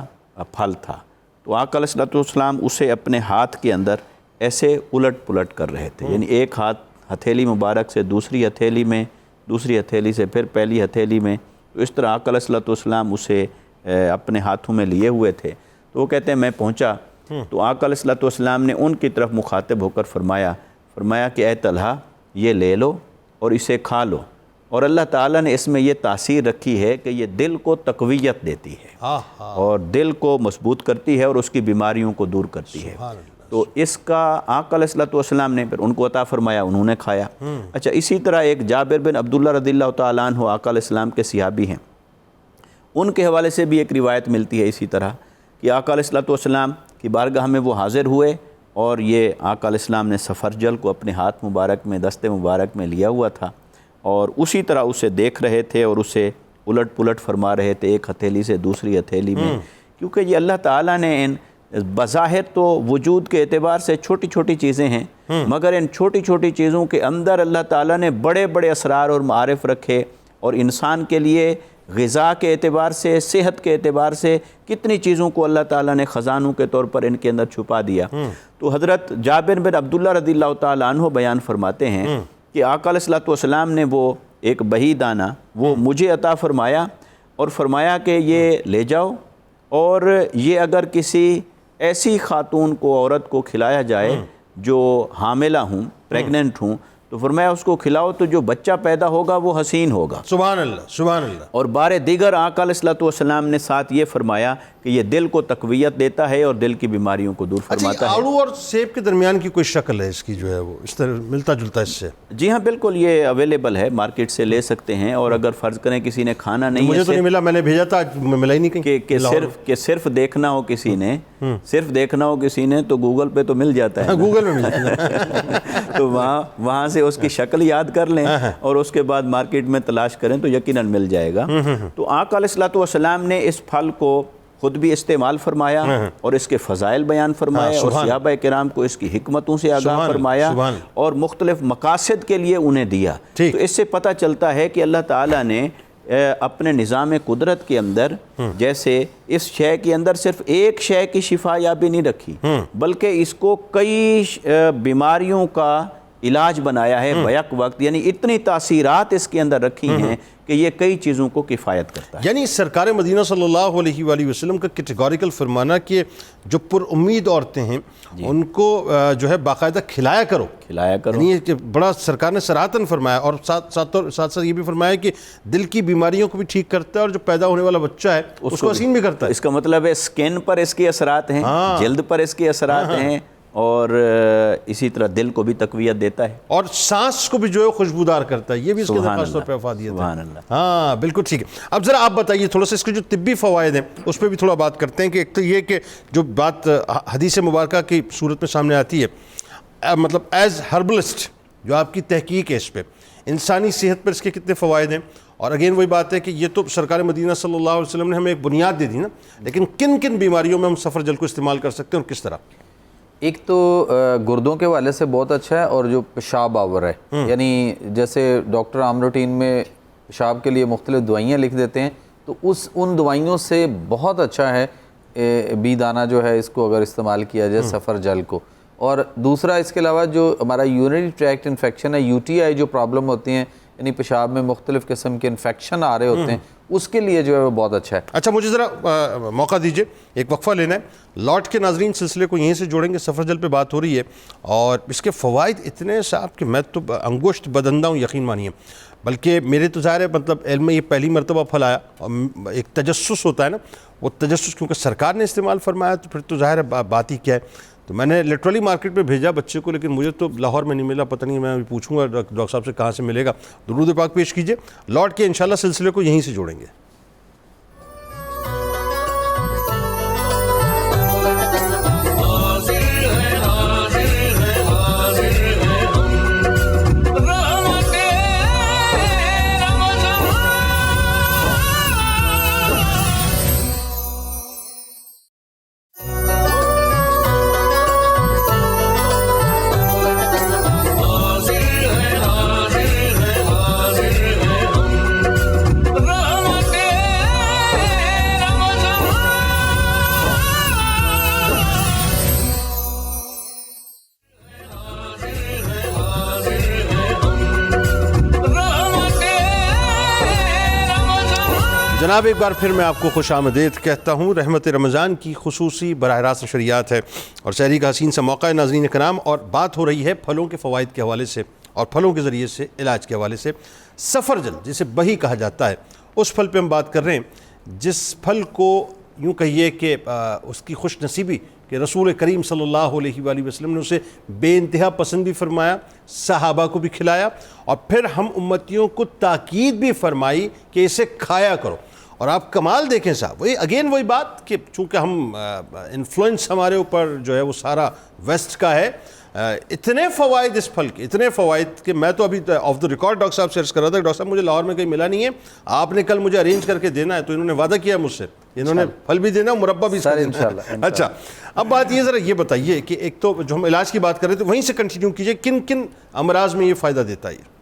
پھل تھا. تو آقا علیہ السلام اسے اپنے ہاتھ کے اندر ایسے الٹ پلٹ کر رہے تھے, یعنی ایک ہاتھ ہتھیلی مبارک سے دوسری ہتھیلی میں, دوسری ہتھیلی سے پھر پہلی ہتھیلی میں, تو اس طرح آقا علیہ السلام اسے اپنے ہاتھوں میں لیے ہوئے تھے. تو وہ کہتے ہیں میں پہنچا تو آقا علیہ السلام نے ان کی طرف مخاطب ہو کر فرمایا کہ اے طلحہ یہ لے لو اور اسے کھا لو, اور اللہ تعالیٰ نے اس میں یہ تاثیر رکھی ہے کہ یہ دل کو تقویت دیتی ہے اور دل کو مضبوط کرتی ہے اور اس کی بیماریوں کو دور کرتی ہے. تو اس کا آقا علیہ السلام نے پھر ان کو عطا فرمایا, انہوں نے کھایا. اچھا اسی طرح ایک جابر بن عبداللہ رضی اللہ تعالیٰ عنہ آقا علیہ السلام کے صحابی ہیں, ان کے حوالے سے بھی ایک روایت ملتی ہے اسی طرح کہ آقا علیہ السلام کی بارگاہ میں وہ حاضر ہوئے, اور یہ آقا علیہ السلام نے سفرجل کو اپنے ہاتھ مبارک میں دست مبارک میں لیا ہوا تھا, اور اسی طرح اسے دیکھ رہے تھے اور اسے الٹ پلٹ فرما رہے تھے ایک ہتھیلی سے دوسری ہتھیلی میں, کیونکہ یہ اللہ تعالیٰ نے ان بظاہر تو وجود کے اعتبار سے چھوٹی چھوٹی چیزیں ہیں, مگر ان چھوٹی چھوٹی چیزوں کے اندر اللہ تعالیٰ نے بڑے بڑے اسرار اور معارف رکھے, اور انسان کے لیے غذا کے اعتبار سے, صحت کے اعتبار سے کتنی چیزوں کو اللہ تعالیٰ نے خزانوں کے طور پر ان کے اندر چھپا دیا. تو حضرت جابر بن عبداللہ رضی اللہ تعالیٰ عنہ بیان فرماتے ہیں کہ آقا علیہ السلام نے وہ ایک بہی دانہ وہ مجھے عطا فرمایا, اور فرمایا کہ یہ لے جاؤ, اور یہ اگر کسی ایسی خاتون کو, عورت کو کھلایا جائے جو حاملہ ہوں, پریگننٹ ہوں, تو فرمایا اس کو کھلاؤ تو جو بچہ پیدا ہوگا وہ حسین ہوگا. سبحان اللہ سبحان اللہ. اور بار دیگر آقا علیہ السلام نے ساتھ یہ فرمایا کہ یہ دل کو تقویت دیتا ہے اور دل کی بیماریوں کو دور فرماتا ہے. آڑو اور سیب کے درمیان کی کوئی شکل ہے اس کی جو ہے وہ اس طرح ملتا جلتا اس سے؟ جی ہاں بالکل, یہ اویلیبل ہے, مارکیٹ سے لے سکتے ہیں. اور اگر فرض کریں کسی نے کھانا نہیں, مجھے تو نہیں ملا, میں نے بھیجا تھا ملا ہی نہیں کہیں, کہ صرف دیکھنا ہو کسی نے, صرف دیکھنا ہو کسی نے تو گوگل پہ تو مل جاتا ہے, گوگل میں مل جاتا ہے تو وہاں سے سے اس کی شکل یاد کر لیں اور اس کے بعد مارکیٹ میں تلاش کریں تو یقیناً مل جائے گا۔ تو آقا علیہ الصلوۃ والسلام نے اس پھل کو خود بھی استعمال فرمایا اور اس کے فضائل بیان فرمائے اور صحابہ کرام کو اس کی حکمتوں سے آگاہ فرمایا اور مختلف مقاصد کے لیے انہیں دیا۔ تو اس سے پتہ چلتا ہے کہ اللہ تعالیٰ نے اپنے نظام قدرت کے اندر جیسے اس شے کے اندر صرف ایک شے کی شفا یابی نہیں رکھی بلکہ اس کو کئی بیماریوں کا علاج بنایا ہے بیک وقت، یعنی اتنی تاثیرات اس کے اندر رکھی ہیں کہ یہ کئی چیزوں کو کفایت کرتا ہے۔ یعنی سرکار مدینہ صلی اللہ علیہ وآلہ وسلم کا کیٹیگوریکل فرمانا کہ جو پر امید عورتیں ہیں ان کو جو ہے باقاعدہ کھلایا کرو، یعنی کہ بڑا سرکار نے صراحتاً فرمایا، اور ساتھ یہ بھی فرمایا کہ دل کی بیماریوں کو بھی ٹھیک کرتا ہے اور جو پیدا ہونے والا بچہ ہے اس کو حسین بھی کرتا ہے۔ اس کا مطلب ہے سکن پر اس کے اثرات ہیں، جلد پر اس کے اثرات ہیں، اور اسی طرح دل کو بھی تقویت دیتا ہے اور سانس کو بھی جو ہے خوشبودار کرتا ہے، یہ بھی اس کے خاص طور پہ افادیت ہے۔ ہاں بالکل ٹھیک ہے۔ اب ذرا آپ بتائیے تھوڑا سا اس کے جو طبی فوائد ہیں اس پہ بھی تھوڑا بات کرتے ہیں کہ ایک تو یہ کہ جو بات حدیث مبارکہ کی صورت میں سامنے آتی ہے، مطلب ایز ہربلسٹ جو آپ کی تحقیق ہے اس پہ انسانی صحت پر اس کے کتنے فوائد ہیں، اور اگین وہی بات ہے کہ یہ تو سرکار مدینہ صلی اللہ علیہ وسلم نے ہمیں ایک بنیاد دے دی نا، لیکن کن کن بیماریوں میں ہم سفر جل کو استعمال کر سکتے ہیں اور کس طرح؟ ایک تو گردوں کے حوالے سے بہت اچھا ہے، اور جو پیشاب آور ہے، یعنی جیسے ڈاکٹر عام روٹین میں پیشاب کے لیے مختلف دوائیاں لکھ دیتے ہیں تو ان دوائیوں سے بہت اچھا ہے بی دانہ جو ہے اس کو اگر استعمال کیا جائے سفر جل کو۔ اور دوسرا اس کے علاوہ جو ہمارا یورینری ٹریکٹ انفیکشن ہے، یو ٹی آئی جو پرابلم ہوتی ہیں، یعنی پیشاب میں مختلف قسم کے انفیکشن آ رہے ہوتے ہیں، اس کے لیے جو ہے وہ بہت اچھا ہے۔ اچھا مجھے ذرا موقع دیجئے، ایک وقفہ لینا ہے، لوٹ کے ناظرین سلسلے کو یہیں سے جوڑیں گے۔ سفر جل پہ بات ہو رہی ہے اور اس کے فوائد اتنے صاحب کہ میں تو انگشت بدندہ ہوں، یقین مانیے، بلکہ میرے تو ظاہر ہے مطلب علم میں یہ پہلی مرتبہ پھل آیا، اور ایک تجسس ہوتا ہے نا، وہ تجسس کیونکہ سرکار نے استعمال فرمایا تو پھر تو ظاہر ہے بات ہی کیا ہے۔ تو میں نے لٹرلی مارکیٹ میں بھیجا بچے کو، لیکن مجھے تو لاہور میں نہیں ملا، پتہ نہیں، میں ابھی پوچھوں گا ڈاکٹر صاحب سے کہاں سے ملے گا۔ درود پاک پیش کیجئے، لوٹ کے انشاءاللہ سلسلے کو یہیں سے جوڑیں گے۔ جناب ایک بار پھر میں آپ کو خوش آمدید کہتا ہوں۔ رحمت رمضان کی خصوصی براہ راست نشریات ہے اور سحری کا حسین سا موقع ہے ناظرین کرام، اور بات ہو رہی ہے پھلوں کے فوائد کے حوالے سے اور پھلوں کے ذریعے سے علاج کے حوالے سے۔ سفر جل جسے بہی کہا جاتا ہے، اس پھل پہ ہم بات کر رہے ہیں جس پھل کو یوں کہیے کہ اس کی خوش نصیبی کہ رسول کریم صلی اللہ علیہ وآلہ وسلم نے اسے بے انتہا پسند بھی فرمایا، صحابہ کو بھی کھلایا، اور پھر ہم امتیوں کو تاکید بھی فرمائی کہ اسے کھایا کرو۔ اور آپ کمال دیکھیں صاحب، وہی بات کہ چونکہ ہم انفلوئنس ہمارے اوپر جو ہے وہ سارا ویسٹ کا ہے، اتنے فوائد اس پھل کے، اتنے فوائد کہ میں تو ابھی آف دا ریکارڈ ڈاکٹر صاحب سے عرض کر رہا تھا کہ ڈاکٹر صاحب مجھے لاہور میں کہیں ملا نہیں ہے، آپ نے کل مجھے ارینج کر کے دینا ہے، تو انہوں نے وعدہ کیا مجھ سے، انہوں نے پھل بھی دینا، مربع بھی دینا۔ اچھا اب بات یہ ذرا یہ بتائیے کہ ایک تو جو ہم علاج کی بات کر رہے تھے وہیں سے کنٹینیو کیجئے، کن کن امراض میں یہ فائدہ دیتا ہے؟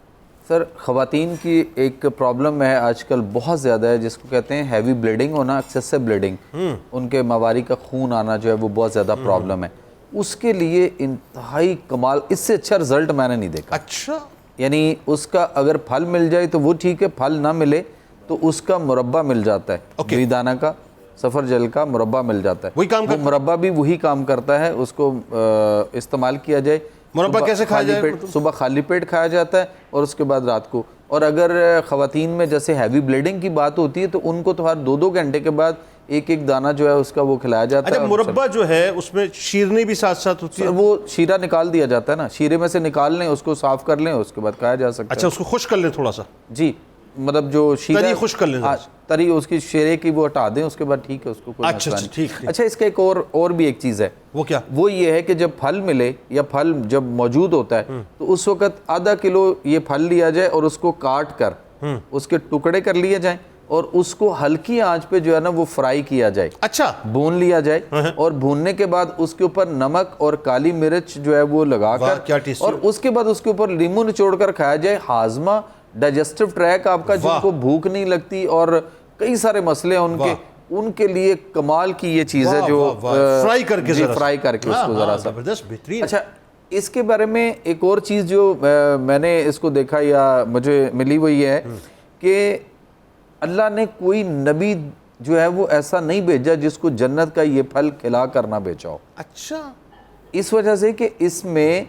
سر خواتین کی ایک پرابلم ہے آج کل بہت زیادہ ہے، جس کو کہتے ہیں ہیوی بلیڈنگ ہونا، ایکسیسو بلیڈنگ، ان کے مواری کا خون آنا جو ہے وہ بہت زیادہ پرابلم ہے۔ اس کے لیے انتہائی کمال، اس سے اچھا رزلٹ میں نے نہیں دیکھا۔ اچھا، یعنی اس کا اگر پھل مل جائے تو وہ ٹھیک ہے، پھل نہ ملے تو اس کا مربع مل جاتا ہے، بی دانہ کا سفر جل کا مربع مل جاتا ہے، وہ مربع بھی وہی کام کرتا ہے، اس کو استعمال کیا جائے۔ مربع کیسے کھایا جائے؟ صبح خالی پیٹ کھایا جاتا ہے اور اس کے بعد رات کو، اور اگر خواتین میں جیسے ہیوی بلیڈنگ کی بات ہوتی ہے تو ان کو تو ہر 2-2 گھنٹے کے بعد ایک ایک دانہ جو ہے اس کا وہ کھلایا جاتا ہے۔ مربع جو ہے اس میں شیرنی بھی ساتھ ساتھ ہوتی ہے؟ وہ شیرہ نکال دیا جاتا ہے نا، شیرے میں سے نکال لیں، اس کو صاف کر لیں، اس کے بعد کھایا جا سکتا ہے۔ اچھا، اس کو خشک کر لیں تھوڑا سا؟ جی، مطلب جو شیرہ خشک کر لیں، تری اس کی شیرے کی وہ ہٹا دیں، اس کے بعد ٹھیک ہے، اس کو کوئی مسئلہ نہیں۔ اچھا، اس کا ایک اور بھی ایک چیز ہے، وہ کیا؟ وہ یہ ہے کہ جب پھل ملے یا پھل جب موجود ہوتا ہے تو اس وقت آدھا کلو یہ پھل لیا جائے اور اس کو کاٹ کر اس کے ٹکڑے کر لیے جائیں اور اس کو ہلکی آنچ پہ جو ہے نا وہ فرائی کیا جائے، اچھا بھون لیا جائے، اور بھوننے کے بعد اس کے اوپر نمک اور کالی مرچ جو ہے وہ لگا کر، اور اس کے بعد اس کے اوپر لیموں نچوڑ کر کھایا جائے۔ ہاضمہ، ڈائجسٹو ٹریک آپ کا، جن کو بھوک نہیں لگتی اور کئی سارے مسئلے ہیں ان کے لیے کمال کی یہ چیز ہے جو فرائی کر کے اس کو ذرا سا بہترین۔ اچھا، اس کے بارے میں ایک اور چیز جو میں نے اس کو دیکھا یا مجھے ملی وہ یہ ہے کہ اللہ نے کوئی نبی جو ہے وہ ایسا نہیں بھیجا جس کو جنت کا یہ پھل کھلا کر نہ بیچا ہو۔ اچھا، اس وجہ سے کہ اس میں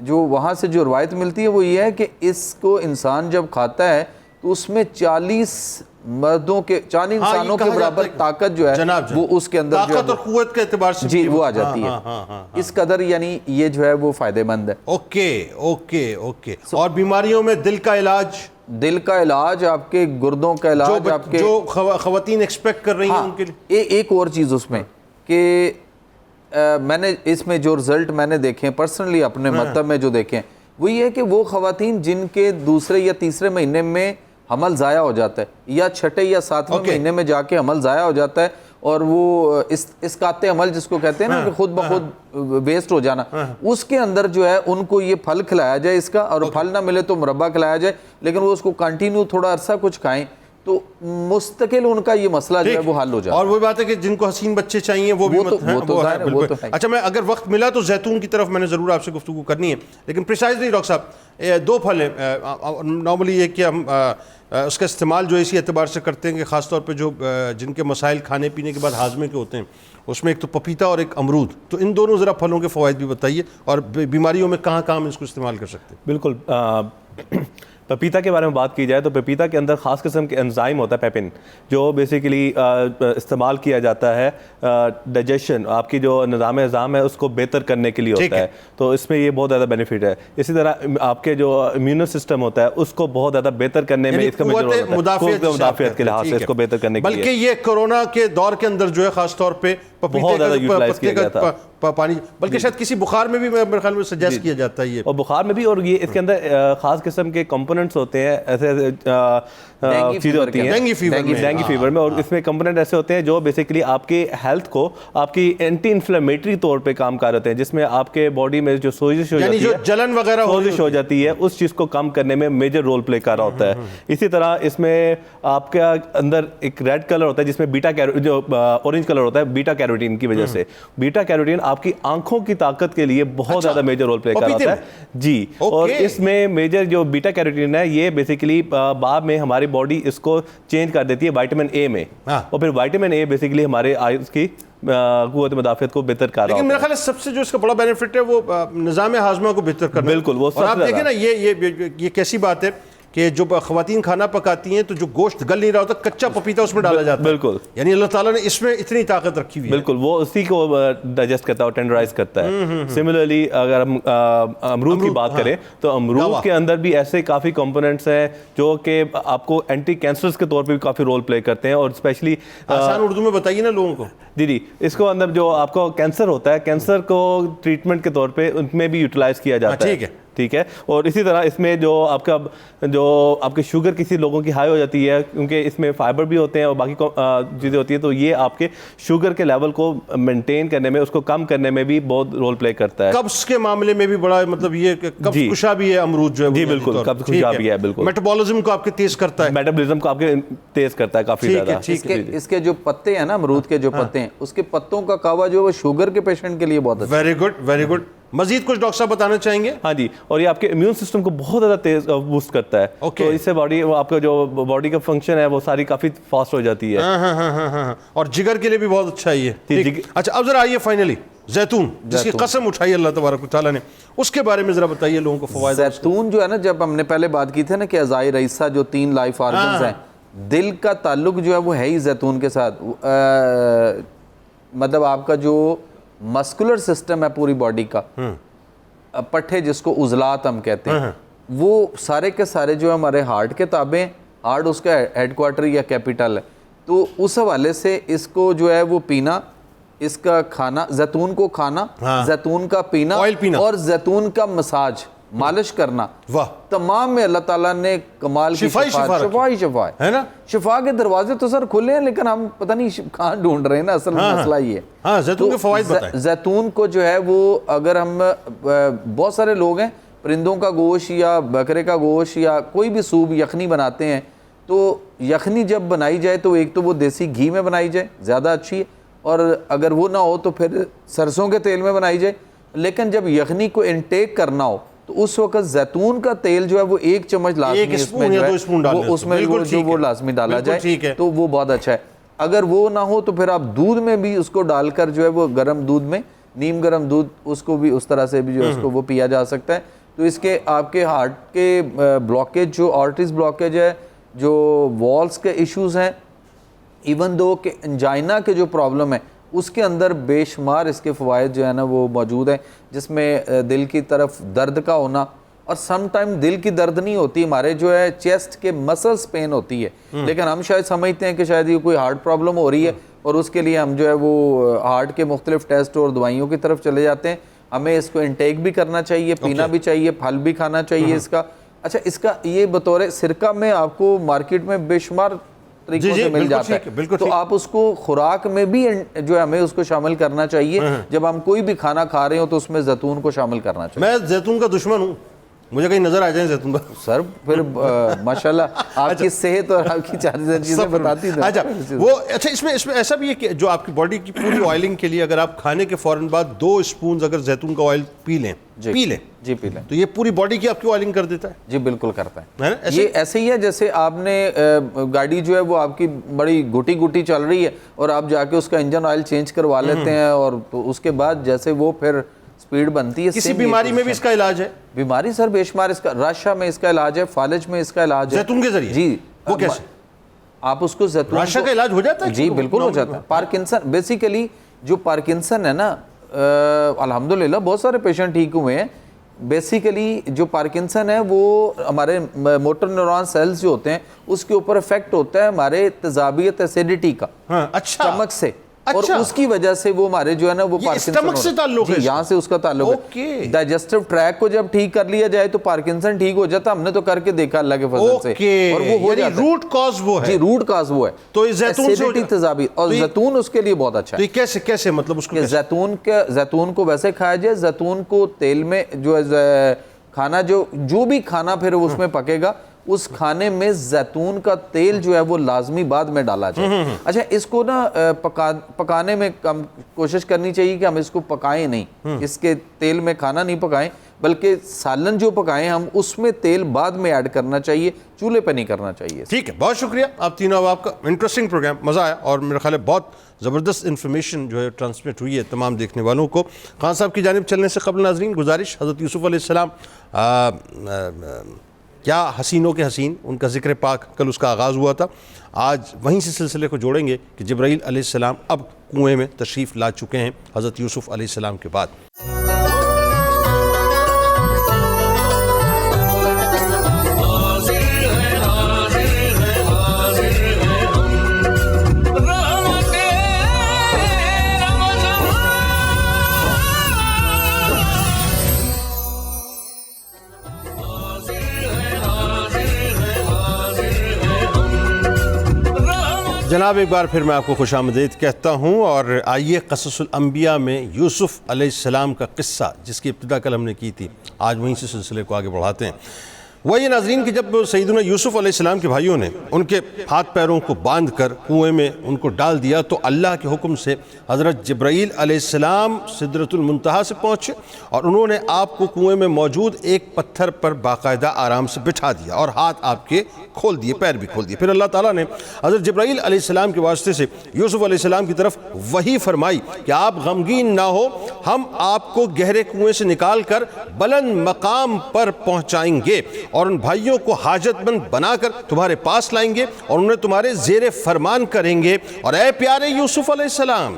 جو وہاں سے جو روایت ملتی ہے وہ یہ ہے کہ اس کو انسان جب کھاتا ہے تو اس میں 40 مردوں کے 40 انسانوں کے برابر طاقت جو ہے وہ اس کے اندر طاقت اور قوت کے اعتبار سے جی وہ آ جاتی ہے، اس قدر یعنی یہ جو ہے وہ فائدہ مند ہے۔ اوکے۔ اور بیماریوں میں دل کا علاج، آپ کے گردوں کا علاج، آپ کے جو خواتین ایکسپیکٹ کر رہی ہیں ان کے لیے ایک اور چیز اس میں کہ میں نے اس میں جو رزلٹ میں نے دیکھے ہیں پرسنلی اپنے مطلب میں جو دیکھے ہیں وہ یہ ہے کہ وہ خواتین جن کے دوسرے یا تیسرے مہینے میں حمل ضائع ہو جاتا ہے یا چھٹے یا 7ویں مہینے میں جا کے حمل ضائع ہو جاتا ہے اور وہ اسقاط حمل جس کو کہتے ہیں نا کہ خود بخود ویسٹ ہو جانا، اس کے اندر جو ہے ان کو یہ پھل کھلایا جائے اس کا، اور پھل نہ ملے تو مربع کھلایا جائے، لیکن وہ اس کو کنٹینیو تھوڑا عرصہ کچھ کھائیں تو مستقل ان کا یہ مسئلہ جو ہے وہ حل ہو جائے۔ اور وہی بات ہے کہ جن کو حسین بچے چاہیے وہ بھی اچھا، میں اگر وقت ملا تو زیتون کی طرف میں نے ضرور آپ سے گفتگو کرنی ہے، لیکن پریسائزلی ڈاکٹر صاحب 2 پھل ہیں نارملی یہ کہ ہم اس کا استعمال جو اسی اعتبار سے کرتے ہیں کہ خاص طور پہ جو جن کے مسائل کھانے پینے کے بعد ہاضمے کے ہوتے ہیں، اس میں ایک تو پپیتا اور ایک امرود، تو ان دونوں ذرا پھلوں کے فوائد بھی بتائیے اور بیماریوں میں کہاں ہم اس کو استعمال کر سکتے ہیں۔ بالکل، پپیتا کے بارے میں بات کی جائے تو پپیتا کے اندر خاص قسم کے انزائم ہوتا ہے پیپن، جو بیسیکلی استعمال کیا جاتا ہے ڈائجیشن، آپ کی جو نظام اعظام ہے اس کو بہتر کرنے کے لیے ہوتا ہے، تو اس میں یہ بہت زیادہ بینیفٹ ہے۔ اسی طرح آپ کے جو امیون سسٹم ہوتا ہے اس کو بہت زیادہ بہتر کرنے میں اس کا مدافعت کے لحاظ سے اس کو بہتر کرنے کے لیے، بلکہ یہ کورونا کے دور کے اندر جو ہے خاص طور پہ بہت زیادہ یوٹیلائز کیا جاتا ہے پانی، بلکہ شاید کسی بخار میں بھی میرے خیال میں سجیسٹ کیا جاتا ہے یہ، اور بخار میں بھی، اور یہ اس کے اندر خاص قسم کے کمپوننٹس ہوتے ہیں، ایسے چیزیں ہوتی ہیں ڈینگی فیور میں، اور اس میں کمپوننٹ ایسے ہوتے ہیں جو بیسیکلی آپ کے ہیلتھ کو، آپ کی اینٹی انفلیمیٹری طور پہ کام کر رہے ہیں، جس میں آپ کے باڈی میں جو سوزش ہو جاتی ہے، جلن وغیرہ سوزش ہو جاتی ہے، اس چیز کو کم کرنے میں میجر رول پلے کر رہا ہوتا ہے۔ اسی طرح اس میں آپ کے اندر ایک ریڈ کلر ہوتا ہے جس میں جو اورنج کلر ہوتا ہے بیٹا کیروٹین کی وجہ سے، بیٹا کیروٹین آپ کی آنکھوں کی طاقت کے لیے بہت زیادہ میجر رول پلے کر رہا ہوتا ہے جی، اور اس میں میجر جو بیٹا کیروٹین ہے یہ بیسیکلی بعد میں ہماری باڈی اس کو چینج کر دیتی ہے وائٹامن اے میں، اور پھر وائٹامن اے بیسیکلی ہمارے آئز کی قوت مدافعت کو بہتر کر رہا ہے۔ لیکن میرا خیال ہے سب سے جو اس کا بڑا بینیفٹ ہے وہ نظام ہاضمہ کو بہتر کرنا، بالکل، وہ اور آپ دیکھیں نا یہ کیسی بات ہے کہ جو خواتین کھانا پکاتی ہیں تو جو گوشت گل نہیں رہا ہوتا کچا پپیتا اس میں ڈالا جاتا ہے، بالکل، یعنی اللہ تعالیٰ نے اس میں اتنی طاقت رکھی ہوئی ہے، بالکل، وہ اسی کو ڈائجسٹ کرتا ہے اور ٹینڈرائز کرتا ہے۔ سملرلی اگر ہم امرود کی بات کریں تو امرود کے اندر بھی ایسے کافی کمپوننٹس ہیں جو کہ آپ کو اینٹی کینسرز کے طور پہ بھی کافی رول پلے کرتے ہیں، اور اسپیشلی آسان اردو میں بتائیے نا لوگوں کو۔ جی، اس کو اندر جو آپ کو کینسر ہوتا ہے، کینسر کو ٹریٹمنٹ کے طور پہ ان میں بھی یوٹیلائز کیا جاتا ہے، ٹھیک ہے، اور اسی طرح اس میں جو آپ کے شوگر کسی لوگوں کی ہائی ہو جاتی ہے کیونکہ اس میں فائبر بھی ہوتے ہیں اور باقی چیزیں ہوتی ہیں، تو یہ آپ کے شوگر کے لیول کو مینٹین کرنے میں، اس کو کم کرنے میں بھی بہت رول پلے کرتا ہے۔ قبض کے معاملے میں بھی بڑا مطلب یہ قبض کشا بھی ہے امرود جو ہے، جی بالکل، قبض کشا بھی ہے، بالکل، میٹابولزم کو آپ کے تیز کرتا ہے، میٹابولزم کو آپ کے تیز کرتا ہے کافی زیادہ۔ اس کے جو پتے ہیں نا امرود کے جو پتے ہیں، اس کے پتوں کا کہوا جو ہے وہ شوگر کے پیشنٹ کے لیے بہت اچھا ہے۔ Very good, very good. مزید کچھ ڈاکٹر صاحب بتانا چاہیں گے؟ ہاں جی، اور یہ آپ کے امیون سسٹم کو بہت زیادہ تیز بوسٹ کرتا ہے، تو اس سے باڈی، آپ کا جو باڈی کا فنکشن ہے وہ ساری کافی فاسٹ ہو جاتی ہے، اور جگر کے لیے بھی بہت اچھا ہے یہ۔ اچھا، اب ذرا آئیے فائنلی زیتون، جس کی قسم اٹھائی اللہ تبارک و تعالیٰ نے، اس کے بارے میں ذرا بتائیے لوگوں کو فوائد۔ زیتون جو ہے نا، جب ہم نے پہلے بات کی تھی نا کہ اعضائے رئیسہ جو 3 لائف آرگنز ہیں، دل کا تعلق جو ہے وہ ہے ہی زیتون کے ساتھ، مطلب آپ کا جو مسکولر سسٹم ہے پوری باڈی کا، پٹھے جس کو عضلات ہم کہتے ہیں، وہ سارے کے سارے جو ہمارے ہارٹ کے تابع ہیں، ہارٹ اس کا ہیڈ کوارٹر یا کیپیٹل ہے، تو اس حوالے سے اس کو جو ہے وہ پینا، اس کا کھانا، زیتون کو کھانا، زیتون کا پینا اور زیتون کا مساج، مالش کرنا، تمام میں اللہ تعالیٰ نے کمال کی شفا ہے نا. شفا کے دروازے تو سر کھلے ہیں، لیکن ہم پتہ نہیں کہاں ڈھونڈ رہے ہیں نا. اصل مسئلہ یہ ہے. زیتون کے فوائد بتائیں. زیتون کو جو ہے وہ اگر ہم بہت سارے لوگ ہیں پرندوں کا گوشت یا بکرے کا گوشت یا کوئی بھی سوپ یخنی بناتے ہیں، تو یخنی جب بنائی جائے تو ایک تو وہ دیسی گھی میں بنائی جائے، زیادہ اچھی ہے، اور اگر وہ نہ ہو تو پھر سرسوں کے تیل میں بنائی جائے. لیکن جب یخنی کو انٹیک کرنا ہو تو اس وقت زیتون کا تیل جو ہے وہ 1 چمچ لازمی اس میں جو ہے وہ اس میں وہ لازمی ڈالا جائے، تو وہ بہت اچھا ہے. اگر وہ نہ ہو تو پھر آپ دودھ میں بھی اس کو ڈال کر جو ہے وہ گرم دودھ میں، نیم گرم دودھ، اس کو بھی اس طرح سے بھی جو ہے اس کو وہ پیا جا سکتا ہے. تو اس کے آپ کے ہارٹ کے بلاکیج، جو آرٹریز بلاکیج ہے، جو والز کے ایشوز ہیں، ایون دو کہ انجائنا کے جو پرابلم ہے، اس کے اندر بے شمار اس کے فوائد جو ہے نا وہ موجود ہیں، جس میں دل کی طرف درد کا ہونا، اور سم ٹائم دل کی درد نہیں ہوتی، ہمارے جو ہے چیسٹ کے مسلز پین ہوتی ہے، لیکن ہم شاید سمجھتے ہیں کہ شاید یہ کوئی ہارٹ پرابلم ہو رہی ہے، اور اس کے لیے ہم جو ہے وہ ہارٹ کے مختلف ٹیسٹ اور دوائیوں کی طرف چلے جاتے ہیں. ہمیں اس کو انٹیک بھی کرنا چاہیے، پینا بھی چاہیے، پھل بھی کھانا چاہیے اس کا. اچھا، اس کا یہ بطور سرکہ میں آپ کو مارکیٹ میں بے شمار طریقوں سے مل جاتا ہے، تو آپ اس کو خوراک میں بھی جو ہے ہمیں اس کو شامل کرنا چاہیے. جب ہم کوئی بھی کھانا کھا رہے ہوں تو اس میں زیتون کو شامل کرنا چاہیے. میں زیتون کا دشمن ہوں، مجھے کہیں نظر آ جائیں زیتون پر سر، پھر ماشاءاللہ آپ کی صحت اور آپ کی چیزیں بتاتی ہیں. اچھا، اس میں ایسا بھی ہے کہ جو آپ کی باڈی کی پوری آئلنگ کے لیے اگر آپ کھانے کے فوراً بعد 2 اسپونز اگر زیتون کا آئل پی لیں تو یہ پوری باڈی کی آپ کی آئلنگ کر دیتا ہے؟ جی بالکل کرتا ہے. یہ ایسے ہی ہے جیسے آپ نے گاڑی جو ہے وہ آپ کی بڑی گھٹی چل رہی ہے اور آپ جا کے اس کا انجن آئل چینج کروا لیتے ہیں، اور اس کے بعد جیسے وہ پھر سپیڈ بنتی ہے. کسی بیماری میں بھی اس کا علاج ہے؟ بیماری سر بے شمار، اس کا راشا میں اس کا علاج ہے، فالج میں اس کا علاج ہے. زیتون کے ذریعے؟ جی. وہ کیسے؟ آپ اس کو زیتون راشا کا علاج ہو جاتا ہے؟ جی بالکل ہو جاتا ہے. پارکنسن، بیسیکلی جو پارکنسن ہے نا، الحمدللہ بہت سارے پیشنٹ ٹھیک ہوئے ہیں. بیسیکلی جو پارکنسن ہے وہ ہمارے موٹر نیورون سیلز جو ہوتے ہیں اس کے اوپر افیکٹ ہوتا ہے ہمارے تیزابیت ایسیڈیٹی کا، اسٹمک سے، اور اس کی وجہ سے وہ ہمارے جو ہے نا وہ اسٹمک سے تعلق ہے، یہاں سے اس کا تعلق ہے. ڈائجسٹو ٹریک کو جب ٹھیک کر لیا جائے تو پارکنسن ٹھیک ہو جاتا. ہم نے تو کر کے دیکھا اللہ کے فضل سے، اور وہ ہو جاتا ہے. روٹ کاز وہ ہے. جی روٹ کاز وہ ہے تو زیتون سے تیزابیت، اور زیتون اس کے لیے بہت اچھا ہے. کیسے مطلب اس کو زیتون کو ویسے کھایا جائے، زیتون کو تیل میں جو ہے کھانا، جو بھی کھانا پھر اس میں پکے گا اس کھانے میں زیتون کا تیل جو ہے وہ لازمی بعد میں ڈالا جائے. اچھا، اس کو نا پکانے میں ہم کوشش کرنی چاہیے کہ ہم اس کو پکائیں نہیں، اس کے تیل میں کھانا نہیں پکائیں، بلکہ سالن جو پکائیں ہم اس میں تیل بعد میں ایڈ کرنا چاہیے، چولہے پہ نہیں کرنا چاہیے. ٹھیک ہے، بہت شکریہ آپ تینوں. اب آپ کا انٹرسٹنگ پروگرام، مزہ آیا، اور میرا خیال ہے بہت زبردست انفارمیشن جو ہے ٹرانسمٹ ہوئی ہے تمام دیکھنے والوں کو. خان صاحب کی جانب چلنے سے قبل ناظرین گزارش، حضرت یوسف علیہ السلام کیا حسینوں کے حسین، ان کا ذکر پاک کل اس کا آغاز ہوا تھا. آج وہیں سے سلسلے کو جوڑیں گے کہ جبرائیل علیہ السلام اب کنویں میں تشریف لا چکے ہیں حضرت یوسف علیہ السلام کے بعد. جناب ایک بار پھر میں آپ کو خوش آمدید کہتا ہوں، اور آئیے قصص الانبیاء میں یوسف علیہ السلام کا قصہ جس کی ابتدا کل ہم نے کی تھی، آج وہیں سے سلسلے کو آگے بڑھاتے ہیں. وہ یہ ناظرین کہ جب سیدنا یوسف علیہ السلام کے بھائیوں نے ان کے ہاتھ پیروں کو باندھ کر کنویں میں ان کو ڈال دیا تو اللہ کے حکم سے حضرت جبرائیل علیہ السلام سدرۃ المنتہا سے پہنچے اور انہوں نے آپ کو کنویں میں موجود ایک پتھر پر باقاعدہ آرام سے بٹھا دیا اور ہاتھ آپ کے کھول دیے، پیر بھی کھول دیے. پھر اللہ تعالیٰ نے حضرت جبرائیل علیہ السلام کے واسطے سے یوسف علیہ السلام کی طرف وحی فرمائی کہ آپ غمگین نہ ہو، ہم آپ کو گہرے کنویں سے نکال کر بلند مقام پر پہنچائیں گے اور ان بھائیوں کو حاجت مند بنا کر تمہارے پاس لائیں گے اور انہیں تمہارے زیر فرمان کریں گے. اور اے پیارے یوسف علیہ السلام،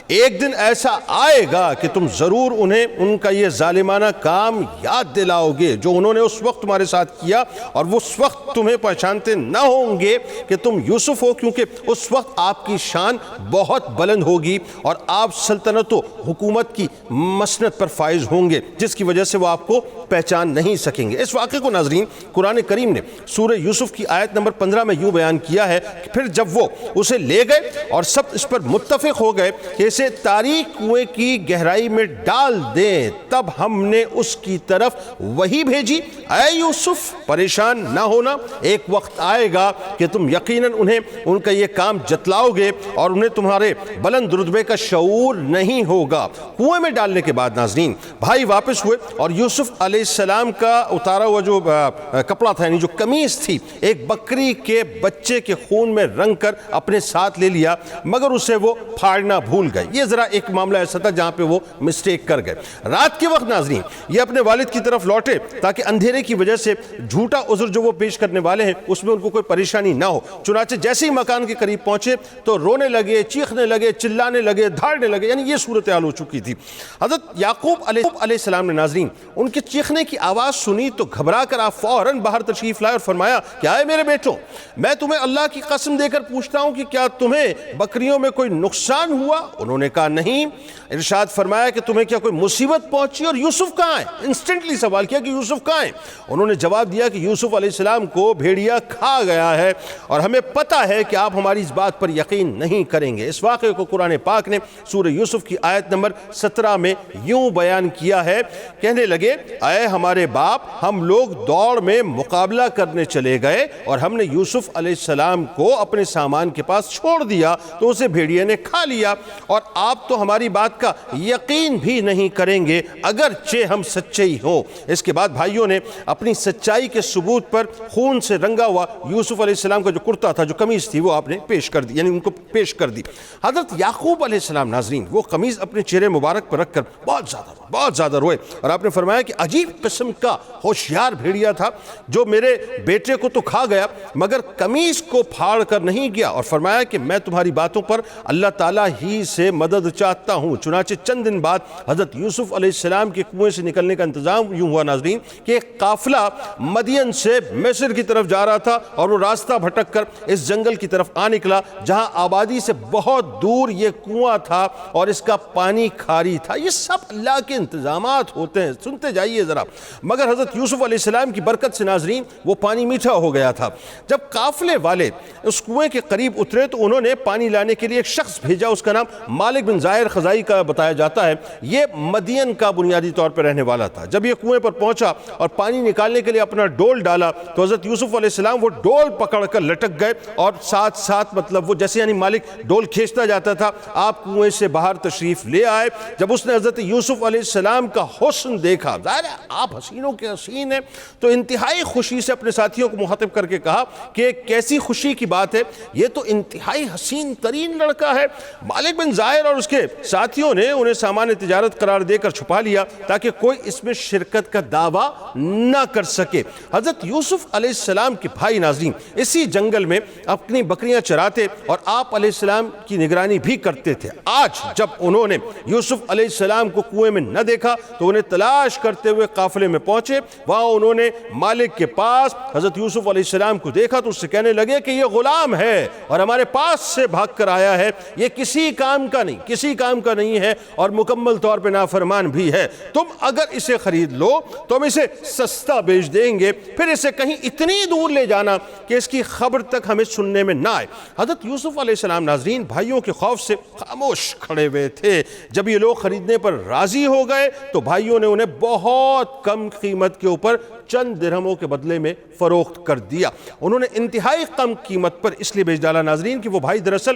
ایک دن ایسا آئے گا کہ تم ضرور انہیں ان کا یہ ظالمانہ کام یاد دلاؤ گے جو انہوں نے اس وقت تمہارے ساتھ کیا، اور وہ اس وقت تمہیں پہچانتے نہ ہوں گے کہ تم یوسف ہو، کیونکہ اس وقت آپ کی شان بہت بلند ہوگی اور آپ سلطنت و حکومت کی مسند پر فائز ہوں گے، جس کی وجہ سے وہ آپ کو پہچان نہیں سکیں گے۔ اس واقعے کو ناظرین قرآن کریم نے سورہ یوسف کی آیت نمبر 15 میں یوں بیان کیا ہے کہ پھر جب وہ اسے لے گئے اور سب اس پر متفق ہو گئے کہ اسے تاریک کنویں کی گہرائی میں ڈال دیں، تب ہم نے اس کی طرف وحی بھیجی، اے یوسف پریشان نہ ہونا، ایک وقت آئے گا کہ تم یقیناً انہیں ان کا یہ کام جتلاؤ گے اور انہیں تمہارے بلند رتبے کا شعور نہیں ہوگا۔ کنویں میں ڈالنے کے بعد ناظرین بھائی واپس ہوئے اور یوسف علیہ السلام کا اتارا ہوا جو کپڑا تھا، یعنی جو قمیص تھی، ایک بکری کے بچے کے خون میں رنگ کر اپنے ساتھ لے لیا، مگر اسے وہ پھاڑنا بھول گئے۔ یہ ذرا ایک معاملہ ایسا تھا جہاں پہ وہ مسٹیک کر گئے۔ رات کے وقت ناظرین یہ اپنے والد کی طرف لوٹے تاکہ اندھیرے کی وجہ سے جھوٹا عذر جو وہ پیش کرنے والے ہیں اس میں ان کو کوئی پریشانی نہ ہو۔ چنانچہ جیسے ہی مکان کے قریب پہنچے تو رونے لگے، چیخنے لگے، چلانے لگے، دھاڑنے لگے، یعنی یہ صورتحال ہو چکی تھی۔ حضرت یعقوب علیہ السلام نے ناظرین ان کے چیخنے کی آواز سنی تو گھبرا کر آپ فوراً باہر تشریف لائے اور فرمایا کہ آئے میرے بیٹوں، میں تمہیں اللہ کی قسم دے کر پوچھتا ہوں کہ کیا تمہیں بکریوں میں کوئی نقصان ہوا؟ انہوں نے کہا نہیں۔ ارشاد فرمایا کہ تمہیں کیا کوئی مصیبت پہنچی اور یوسف کہاں ہے؟ انسٹنٹلی سوال کیا کہ یوسف کہاں ہے؟ انہوں نے جواب دیا کہ یوسف علیہ السلام کو بھیڑیا کھا گیا ہے اور ہمیں پتہ ہے کہ آپ ہماری اس بات پر یقین نہیں کریں گے۔ اس واقعے کو قرآن پاک نے سورہ یوسف کی آیت نمبر 17 میں یوں بیان کیا ہے، کہنے لگے اے ہمارے باپ، ہم لوگ دوڑ میں مقابلہ کرنے چلے گئے اور ہم نے یوسف علیہ السلام کو اپنے سامان کے پاس چھوڑ دیا تو اسے بھیڑیا نے کھا لیا، اور آپ تو ہماری بات کا یقین بھی نہیں کریں گے اگرچہ ہم سچے ہی ہوں۔ اس کے بعد بھائیوں نے اپنی سچائی کے ثبوت پر خون سے رنگا ہوا یوسف علیہ السلام کا جو کرتا تھا، جو قمیص تھی، وہ آپ نے پیش کر دی، یعنی ان کو پیش کر دی۔ حضرت یعقوب علیہ السلام ناظرین وہ قمیص اپنے چہرے مبارک پر رکھ کر بہت زیادہ روئے اور آپ نے فرمایا کہ عجیب قسم کا ہوشیار بھیڑیا تھا جو میرے بیٹے کو تو کھا گیا مگر قمیص کو پھاڑ کر نہیں گیا، اور فرمایا کہ میں تمہاری باتوں پر اللہ تعالیٰ ہی سے مدد چاہتا ہوں۔ چنانچہ چند دن بعد حضرت یوسف علیہ السلام کے کنویں سے نکلنے کا انتظام یوں ہوا ناظرین کہ ایک قافلہ مدین سے مصر کی طرف جا رہا تھا اور وہ راستہ بھٹک کر اس جنگل کی طرف آ نکلا جہاں آبادی سے بہت دور یہ کنواں تھا اور اس کا پانی کھاری تھا۔ یہ سب اللہ کے انتظامات ہوتے ہیں، سنتے جائیے ذرا۔ مگر حضرت یوسف علیہ السلام کی برکت سے ناظرین وہ پانی میٹھا ہو گیا تھا۔ جب قافلے والے اس کنویں کے قریب اترے تو انہوں نے پانی لانے کے لیے ایک شخص بھیجا، اس کا نام مالک بن زائر خزائی کا بتایا جاتا ہے۔ یہ مدین کا بنیادی طور پر رہنے والا تھا۔ جب یہ کنویں پر پہنچا اور پانی نکالنے کے لیے اپنا ڈول ڈالا تو حضرت یوسف علیہ السلام وہ ڈول پکڑ کر لٹک گئے اور ساتھ ساتھ مطلب وہ جیسے یعنی مالک ڈول کھینچتا جاتا تھا آپ کنویں سے باہر تشریف لے آئے۔ جب اس نے حضرت یوسف علیہ السلام کا حسن دیکھا، ظاہر ہے آپ حسینوں کے حسین ہیں، تو انتہائی خوشی سے اپنے ساتھیوں کو مخاطب کر کے کہا کہ کیسی خوشی کی بات ہے، یہ تو انتہائی حسین ترین لڑکا ہے۔ مالک بن زائر اور اس کے ساتھیوں نے انہیں سامان تجارت قرار دے کر چھپا لیا تاکہ کوئی اس میں شرکت کا دعویٰ نہ کر سکے۔ حضرت یوسف علیہ السلام کے بھائی ناظرین اسی جنگل میں اپنی بکریاں چراتے اور آپ علیہ السلام کی نگرانی بھی کرتے تھے۔ آج جب انہوں نے یوسف علیہ السلام کو کنویں میں نہ دیکھا تو انہیں تلاش کرتے ہوئے قافلے میں پہنچے۔ وہاں انہوں نے مالک کے پاس حضرت یوسف علیہ السلام کو دیکھا تو اس سے کہنے لگے کہ یہ غلام ہے اور ہمارے پاس سے بھاگ کر آیا ہے، یہ کسی کام کا نہیں ہے اور مکمل طور پہ نافرمان بھی ہے۔ تم اگر اسے خرید لو تو ہم اسے سستا بیچ دیں گے، پھر اسے کہیں اتنی دور لے جانا کہ اس کی خبر تک ہمیں سننے میں نہ آئے۔ حضرت یوسف علیہ السلام ناظرین بھائیوں کے خوف سے خاموش کھڑے ہوئے تھے۔ جب یہ لوگ خریدنے پر راضی ہو گئے تو بھائیوں نے انہیں بہت کم قیمت کے اوپر چند درہموں کے بدلے میں فروخت کر دیا۔ انہوں نے انتہائی کم قیمت پر اس لیے بیچ ڈالا ناظرین کہ وہ بھائی دراصل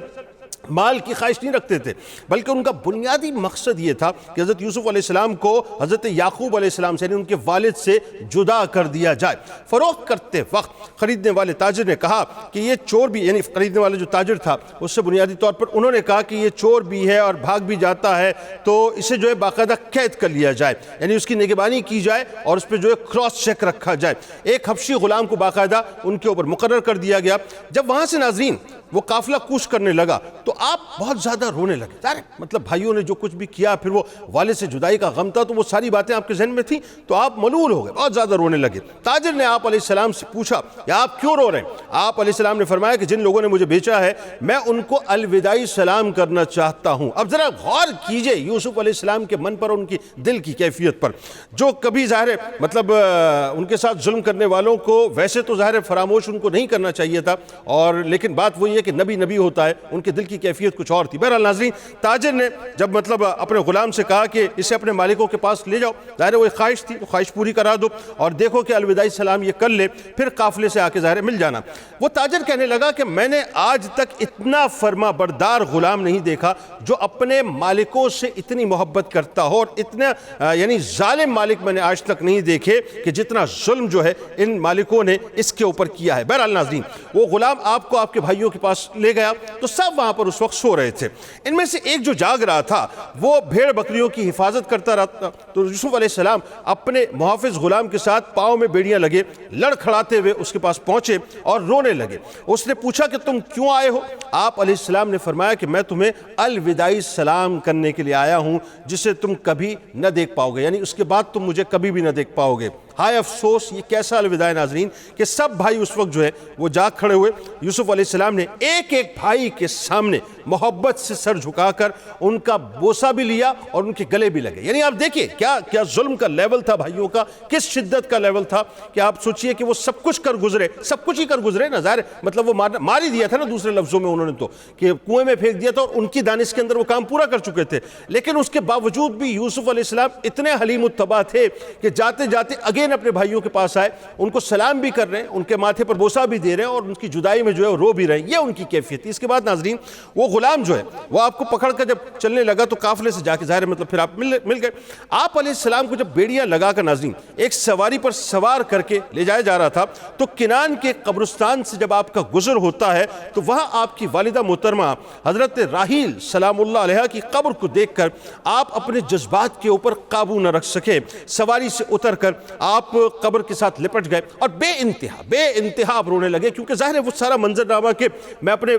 مال کی خواہش نہیں رکھتے تھے، بلکہ ان کا بنیادی مقصد یہ تھا کہ حضرت یوسف علیہ السلام کو حضرت یعقوب علیہ السلام سے یعنی ان کے والد سے جدا کر دیا جائے۔ فروخت کرتے وقت خریدنے والے تاجر نے کہا کہ یہ چور بھی، یعنی خریدنے والے جو تاجر تھا اس سے بنیادی طور پر انہوں نے کہا کہ یہ چور بھی ہے اور بھاگ بھی جاتا ہے، تو اسے جو ہے باقاعدہ قید کر لیا جائے، یعنی اس کی نگہبانی کی جائے اور اس پہ جو ہے کراس چیک رکھا جائے۔ ایک حبشی غلام کو باقاعدہ ان کے اوپر مقرر کر دیا گیا۔ جب وہاں سے ناظرین وہ قافلہ کوچ کرنے لگا تو آپ بہت زیادہ رونے لگے. ظاہر مطلب بھائیوں نے جو کچھ بھی کیا, پھر وہ والد سے جدائی کا غم تھا, تو وہ ساری باتیں آپ کے ذہن میں تھیں, تو آپ ملول ہو گئے, بہت زیادہ رونے لگے. تاجر نے آپ علیہ السلام سے پوچھا کہ آپ کیوں رو رہے ہیں؟ آپ علیہ السلام نے فرمایا کہ جن لوگوں نے مجھے بیچا ہے میں ان کو الوداعی سلام کرنا چاہتا ہوں. اب ذرا غور کیجئے یوسف علیہ السلام کے من پر, ان کی دل کی کیفیت پر, جو کبھی ظاہر ہے مطلب ان کے ساتھ ظلم کرنے والوں کو ویسے تو ظاہر فراموش ان کو نہیں کرنا چاہیے تھا, اور لیکن بات وہی ہے کہ نبی ہوتا ہے, ان کے دل کی کیفیت کچھ اور تھی. بہرحال ناظرین, تاجر نے جب مطلب اپنے غلام سے کہا کہ اسے اپنے مالکوں کے پاس لے جاؤ, ظاہر وہ ایک خواہش تھی, خواہش پوری کرا دو اور دیکھو کہ الوداعی سلام یہ کر لے, پھر قافلے سے آ کے ظاہر مل جانا. وہ تاجر کہنے لگا کہ میں نے آج تک اتنا فرما بردار غلام نہیں دیکھا جو اپنے مالکوں سے اتنی محبت کرتا ہو, اور اتنا یعنی ظالم مالک میں نے آج تک نہیں دیکھے کہ جتنا ظلم جو ہے ان مالکوں نے اس کے اوپر کیا ہے. بہرحال ناظرین, وہ غلام آپ کو آپ کے بھائیوں کے پاس لے گیا تو سب وہاں پر اس وقت سو رہے تھے. ان میں سے ایک جو جاگ رہا تھا وہ بھیڑ بکریوں کی حفاظت کرتا رہا. تو یوسف علیہ السلام اپنے محافظ غلام کے ساتھ پاؤں میں بیڑیاں لگے لڑکھڑاتے ہوئے اس کے پاس پہنچے اور رونے لگے. اس نے پوچھا کہ تم کیوں آئے ہو؟ آپ علیہ السلام نے فرمایا کہ میں تمہیں الوداعی سلام کرنے کے لیے آیا ہوں جسے تم کبھی نہ دیکھ پاؤ گے, یعنی اس کے بعد تم مجھے کبھی بھی نہ دیکھ پاؤ گے. ہائے افسوس, یہ کیسا الوداع ہے ناظرین کہ سب بھائی اس وقت جو ہے وہ جاگ کھڑے ہوئے. یوسف علیہ السلام نے ایک ایک بھائی کے سامنے محبت سے سر جھکا کر ان کا بوسہ بھی لیا اور ان کے گلے بھی لگے. یعنی آپ دیکھیں کیا ظلم کا لیول تھا بھائیوں کا, کس شدت کا لیول تھا کہ آپ سوچئے کہ وہ سب کچھ کر گزرے, سب کچھ ہی کر گزرے نا. ظاہر مطلب وہ مار ہی دیا تھا نا, دوسرے لفظوں میں انہوں نے تو کہ کنویں میں پھینک دیا تھا, اور ان کی دانش کے اندر وہ کام پورا کر چکے تھے. لیکن اس کے باوجود بھی یوسف علیہ السلام اتنے حلیم الطبع تھے کہ جاتے جاتے اگین اپنے بھائیوں کے پاس آئے, ان کو سلام بھی کر رہے ہیں, ان کے ماتھے پر بوسہ بھی دے رہے ہیں, اور ان کی جدائی میں جو ہے وہ رو بھی رہے ہیں. یہ ان کی کیفیت تھی. اس کے بعد ناظرین وہ غلام جو ہے وہ آپ کو پکڑ کر جب چلنے لگا تو قافلے سے جا کے ظاہر مطلب پھر آپ مل گئے. آپ علیہ السلام کو جب بیڑیاں لگا کر ناظرین ایک سواری پر سوار کر کے لے جایا جا رہا تھا تو کنان کے قبرستان سے جب آپ کا گزر ہوتا ہے تو وہاں آپ کی والدہ محترمہ حضرت راحیل سلام اللہ علیہا کی قبر کو دیکھ کر آپ اپنے جذبات کے اوپر قابو نہ رکھ سکے. سواری سے اتر کر آپ قبر کے ساتھ لپٹ گئے اور بے انتہا آپ رونے لگے, کیونکہ ظاہر ہے وہ سارا منظرنامہ کہ میں اپنے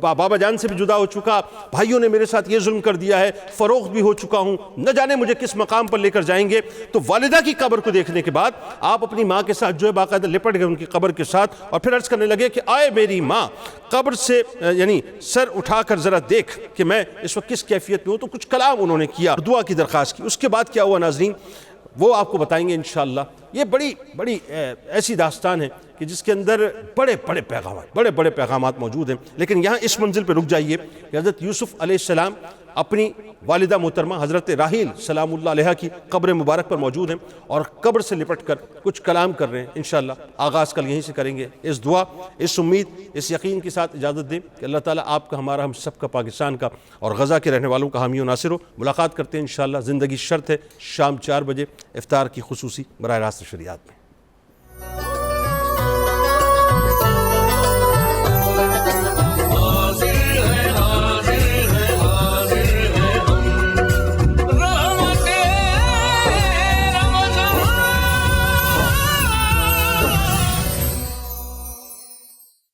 بابا جان سے بھی جدا ہو چکا, بھائیوں نے میرے ساتھ یہ ظلم کر دیا ہے, فروخت بھی ہو چکا ہوں, نہ جانے مجھے کس مقام پر لے کر جائیں گے. تو والدہ کی قبر کو دیکھنے کے بعد آپ اپنی ماں کے ساتھ جو ہے باقاعدہ لپٹ گئے ان کی قبر کے ساتھ, اور پھر عرض کرنے لگے کہ آئے میری ماں, قبر سے یعنی سر اٹھا کر ذرا دیکھ کہ میں اس وقت کس کیفیت میں ہوں. تو کچھ کلام انہوں نے کیا, دعا کی درخواست کی. اس کے بعد کیا ہوا ناظرین وہ آپ کو بتائیں گے انشاءاللہ. یہ بڑی ایسی داستان ہے کہ جس کے اندر بڑے پیغامات موجود ہیں. لیکن یہاں اس منزل پہ رک جائیے کہ حضرت یوسف علیہ السلام اپنی والدہ محترمہ حضرت راحیل سلام اللہ علیہا کی قبر مبارک پر موجود ہیں اور قبر سے لپٹ کر کچھ کلام کر رہے ہیں. انشاءاللہ آغاز کل یہیں سے کریں گے. اس دعا, اس امید, اس یقین کے ساتھ اجازت دیں کہ اللہ تعالیٰ آپ کا, ہمارا, ہم سب کا, پاکستان کا اور غزہ کے رہنے والوں کا حامی و ناصر ہو. ملاقات کرتے ہیں انشاءاللہ. زندگی شرط ہے شام 4 بجے افطار کی خصوصی براہ راست نشریات میں.